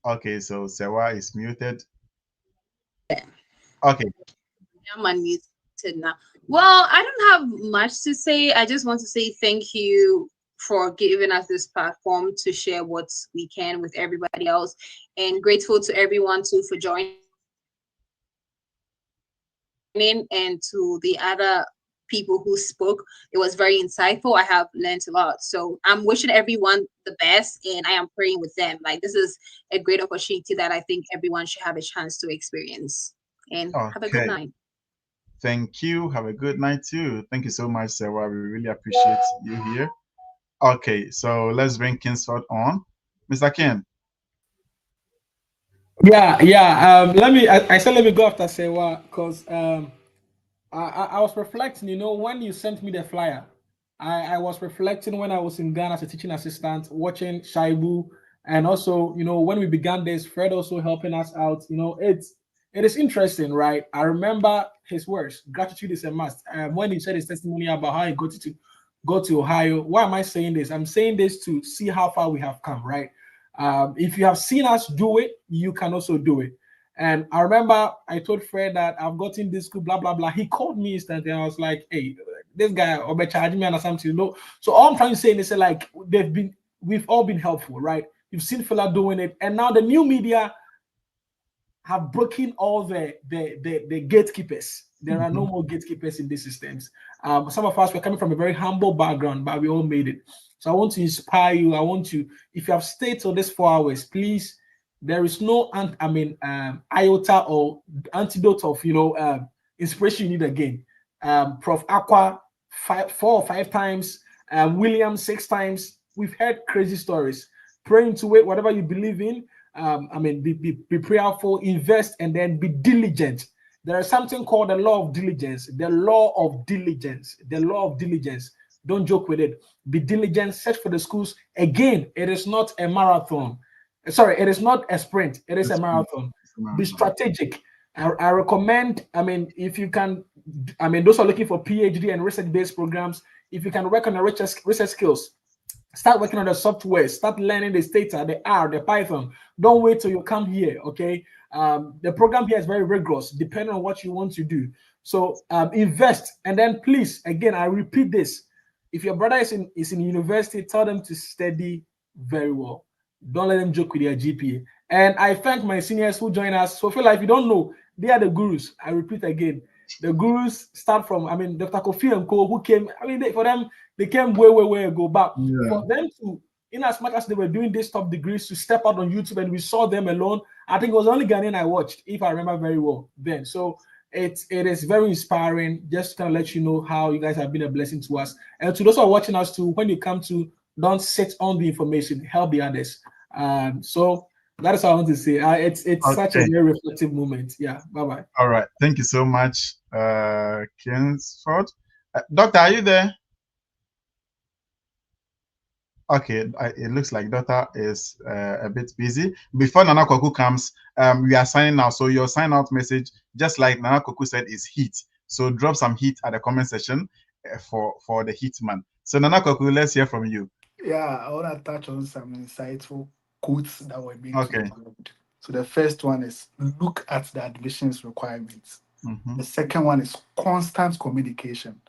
Okay, so Sewa is muted. Okay. I'm unmuted now. Well, I don't have much to say. I just want to say thank you for giving us this platform to share what we can with everybody else, and grateful to everyone too for joining, and to the other people who spoke. It was very insightful. I have learned a lot. So I'm wishing everyone the best, and I am praying with them. Like, this is a great opportunity that I think everyone should have a chance to experience. And have a good Okay. night. Thank you. Have a good night too. Thank you so much, Sewa. We really appreciate you here. Okay, so let's bring Kinsford on. Mr. Kin. Yeah. I said let me go after Sewa because I was reflecting. When you sent me the flyer, I was reflecting when I was in Ghana as a teaching assistant, watching Shaibu, and also when we began this, Fred also helping us out. It is interesting, right? I remember his words. Gratitude is a must. When he said his testimony about how he go to Ohio. Why am I saying this? I'm saying this to see how far we have come, right? If you have seen us do it, you can also do it. And I remember I told Fred that I've gotten this school, blah blah blah. He called me instantly, and I was like, "Hey, this guy overcharged me and something." So all I'm trying to say is, like, we've all been helpful, right? You've seen fella doing it, and now the new media have broken all the gatekeepers. There are no more gatekeepers in these systems. Some of us were coming from a very humble background, but we all made it. So I want to inspire you. I want to, if you have stayed till this 4 hours, please. There is no, iota or antidote of inspiration you need again. Prof. Aqua 4 or 5 times, William 6 times. We've heard crazy stories. Pray into it, whatever you believe in. Be prayerful, invest, and then be diligent. There is something called the law of diligence. The law of diligence. The law of diligence. Don't joke with it. Be diligent. Search for the schools. Again, it is not a marathon. Sorry, it is not a sprint. It is a marathon. Be strategic. I recommend. If you can. Those are looking for PhD and research-based programs. If you can work on the research skills, start working on the software. Start learning the Stata, the R, the Python. Don't wait till you come here, okay? The program here is very rigorous, depending on what you want to do. So invest, and then please, again, I repeat this: if your brother is in university, tell them to study very well. Don't let them joke with their GPA. And I thank my seniors who join us. So feel like if you don't know, they are the gurus. I repeat again, the gurus start from Dr. Kofi and Co, who came. For them, they came way ago. But for them to, in as much as they were doing these top degrees, to step out on YouTube and we saw them alone, I think it was only Ghanaian I watched, if I remember very well then. So it is very inspiring. Just kind of let you know how you guys have been a blessing to us. And to those who are watching us too, when you come to, don't sit on the information, help the others. So that is what I want to say. It's such a very reflective moment. Yeah. Bye-bye. All right. Thank you so much, Kinsford. Doctor, are you there? Okay, it looks like Dota is a bit busy. Before Nana Kwaku comes, we are signing out. So your sign out message, just like Nana Kwaku said, is heat. So drop some heat at the comment section for the heat man. So Nana Kwaku, let's hear from you. Yeah, I want to touch on some insightful quotes that were being Okay. tweeted. So the first one is look at the admissions requirements. Mm-hmm. The second one is constant communication.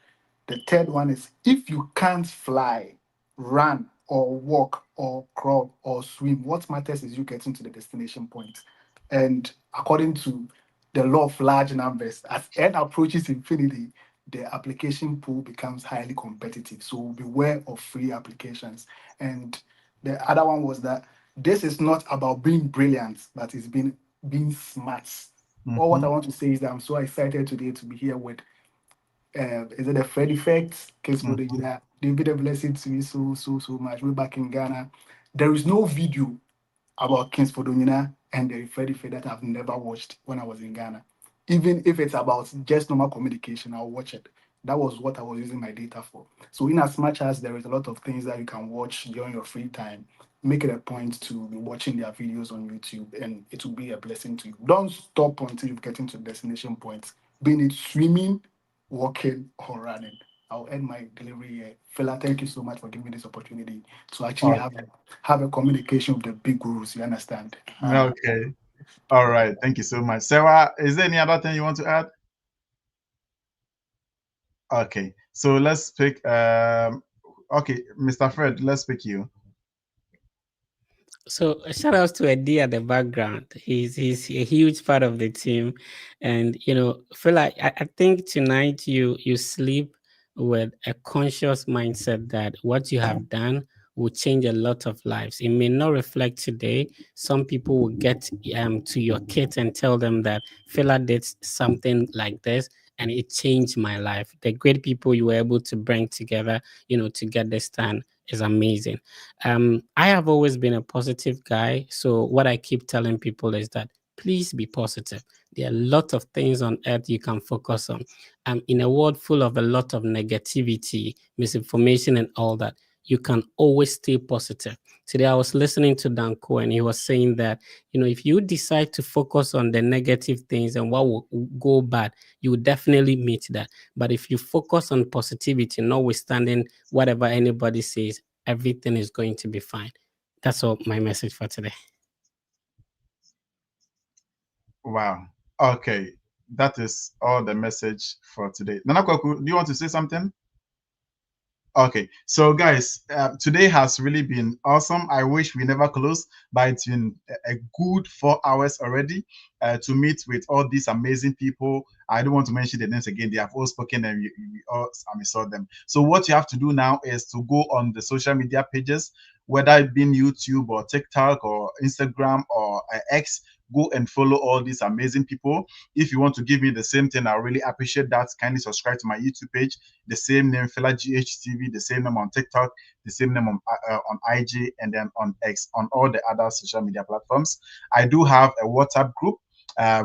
The third one is if you can't fly, run, or walk, or crawl, or swim, what matters is you getting to the destination point. And according to the law of large numbers, as n approaches infinity, the application pool becomes highly competitive. So beware of free applications. And the other one was that this is not about being brilliant, but it's being smart. All what I want to say is that I'm so excited today to be here with is it the Fred effect? Case for the year. They've been a blessing to me so much. We're back in Ghana. There is no video about Kings for Domina and the Freddy Fair that I've never watched when I was in Ghana. Even if it's about just normal communication, I'll watch it. That was what I was using my data for. So, in as much as there is a lot of things that you can watch during your free time, make it a point to be watching their videos on YouTube, and it will be a blessing to you. Don't stop until you get into the destination point, being it swimming, walking, or running. I'll end my delivery here. Fela, thank you so much for giving me this opportunity to actually have a communication with the big gurus. You understand? Okay. All right. Thank you so much. Sarah, is there any other thing you want to add? Okay. So let's pick okay, Mr. Fred, let's pick you. So shout outs to Eddie at the background. He's a huge part of the team, and feel like I think tonight you sleep with a conscious mindset that what you have done will change a lot of lives. It may not reflect today. Some people will get to your kids and tell them that Fela did something like this and it changed my life. The great people you were able to bring together, to get this done is amazing. I have always been a positive guy. So what I keep telling people is that please be positive. There are a lot of things on earth you can focus on. In a world full of a lot of negativity, misinformation, and all that, you can always stay positive. Today, I was listening to Danko, and he was saying that, if you decide to focus on the negative things and what will go bad, you will definitely meet that. But if you focus on positivity, notwithstanding whatever anybody says, everything is going to be fine. That's all my message for today. Wow. Okay. That is all the message for today. Nana Kwaku, do you want to say something? Okay, so guys, today has really been awesome. I wish we never closed, but it's been a good 4 hours already to meet with all these amazing people. I don't want to mention the names again. They have all spoken and we all saw them. So what you have to do now is to go on the social media pages, whether it be YouTube or TikTok or Instagram or X. Go and follow all these amazing people. If you want to give me the same thing, I really appreciate that. Kindly subscribe to my YouTube page. The same name, Fela GHTV, the same name on TikTok, the same name on IG, and then on X, on all the other social media platforms. I do have a WhatsApp group.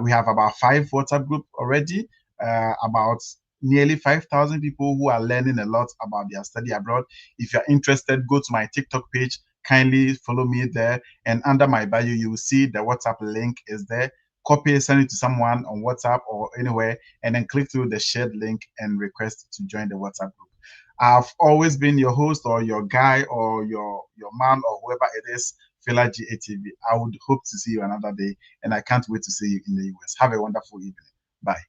We have about 5 WhatsApp group already, about nearly 5,000 people who are learning a lot about their study abroad. If you're interested, go to my TikTok page. Kindly follow me there. And under my bio, you will see the WhatsApp link is there. Copy, send it to someone on WhatsApp or anywhere, and then click through the shared link and request to join the WhatsApp group. I've always been your host or your guy or your man or whoever it is, Fela GATV. I would hope to see you another day, and I can't wait to see you in the US. Have a wonderful evening. Bye.